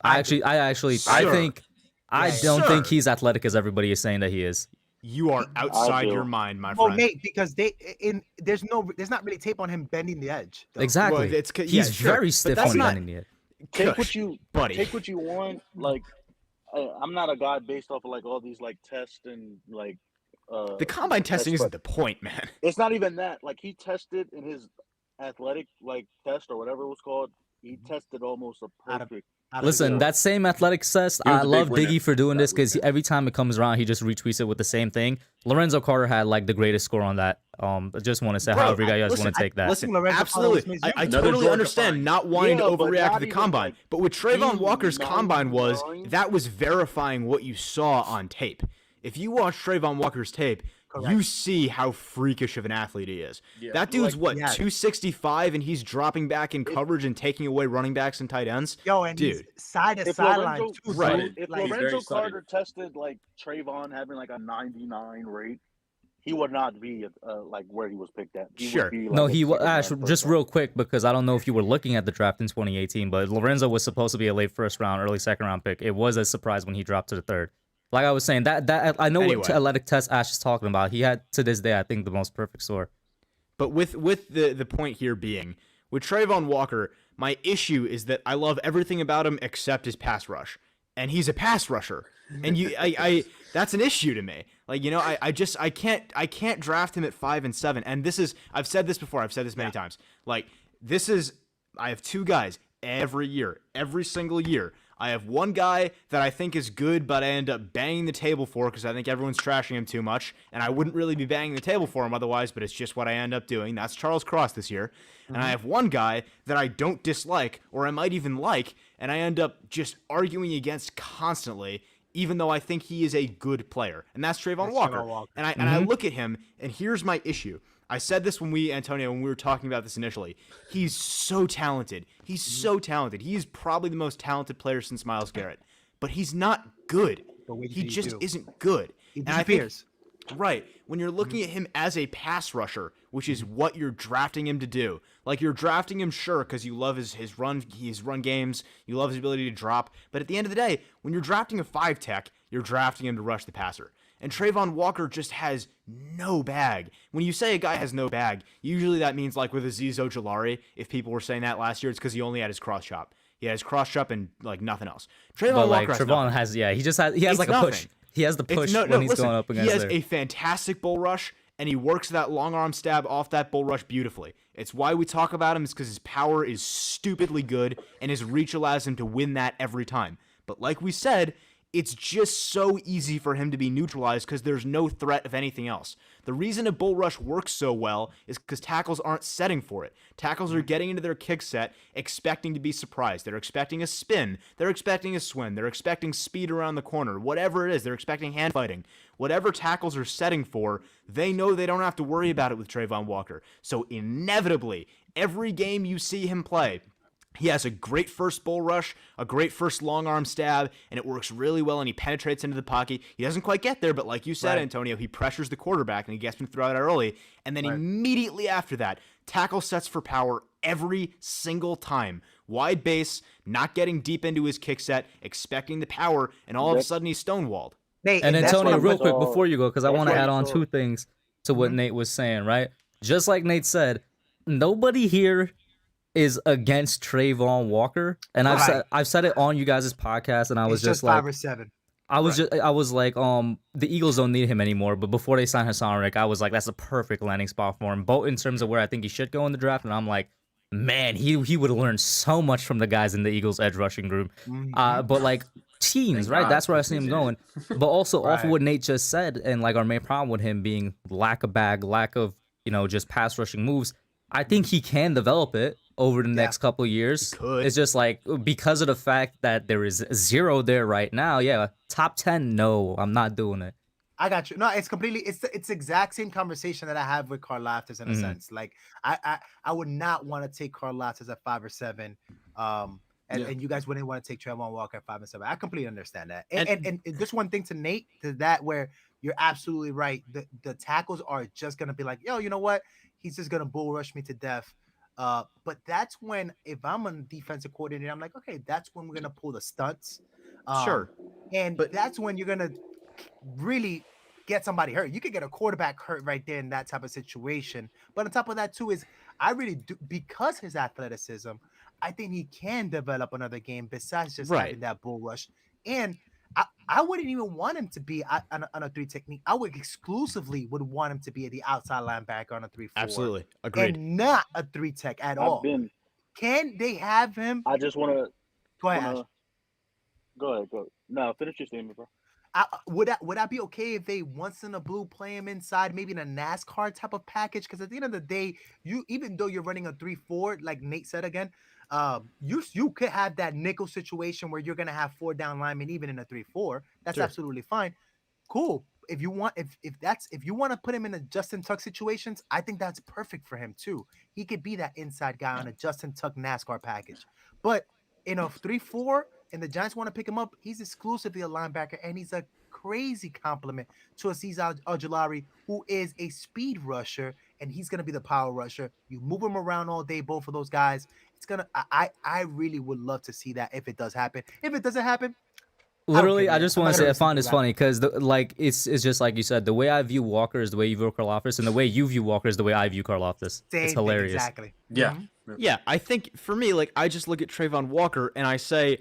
S1: I think I don't
S9: Sir.
S1: think he's athletic as everybody is saying that he is.
S9: You are outside
S7: do.
S9: your mind, my
S2: Well,
S9: friend.
S2: mate, because there's not really tape on him bending the edge. though.
S1: Exactly.
S9: Well,
S1: He's very
S9: but
S1: stiff
S9: that's
S1: on
S9: not-
S1: bending the edge.
S7: Take
S9: Kush, buddy.
S7: take what you want. Like, I'm not a guy based off of like all these like tests and like.
S9: The combine testing
S7: that's
S9: isn't the point, man.
S7: It's not even that. Like, he tested in his athletic like test or whatever it was called. He tested almost a
S2: Out of-
S7: perfect.
S1: Listen, that same athletic test,
S4: He was
S1: I
S4: a big
S1: love
S4: winner.
S1: Diggy for doing this
S4: That
S1: because
S4: was
S1: every time it comes around, he just retweets it with the same thing. Lorenzo Carter had like the greatest score on that. I just want to say,
S9: Bro,
S1: however you guys
S9: listen,
S1: want to take that.
S9: Listen,
S2: Lorenzo Carter
S9: absolutely.
S2: was
S9: I
S4: Another
S9: totally
S4: Georgia
S9: understand
S4: find.
S9: not wanting
S7: Yeah,
S9: to
S7: but
S9: overreact
S7: not
S9: to the
S7: even,
S9: combine.
S7: like,
S9: But with Trayvon
S7: being
S9: Walker's combine was,
S7: 99.
S9: that was verifying what you saw on tape. If you watch Trayvon Walker's tape, you see how freakish of an athlete he is.
S4: Yeah,
S9: That dude's
S2: like, yeah.
S9: 265, and he's dropping back in coverage and taking away running backs and tight ends.
S2: Yo, and
S9: Dude.
S2: he's side to
S7: If
S2: sideline
S7: Lorenzo,
S2: too.
S9: Right.
S2: So,
S7: if
S2: like,
S4: He's very
S7: Lorenzo
S4: subtle.
S7: Carter tested like Trayvon having like a 99 rate, he would not be like where he was picked at. He would
S9: Sure.
S7: be, like,
S1: No,
S7: a
S1: he was
S7: second round
S1: Ash.
S7: first
S1: Just
S7: round.
S1: real quick, because I don't know if you were looking at the draft in 2018, but Lorenzo was supposed to be a late first round, early second round pick. It was a surprise when he dropped to the third. Like I was saying, that I know
S9: Anyway.
S1: what athletic test Ash is talking about. He had to this day, I think, the most perfect score.
S9: But with the point here being, with Trayvon Walker, my issue is that I love everything about him except his pass rush. And he's a pass rusher. And I that's an issue to me. Like, you know, I can't draft him at 5 and 7. And this is, I've said this before, I've said this many times. Like, I have 2 guys every year, every single year. I have one guy that I think is good, but I end up banging the table for because I think everyone's trashing him too much, and I wouldn't really be banging the table for him otherwise, but it's just what I end up doing. That's Charles Cross this year. And I have one guy that I don't dislike, or I might even like, and I end up just arguing against constantly, even though I think he is a good player, and that's Trayvon Walker. And I look at him, and here's my issue. I said this when we were talking about this initially. He's so talented. He's so talented. He is probably the most talented player since Myles Garrett. But he's not good. He just isn't good.
S2: He
S9: And I think,
S2: disappears.
S9: right, when you're looking at him as a pass rusher, which is what you're drafting him to do. Like, you're drafting him, sure, because you love his run games, you love his ability to drop. But at the end of the day, when you're drafting a 5-tech, you're drafting him to rush the passer. And Trayvon Walker just has no bag. When you say a guy has no bag, usually that means like with Azeez Ojulari, if people were saying that last year, it's because he only had his cross chop. He has cross chop and like nothing else. Trayvon
S1: But like
S9: Walker
S1: Trayvon has, he has
S9: It's
S1: like a
S9: nothing.
S1: push. He has the
S9: It's-
S1: push
S9: no,
S1: when he's
S9: listen,
S1: going up against
S9: he has
S1: there.
S9: a fantastic bull rush, and he works that long arm stab off that bull rush beautifully. It's why we talk about him, is because his power is stupidly good, and his reach allows him to win that every time. But like we said, it's just so easy for him to be neutralized because there's no threat of anything else. The reason a bull rush works so well is because tackles aren't setting for it. Tackles are getting into their kick set expecting to be surprised. They're expecting a spin. They're expecting a swing. They're expecting speed around the corner. Whatever it is, they're expecting hand fighting. Whatever tackles are setting for, they know they don't have to worry about it with Trayvon Walker. So inevitably, every game you see him play, He has a great first bull rush, a great first long arm stab, and it works really well, and he penetrates into the pocket. He doesn't quite get there, but like you said, Antonio, he pressures the quarterback, and he gets him to throw it out early. And then immediately after that, tackle sets for power every single time. Wide base, not getting deep into his kick set, expecting the power, and all of a sudden he's stonewalled.
S2: Nate,
S1: and Antonio, real quick
S7: saw-
S1: before you go, because I
S7: that's
S1: want to
S7: what I
S1: add on
S7: saw.
S1: 2 things to what Nate was saying, right? Just like Nate said, nobody here is against Trayvon Walker, and I've said it on you guys' podcast, and I was
S2: it's just
S1: like
S2: 5 or 7.
S1: I was like, the Eagles don't need him anymore. But before they signed Hassan Reddick, I was like, that's a perfect landing spot for him, both in terms of where I think he should go in the draft, and I'm like, man, he would have learned so much from the guys in the Eagles edge rushing group. But like teams, right? That's where I see him going. But also off of what Nate just said, and like our main problem with him being lack of just pass rushing moves. I think he can develop it over the next couple of years. It's just like because of the fact that there is 0 there right now. Yeah, top 10. No, I'm not doing it.
S2: I got you. No, it's completely. It's the exact same conversation that I have with Karloftis in a sense. Like I would not want to take Karloftis at 5 or 7. And you guys wouldn't want to take Trayvon Walker at 5 and 7. I completely understand that. And just one thing to Nate to that where you're absolutely right. The tackles are just gonna be like, yo, you know what? He's just gonna bull rush me to death. But that's when, if I'm a defensive coordinator, I'm like, okay, that's when we're gonna pull the stunts. But that's when you're gonna really get somebody hurt. You could get a quarterback hurt right there in that type of situation. But on top of that, too, is I really do, because his athleticism, I think he can develop another game besides just having that bull rush. And I wouldn't even want him to be on a 3 technique. I would exclusively want him to be the outside linebacker on a 3-4.
S9: Absolutely. Agreed.
S2: And not a 3 tech at all. Can they have him?
S7: I just want to
S2: go ahead.
S7: Go ahead. No, finish your statement, bro.
S2: Would I be okay if they once in a blue play him inside, maybe in a NASCAR type of package? Because at the end of the day, even though you're running a 3-4, like Nate said again, you could have that nickel situation where you're gonna have 4 down linemen even in a 3-4. That's absolutely fine. Cool. If you want to put him in a Justin Tuck situations, I think that's perfect for him too. He could be that inside guy on a Justin Tuck NASCAR package. But in a 3-4, and the Giants want to pick him up, he's exclusively a linebacker, and he's a crazy compliment to Azeez Ojulari, who is a speed rusher, and he's going to be the power rusher. You move him around all day, both of those guys. It's gonna. I really would love to see that if it does happen. If it doesn't happen,
S1: literally, I just want to say I find this funny because it's just like you said. The way I view Walker is the way you view Karloftis, and the way you view Walker is the way I view Karloftis. It's hilarious.
S2: Exactly.
S4: Yeah.
S9: Yeah, I think for me, like I just look at Trayvon Walker and I say,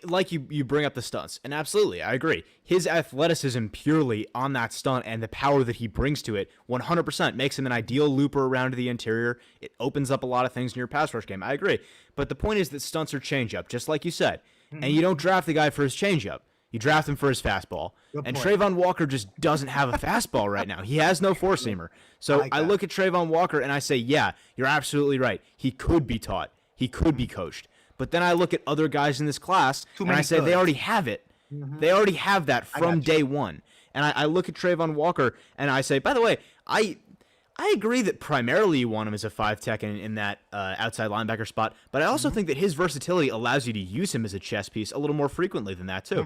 S9: like you bring up the stunts, and absolutely, I agree. His athleticism purely on that stunt and the power that he brings to it 100% makes him an ideal looper around to the interior. It opens up a lot of things in your pass rush game. I agree. But the point is that stunts are changeup, just like you said. And you don't draft the guy for his changeup. You draft him for his fastball. And Trayvon Walker just doesn't have a fastball right now. He has no four-seamer. So I look at Trayvon Walker and I say, yeah, you're absolutely right. He could be taught. He could be coached. But then I look at other guys in this class and I say they already have it. They already have that from day one. And I look at Trayvon Walker and I say, by the way, I agree that primarily you want him as a 5 tech in that outside linebacker spot, but I also think that his versatility allows you to use him as a chess piece a little more frequently than that too.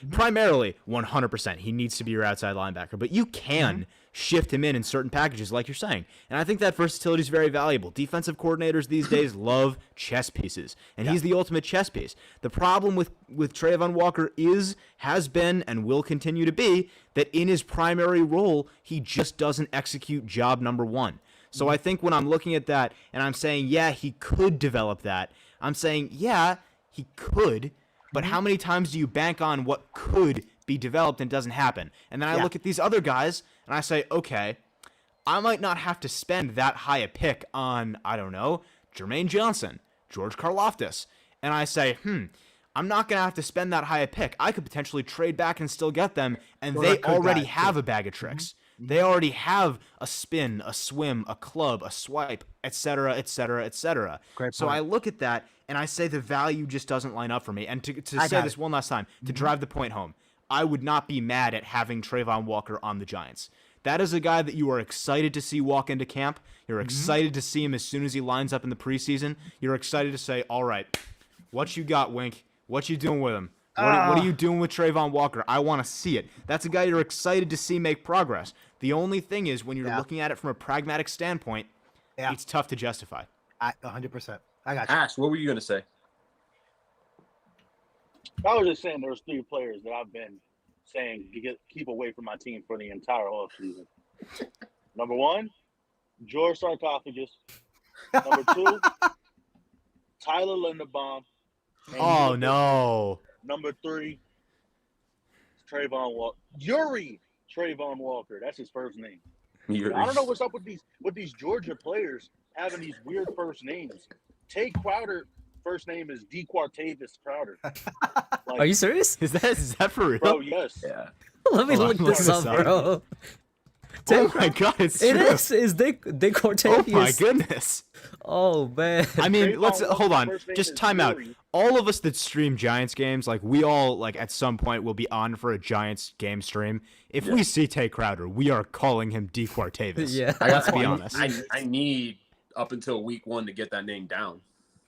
S9: Primarily, 100%, he needs to be your outside linebacker, but you can shift him in certain packages like you're saying. And I think that versatility is very valuable. Defensive coordinators these days love chess pieces, and he's the ultimate chess piece. The problem with Trayvon Walker has been, and will continue to be, that in his primary role, he just doesn't execute job number one. So I think when I'm looking at that and I'm saying, yeah, he could develop that, I'm saying, yeah, he could, but how many times do you bank on what could be developed and doesn't happen? And then I look at these other guys and I say, okay, I might not have to spend that high a pick on, I don't know, Jermaine Johnson, George Karloftis. And I say, I'm not going to have to spend that high a pick. I could potentially trade back and still get them, and they already have a bag of tricks. They already have a spin, a swim, a club, a swipe, etc., etc., etc. So I look at that, and I say the value just doesn't line up for me. And to say this one last time, to drive the point home, I would not be mad at having Trayvon Walker on the Giants. That is a guy that you are excited to see walk into camp. You're excited to see him as soon as he lines up in the preseason. You're excited to say, all right, what you got, Wink? What you doing with him? What are you doing with Trayvon Walker? I want to see it. That's a guy you're excited to see make progress. The only thing is, when you're looking at it from a pragmatic standpoint, it's tough to justify.
S2: 100%. I got you.
S4: Ash, what were you gonna say?
S7: I was just saying there's 3 players that I've been saying keep away from my team for the entire offseason. Number 1, George Sarcophagus. Number 2, Tyler Linderbaum.
S9: Oh, no.
S7: Number 3, Trayvon Walker. Yuri Trayvon Walker. That's his first name. I don't know what's up with these Georgia players having these weird first names. Tate Crowder, first name is DeQuartavis Crowder.
S1: Are you serious?
S9: Is that for real?
S7: Bro, yes.
S4: Yeah.
S1: Let me look this up, bro.
S9: Oh my god, it's
S1: It
S9: true.
S1: is they Cortavius.
S9: Oh my goodness.
S1: Oh man.
S9: I mean,
S7: Trayvon
S9: let's hold on.
S7: Walker's first name
S9: Just
S7: is
S9: time out.
S7: Yuri.
S9: All of us that stream Giants games, like we all, like at some point, will be on for a Giants game stream. If we see Tay Crowder, we are calling him DeQuartavis.
S1: Yeah.
S9: Let's be honest.
S4: I need up until week 1 to get that name down.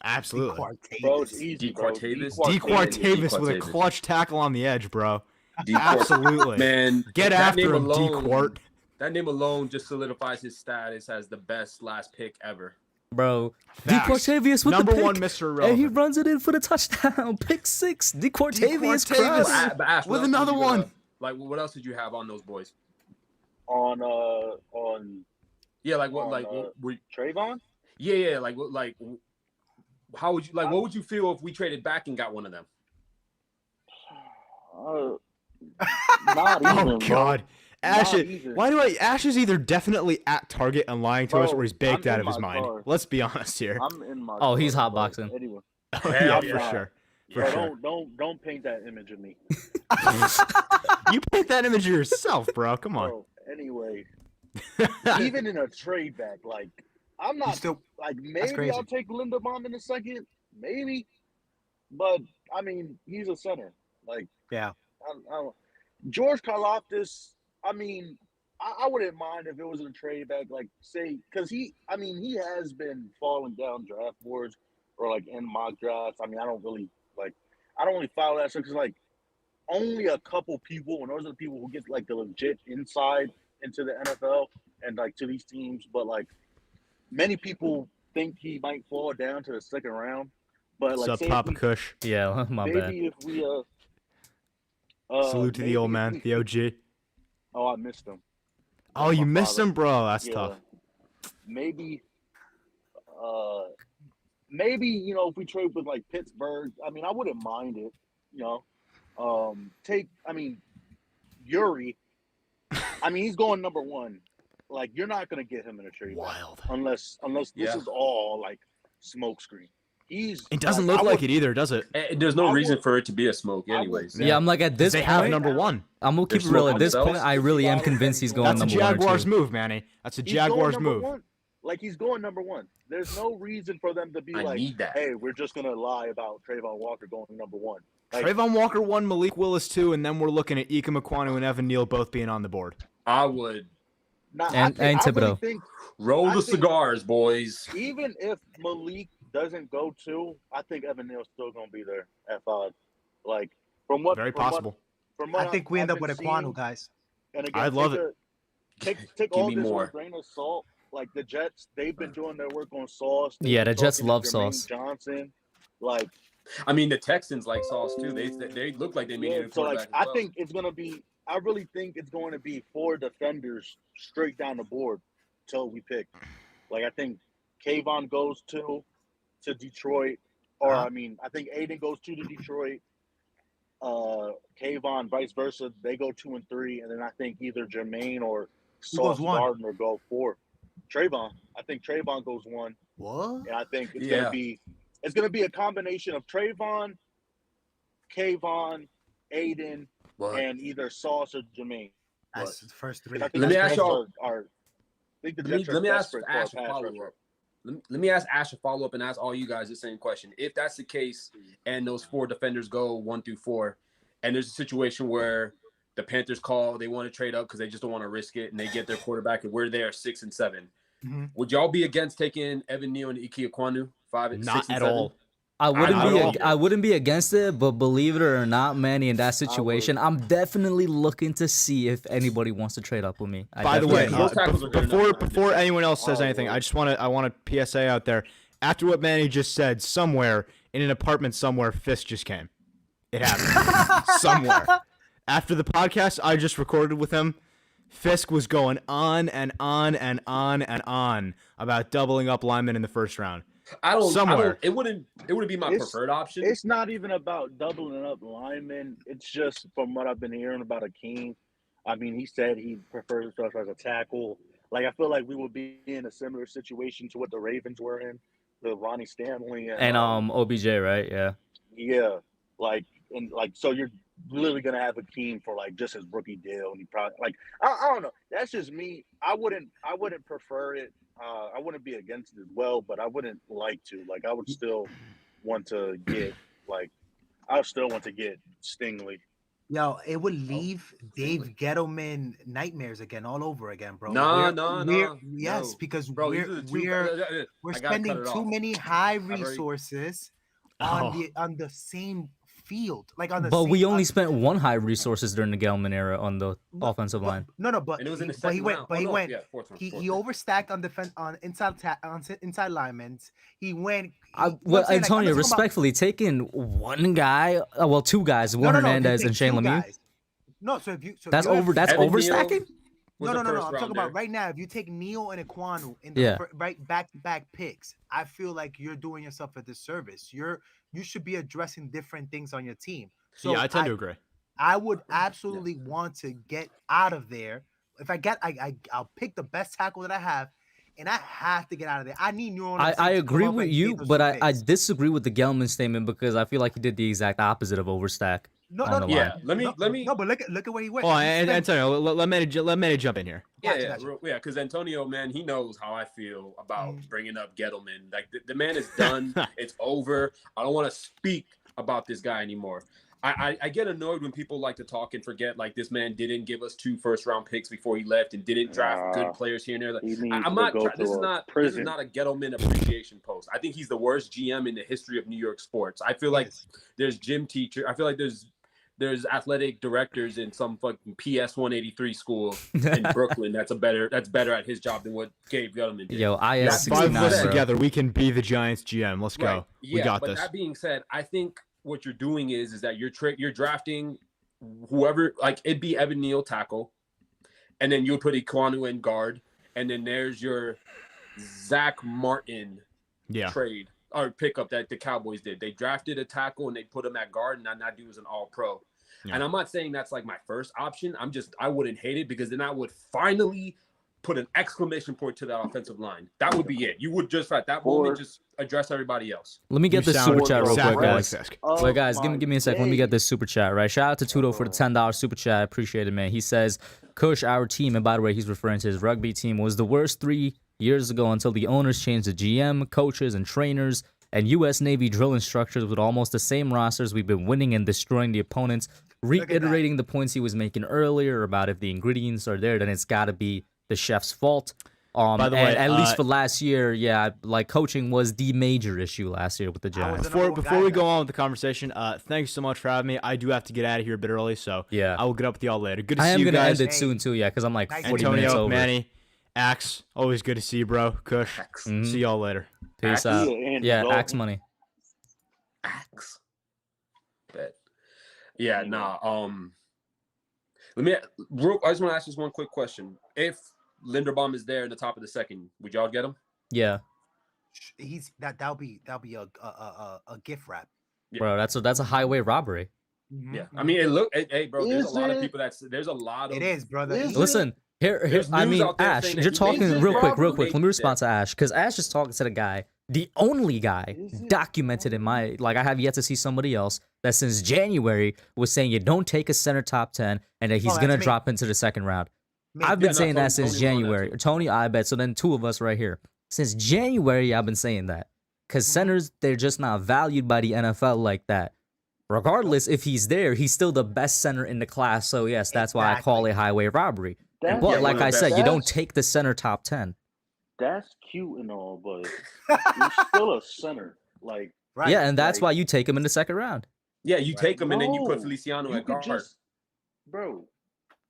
S9: Absolutely.
S7: Bro, it's easy, bro.
S4: DeQuartavis?
S9: DeQuartavis with a
S4: DeQuartavis.
S9: clutch tackle on the edge, bro. Absolutely.
S4: Man,
S9: Get
S4: that
S9: after
S4: name
S9: him,
S4: alone-
S9: DeQuart.
S4: That name alone just solidifies his status as the best last pick ever.
S1: Bro,
S9: Facts.
S1: DeQuartavius with
S9: Number
S1: the pick,
S9: one, Mr.
S1: and he
S9: Irrelevant.
S1: runs it in for the touchdown. Pick 6. DeQuartavius
S9: DeQuartavis.
S1: Crowder.
S4: But Ash, what
S9: With
S4: else
S9: another
S4: did you,
S9: one.
S4: Like, what else did you have on those boys?
S7: On
S4: Yeah, like what?
S7: On,
S4: Like, what were,
S7: Trayvon?
S4: yeah, like, how would you like? What would you feel if we traded back and got one of them?
S7: Not even,
S9: Oh
S7: bro.
S9: God. Ash,
S7: Not even.
S9: Ash is either definitely at Target and lying to us,
S7: Bro,
S9: or he's baked
S7: I'm
S9: out
S7: in
S9: of his
S7: my
S9: mind.
S7: car.
S9: Let's be honest here.
S7: I'm in my
S1: Oh, he's
S7: car,
S1: hotboxing.
S7: bro. Anyway,
S9: Oh, yeah,
S4: Hell
S9: for
S4: yeah.
S9: sure. For
S7: bro,
S9: sure.
S7: don't paint that image of me.
S9: You paint that image of yourself, bro. Come on.
S7: Bro, anyway, even in a trade back, like I'm not like maybe
S2: crazy.
S7: I'll take Linderbaum in a second, maybe, but I mean he's a center. Like
S2: Yeah.
S7: I don't, George Karloftis. I mean, I wouldn't mind if it was in a trade back, like say, because he has been falling down draft boards or like in mock drafts. I mean, I don't really follow that stuff because like only a couple people, and those are the people who get like the legit inside into the NFL and like to these teams. But like many people think he might fall down to the second round. But like,
S9: What's up,
S7: say
S9: Papa
S7: if we,
S9: Kush?
S1: Yeah, my bad.
S7: maybe if we
S9: Salute to the
S7: maybe
S9: old
S7: if
S9: man,
S7: we-
S9: the OG.
S7: Oh, I missed him.
S9: Oh, you
S7: my
S9: missed
S7: father.
S9: him, bro. That's
S7: Yeah.
S9: tough.
S7: Maybe if we trade with like Pittsburgh, I mean, I wouldn't mind it. Yuri. I mean, he's going number 1. Like, you're not gonna get him in a trade back
S9: Wild.
S7: unless this
S4: Yeah.
S7: is all like smokescreen.
S9: It doesn't
S7: like,
S9: look
S7: I
S9: like
S7: would-
S9: it either, does it?
S4: There's no
S7: I
S4: reason
S7: would-
S4: for it to be a smoke,
S7: I would-
S4: anyways.
S1: Yeah, I'm like at this
S9: They have
S1: point,
S9: number 1.
S1: I'm gonna keep
S4: They're
S1: it real. At
S4: smoking
S1: this point,
S4: themselves.
S1: I really am convinced he's going
S9: That's a
S1: number 1 or
S9: Jaguars
S1: 2.
S9: move, Manny. That's a
S7: He's going
S9: Jaguars
S7: number
S9: move.
S7: 1. Like, he's going number 1. There's no reason for them to be
S4: I
S7: like,
S4: need that.
S7: hey, we're just gonna lie about Trayvon Walker going number 1. Like,
S9: Trayvon Walker 1, Malik Willis 2, and then we're looking at Ika Mekwanu and Evan Neal both being on the board.
S4: I would
S1: And Thibodeau.
S7: Think
S4: roll
S7: I
S4: the
S7: think-
S4: cigars, boys.
S7: even if Malik doesn't go 2, I think Evan Neal's still gonna be there at 5. Like from what
S9: Very
S7: from what-
S9: possible.
S7: From what
S2: I think we end
S7: I've
S2: up with a
S7: been
S2: Quanu,
S7: seeing,
S2: guys.
S7: and again,
S9: I'd love
S7: Take
S4: Give
S7: all
S4: me
S7: this
S4: more.
S7: with a grain of salt. Like the Jets, they've been doing their work on Sauce. They've
S1: Yeah,
S7: been
S1: the Jets
S7: talking to
S1: love
S7: Jermaine
S1: Sauce.
S7: Johnson, like
S4: I mean, the Texans like Sauce too. They look like they may need
S7: yeah.
S4: a
S7: So
S4: quarterback
S7: like,
S4: as well.
S7: I think it's gonna be. I really think it's going to be 4 defenders straight down the board till we pick. Like I think Kayvon goes to Detroit, or I mean, I think Aiden goes to Detroit. Kayvon, vice versa, they go 2 and 3, and then I think either Jermaine or
S2: Who goes
S7: Sauce
S2: 1?
S7: Gardner go 4. Trayvon, I think Trayvon goes 1,
S2: What?
S7: and I think it's
S4: Yeah.
S7: gonna be a combination of Trayvon, Kayvon, Aiden,
S4: But
S7: and either Sauce or Jermaine.
S2: That's the first 3.
S7: I think
S4: Let me
S7: the
S4: ask
S7: Jets
S4: y'all-
S7: I think the
S4: let me,
S7: Jets are
S4: let me ask
S7: desperate for
S4: Ash a
S7: pass
S4: follow
S7: rusher.
S4: up. Let me ask Ash a follow up and ask all you guys the same question. If that's the case, and those 4 defenders go 1 through 4, and there's a situation where the Panthers call, they want to trade up because they just don't want to risk it, and they get their quarterback, and we're there 6 and 7. Would y'all be against taking Evan Neal and Ike Ekwonu 5 and 6
S9: Not
S4: and
S9: at
S4: 7?
S9: all.
S1: I wouldn't be against it, but believe it or not, Manny, in that situation, I'm definitely looking to see if anybody wants to trade up with me.
S9: By the way,
S4: those tackles are good enough.
S9: before anyone else says anything, I want a PSA out there. After what Manny just said, somewhere in an apartment somewhere, Fist just came. It happened somewhere. After the podcast I just recorded with him, Fisk was going on and on and on and on about doubling up linemen in the first round.
S4: It wouldn't be my preferred option.
S7: It's not even about doubling up linemen. It's just from what I've been hearing about Akeem. I mean, he said he prefers himself as a tackle. Like, I feel like we would be in a similar situation to what the Ravens were in, the Ronnie Stanley
S1: and OBJ, right? Yeah.
S7: Yeah, so you're literally gonna have Akeem for like just his rookie deal, and he probably I don't know. That's just me. I wouldn't prefer it. I wouldn't be against it as well, but I wouldn't like to. Like, I would still want to get Stingley.
S2: Yo, it would leave Dave Gettleman nightmares again, all over again, bro.
S4: No.
S2: Yes, because
S4: bro,
S2: we're spending too many high resources on the same field, like on the.
S1: But
S2: same,
S1: we only spent one high resources during the Gelman era on the offensive line.
S2: But
S4: and it was in the
S2: but he
S4: second
S2: went,
S4: round.
S2: but he went.
S4: Fourth round.
S2: He overstacked on defense on inside linemen. He went.
S1: Antonio, respectfully, taking one guy, two guys, Juan Hernandez and Shane Lemieux.
S2: No, so if you
S1: that's overstacking.
S2: No. I'm talking about right now. If you take Neal and Ekwonu in the right back-to-back picks, I feel like you're doing yourself a disservice. You should be addressing different things on your team. So
S9: yeah, I tend to agree.
S2: I would absolutely want to get out of there. If I'll pick the best tackle that I have, and I have to get out of there. I need New Orleans.
S1: I agree with you, but I disagree with the Gelman statement because I feel like he did the exact opposite of overstack.
S2: No.
S4: Let me.
S2: No, but look at where he went.
S9: Oh, Antonio, let me jump in here.
S4: Yeah, because Antonio, man, he knows how I feel about bringing up Gettleman. Like the man is done. It's over. I don't want to speak about this guy anymore. I get annoyed when people like to talk and forget like this man didn't give us 2 first-round picks before he left and didn't draft good players here and there. Like, I'm not. This is not a Gettleman appreciation post. I think he's the worst GM in the history of New York sports. I feel like there's gym teacher. I feel like there's athletic directors in some fucking PS 183 school in Brooklyn that's better at his job than what Gabe Gettleman did.
S1: Yo, IS 69,
S9: 5 of us together, we can be the Giants GM. Let's go.
S4: Right. Yeah,
S9: we got this.
S4: That being said, I think what you're doing is that you're drafting whoever, like it'd be Evan Neal tackle, and then you would put Ekwonu in guard, and then there's your Zach Martin trade or pickup that the Cowboys did. They drafted a tackle and they put him at guard, and now that dude was an all-pro. Yeah. And I'm not saying that's like my first option. I wouldn't hate it because then I would finally put an exclamation point to that offensive line. That would be it. You would just at that moment just address everybody else.
S1: Let me get this super chat real quick, guys. Wait, guys, give me a second. Let me get this super chat, right? Shout out to Tudo for the $10 super chat. I appreciate it, man. He says, Kush, our team, and by the way, he's referring to his rugby team, was the worst 3 years ago until the owners changed the GM, coaches, and trainers, and U.S. Navy drill instructors with almost the same rosters. We've been winning and destroying the opponents, reiterating the points he was making earlier about if the ingredients are there, then it's got to be the chef's fault. By the way, at least for last year, like coaching was the major issue last year with the Giants.
S9: Before we go on with the conversation, thanks so much for having me. I do have to get out of here a bit early, so I will get up with y'all later. Good to see you guys.
S1: I am going to end it soon, too, because I'm like 40 minutes over.
S9: Manny, Axe, always good to see you, bro. Kush, see y'all later.
S1: Peace out. Yeah, Axe money.
S4: Axe. Bet. Yeah, nah. I just want to ask just one quick question. If Linderbaum is there in the top of the second, would y'all get him?
S1: Yeah.
S2: That'll be a gift wrap.
S1: Yeah. Bro, that's a highway robbery.
S2: Mm-hmm.
S4: Yeah. I mean, hey, bro, there's a lot of people there's a lot of.
S2: It is, brother.
S1: Listen, here I mean, Ash, you're talking real quick. Let me respond to Ash, because Ash is talking to the guy, the only guy documented in my, like, I have yet to see somebody else that since January was saying you don't take a center top 10 and that he's going to drop into the second round. I've been saying that since January. Tony, I bet. So then 2 of us right here. Since January, I've been saying that. Because centers, they're just not valued by the NFL like that. regardless if he's there, he's still the best center in the class. So yes, that's why I call it highway robbery.
S7: That's,
S1: But like I said, you don't
S7: that's-
S1: take the center top 10.
S7: That's cute and all, but he's still a center. Like,
S1: Yeah, and that's
S7: like-
S1: why you take him in the second round.
S4: Yeah, you take him and then you put
S7: No,
S4: Feliciano
S7: you
S4: at
S7: could
S4: guard.
S7: bro,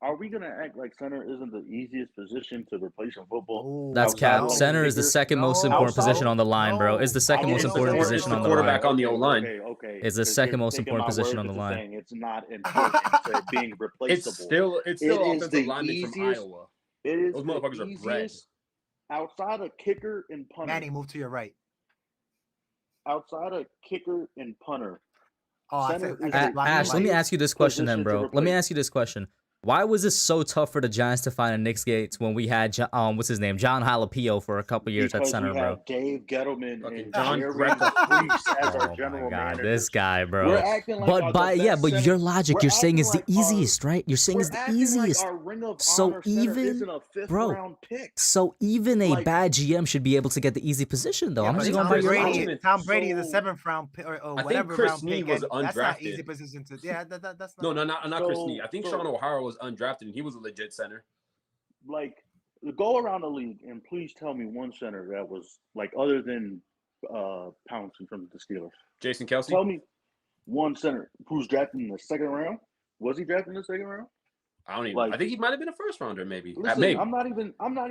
S7: are we gonna act like center isn't the easiest position to replace in football?
S1: That's cap. Center is the second most important position on the line, bro. It's the second most important position on the line.
S4: Quarterback on the O-line.
S7: Okay.
S1: It's the second most important position on the line.
S7: Saying it's not important to being replaceable.
S4: It's still
S7: It is
S4: offensive
S7: the
S4: linemen from
S7: easiest-
S4: Iowa.
S7: It is
S4: Those motherfuckers
S7: the
S4: are bred.
S7: easiest outside of kicker and punter.
S2: Manny, move to your right.
S7: Outside of kicker and punter.
S2: Oh,
S7: center is
S2: I
S7: the
S1: Ash, let me ask you this question then,
S7: position to
S1: bro. Let me
S7: replace.
S1: ask you this question. Why was it so tough for the Giants to find a Nick Gates when we had what's his name, John Jalapeno for a couple years at
S7: Because
S1: center,
S7: we
S1: bro?
S7: had Dave Gettleman
S4: Fucking
S7: and
S4: John
S7: Jerry
S4: Greco.
S7: Reese as our
S1: Oh
S7: general
S1: my god,
S7: manager.
S1: this guy,
S7: We're
S1: bro.
S7: acting like
S1: But
S7: our
S1: by
S7: the
S1: yeah,
S7: best
S1: but
S7: center-
S1: your logic,
S7: we're
S1: you're saying
S7: acting
S1: is the
S7: like our-
S1: easiest, right? You're saying
S7: we're
S1: it's the
S7: acting
S1: easiest.
S7: Like our Ring of
S1: So
S7: Honor center
S1: even-
S7: isn't a fifth
S1: bro,
S7: round pick.
S1: So even a
S7: Like-
S1: bad GM should be able to get the easy position, though.
S2: Yeah,
S1: I'm
S2: but
S1: just going by your logic.
S2: Tom Brady is a
S7: So-
S2: 7th round pick or
S4: I think
S2: whatever
S4: Chris
S2: round
S4: Snee
S2: pick.
S4: was
S2: and that's not
S4: undrafted.
S2: easy position to. Yeah, that's not.
S4: No, not Chris
S7: So-
S4: Snee. I think
S7: so-
S4: Sean O'Hara was undrafted and he was a legit center.
S7: Like, go around the league and please tell me one center that was like other than Pouncey from the Steelers.
S4: Jason Kelsey.
S7: Tell me one center who's drafted in the second round. Was he drafted in the second round?
S4: I don't even.
S7: Like-
S4: I think he might have been a first rounder, maybe.
S7: Listen,
S4: Maybe.
S7: I'm not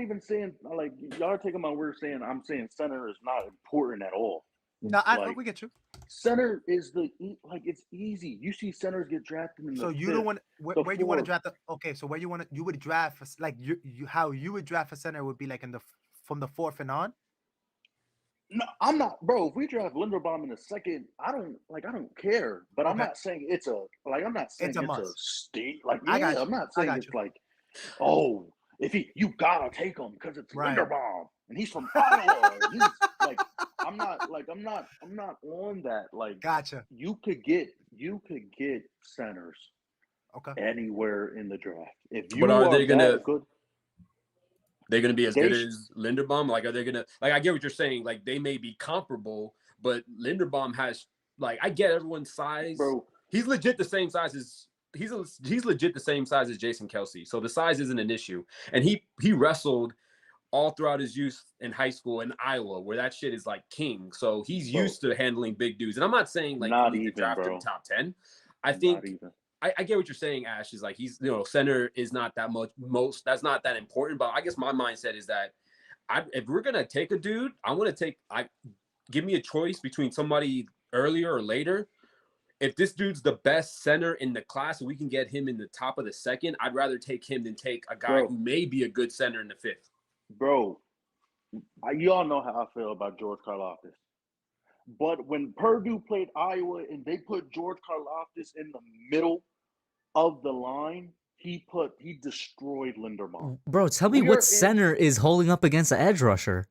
S7: even saying like y'all are taking my word saying I'm saying center is not important at all.
S2: No,
S7: like-
S2: we get you.
S7: Center is like it's easy. You see centers get drafted in the
S2: So you
S7: fifth,
S2: don't want where
S7: the
S2: you want to
S7: fourth.
S2: draft the okay. So where you would draft for, like you how you would draft a center would be like in the from the 4th and on.
S7: No, I'm not, bro. If we draft Linderbaum in the second, I don't care. But I'm
S2: Okay.
S7: not saying it's a I'm not saying
S2: It's a
S7: it's a
S2: must.
S7: state. Like
S2: I got
S7: yeah,
S2: you.
S7: I'm not
S2: I
S7: saying
S2: got
S7: it's
S2: you.
S7: like, oh, if you gotta take him because it's
S2: Right.
S7: Linderbaum and he's from Iowa. and he's like, I'm not on that. Like,
S2: Gotcha.
S7: you could get centers
S2: Okay.
S7: anywhere in the draft. If you
S4: But are they
S7: that
S4: gonna-
S7: good,
S4: They're going to be as
S7: They
S4: good
S7: sh-
S4: as Linderbaum. Like, are they going to? Like, I get what you're saying. Like, they may be comparable, but Linderbaum has. Like, I get everyone's size.
S7: bro.
S4: He's legit the same size as. He's legit the same size as Jason Kelsey. So the size isn't an issue. And he wrestled all throughout his youth in high school in Iowa, where that shit is like king. So he's
S7: Bro.
S4: used to handling big dudes. And I'm not saying like
S7: Not
S4: you need to
S7: even,
S4: draft him
S7: bro.
S4: top 10. I
S7: Not
S4: think
S7: even.
S4: I get what you're saying, Ash. Is like he's center is not that much that's not that important. But I guess my mindset is that if we're gonna take a dude, I want to give me a choice between somebody earlier or later. If this dude's the best center in the class and we can get him in the top of the second, I'd rather take him than take a guy
S7: Bro.
S4: who may be a good center in the 5th.
S7: Bro, you all know how I feel about George Karloftis. But when Purdue played Iowa and they put George Karloftis in the middle of the line, he destroyed Linderbaum.
S1: Bro, tell me
S7: We are
S1: what
S7: in-
S1: center is holding up against the edge rusher.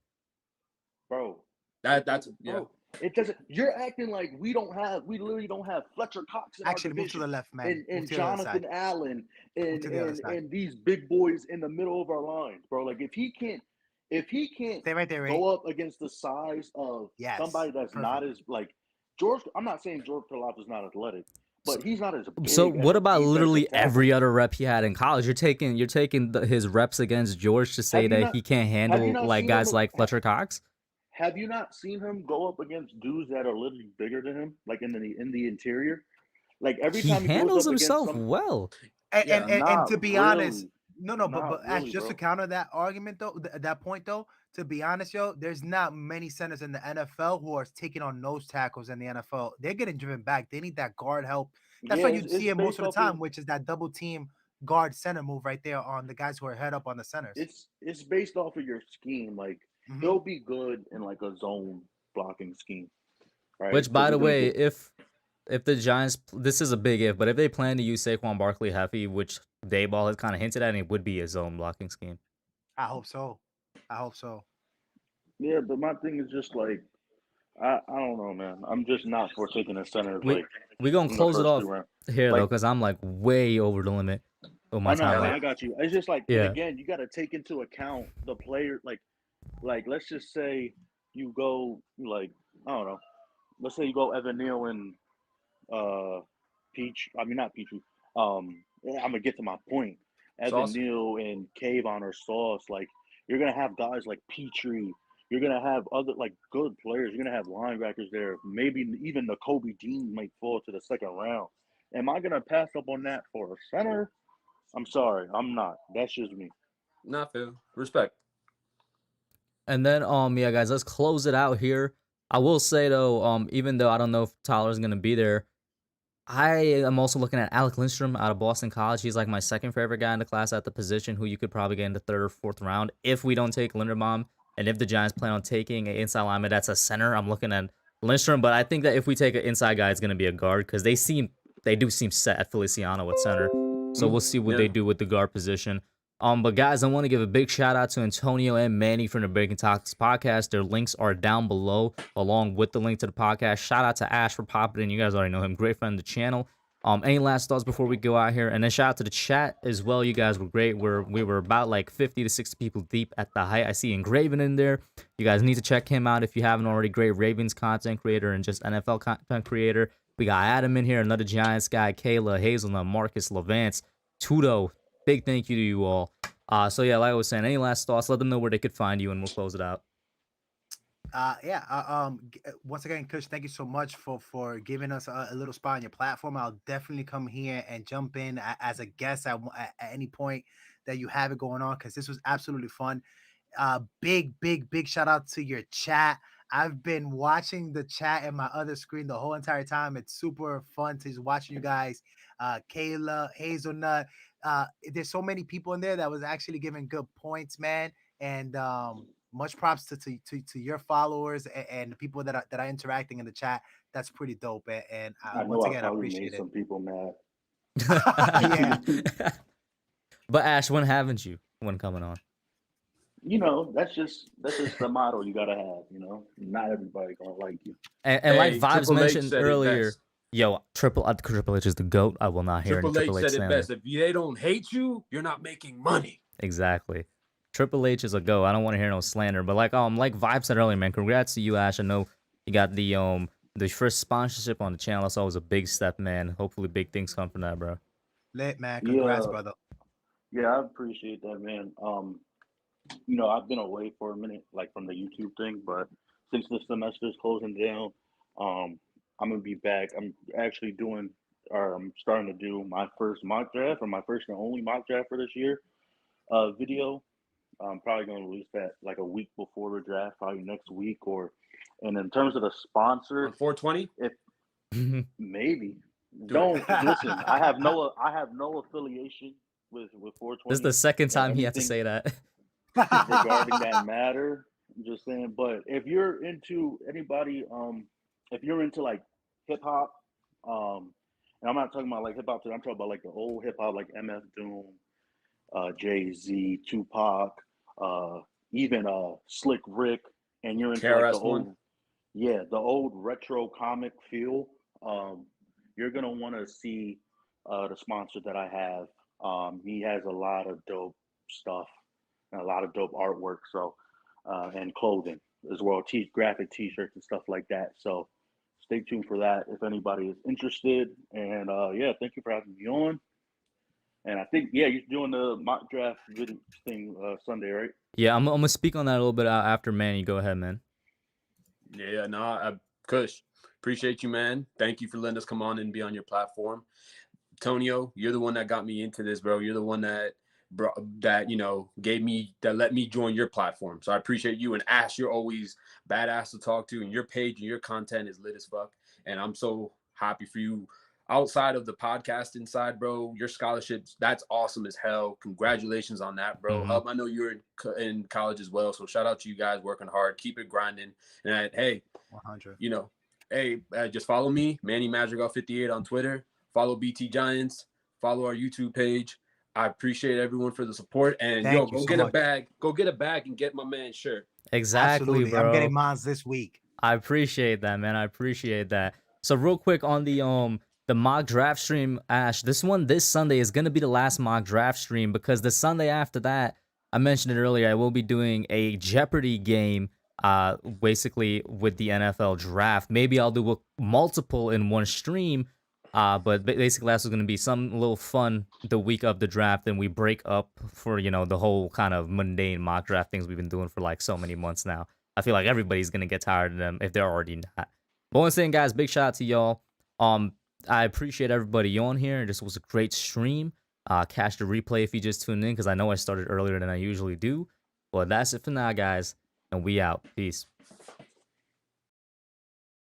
S7: Bro,
S4: That's yeah.
S7: bro, it doesn't. You're acting like we literally don't have Fletcher Cox in
S2: Actually,
S7: our
S2: move to
S7: division.
S2: the left, man.
S7: And
S2: Move to the other
S7: Jonathan
S2: side.
S7: Allen
S2: to the other side.
S7: and these big boys in the middle of our lines, bro. Like if he can't
S2: Stay right there, Ray.
S7: go up against the size of
S2: Yes,
S7: somebody that's not as like George. I'm not saying George Karloftis is not athletic, but he's not as big.
S1: So
S7: as
S1: what
S7: a
S1: about
S7: defensive
S1: literally
S7: tackle.
S1: every other rep he had in college? You're taking his reps against George to say
S7: Have you
S1: that
S7: not-
S1: he can't
S7: have you
S1: handle
S7: not
S1: like
S7: seen
S1: guys
S7: him-
S1: like Fletcher Cox?
S7: Have you not seen him go up against dudes that are literally bigger than him, like in the interior? Like every
S1: He
S7: time
S1: handles
S7: goes up
S1: himself
S7: against some,
S1: well.
S2: And to be honest,
S7: really.
S2: no,
S7: Not
S2: but Ash,
S7: really,
S2: just to
S7: bro.
S2: counter that argument though, that point though, to be honest, yo, there's not many centers in the NFL who are taking on nose tackles in the NFL. They're getting driven back. They need that guard help. That's why you see it most of the time, which is that double team guard center move right there on the guys who are head up on the centers.
S7: It's based off of your scheme. Like
S2: Mhm.
S7: he'll be good in like a zone blocking scheme. Right.
S1: Which, by
S7: So
S1: the
S7: he's gonna
S1: way,
S7: get-
S1: if the Giants, this is a big if, but if they plan to use Saquon Barkley heavy, which Dayball has kind of hinted at, it would be a zone blocking scheme.
S2: I hope so. I hope so.
S7: yeah, but my thing is just like I don't know, man. I'm just not for taking a center.
S1: We
S7: Like
S1: we gonna
S7: in the
S1: close it
S7: first
S1: off
S7: two rounds.
S1: here though,
S7: Like-
S1: because I'm like way over the limit with my
S7: I know,
S1: time.
S7: I got you. It's just like and
S1: Yeah.
S7: again, you got to take into account the player. Like let's just say you go like I don't know. Let's say you go Evan Neal and not Petrie. I'm gonna get to my point. Evan
S4: Sauce.
S7: Neal and Kayvon or Sauce, like you're gonna have guys like Petrie. You're gonna have other like good players. You're gonna have linebackers there. Maybe even the Kobe Dean might fall to the second round. Am I gonna pass up on that for a center? I'm sorry, I'm not. That's just me.
S4: Not fair. Respect.
S1: And then yeah guys, let's close it out here. I will say though, even though I don't know if Tyler's gonna be there, I am also looking at Alec Lindstrom out of Boston College. He's like my second favorite guy in the class at the position, who you could probably get in the third or fourth round if we don't take Linderbaum, and if the Giants plan on taking an inside lineman that's a center. I'm looking at Lindstrom, but I think that if we take an inside guy, it's gonna be a guard because they do seem set at Feliciano at center. So we'll see what they do with the guard position. But guys, I want to give a big shout out to Antonio and Manny from the Breaking Talks podcast. Their links are down below, along with the link to the podcast. Shout out to Ash for popping in. You guys already know him. Great friend of the channel. Any last thoughts before we go out here? And then shout out to the chat as well. You guys were great. We were about like 50 to 60 people deep at the height. I see Engraven in there. You guys need to check him out if you haven't already. Great Ravens content creator and just NFL content creator. We got Adam in here, another Giants guy, Kayla, Hazelnut, Marcus, Levance, Tudo. Big thank you to you all. So yeah, like I was saying, any last thoughts? Let them know where they could find you, and we'll close it out.
S2: Once again, Kush, thank you so much for giving us a little spot on your platform. I'll definitely come here and jump in as a guest at any point that you have it going on, because this was absolutely fun. Big shout out to your chat. I've been watching the chat in my other screen the whole entire time. It's super fun to just watching you guys. Kayla, Hazelnut. There's so many people in there that was actually giving good points, man. And much props to your followers and the people that are interacting in the chat. That's pretty dope. And once again, I appreciate
S7: made some people mad.
S2: Yeah.
S1: But Ash, when haven't you? When coming on?
S7: You know, that's just the motto you gotta have. You know, not everybody gonna like you.
S1: And like Vibes
S4: Triple H
S1: mentioned
S4: said it
S1: earlier,
S4: best.
S1: yo, Triple H is the GOAT. I will not hear any
S4: Triple H
S1: Triple H
S4: said it
S1: slander.
S4: best. If they don't hate you, you're not making money.
S1: Exactly. Triple H is a GOAT. I don't want to hear no slander. But like Vibe said earlier, man, congrats to you, Ash. I know you got the first sponsorship on the channel. That's always a big step, man. Hopefully big things come from that, bro.
S2: Lit, man. Congrats, brother.
S7: Yeah, I appreciate that, man. You know, I've been away for a minute, like from the YouTube thing, but since the semester's closing down, I'm gonna be back. I'm actually I'm starting to do my first mock draft, or my first and only mock draft for this year. Video. I'm probably gonna release that like a week before the draft, probably next week. And in terms of the sponsor,
S4: On 420,
S7: if maybe don't listen. I have no affiliation with 420.
S1: This is the second time he had to say that.
S7: regarding that matter. I'm just saying, but if you're into anybody, if you're into like hip hop, and I'm not talking about like hip hop, I'm talking about like the old hip hop, like MF Doom, Jay-Z, Tupac, even Slick Rick, and you're into like the old retro comic feel, you're gonna want to see the sponsor that I have. He has a lot of dope stuff and a lot of dope artwork, so and clothing as well, graphic t-shirts and stuff like that. So stay tuned for that if anybody is interested. And yeah, thank you for having me on. And I think you're doing the mock draft video thing Sunday, right?
S1: Yeah, I'm gonna speak on that a little bit after Manny. Go ahead, man.
S4: Yeah, no, Kush, appreciate you, man. Thank you for letting us come on and be on your platform. Tonio, you're the one that got me into this, bro. You're the one that let me join your platform. So I appreciate you. And Ash, you're always badass to talk to, and your page and your content is lit as fuck. And I'm so happy for you. Outside of the podcast inside, bro, your scholarships, that's awesome as hell. Congratulations on that, bro.
S1: Mm-hmm.
S4: I know you're in college as well. So shout out to you guys working hard. Keep it grinding. And hey,
S2: 100.
S4: You know, hey, just follow me, Manny Madrigal 58 on Twitter. Follow BT Giants. Follow our YouTube page. I appreciate everyone for the support. And go get a bag. Go get a bag and get my man's shirt.
S1: Exactly,
S2: absolutely,
S1: bro.
S2: I'm getting mine this week.
S1: I appreciate that, man. I appreciate that. So real quick on the mock draft stream, Ash, this Sunday is going to be the last mock draft stream, because the Sunday after that, I mentioned it earlier, I will be doing a Jeopardy game, basically with the NFL draft. Maybe I'll do multiple in one stream, But basically, that's going to be some little fun the week of the draft, and we break up for the whole kind of mundane mock draft things we've been doing for like so many months now. I feel like everybody's going to get tired of them if they're already not. But once again, guys, big shout out to y'all. I appreciate everybody on here. This was a great stream. Catch the replay if you just tuned in, because I know I started earlier than I usually do. But that's it for now, guys, and we out. Peace.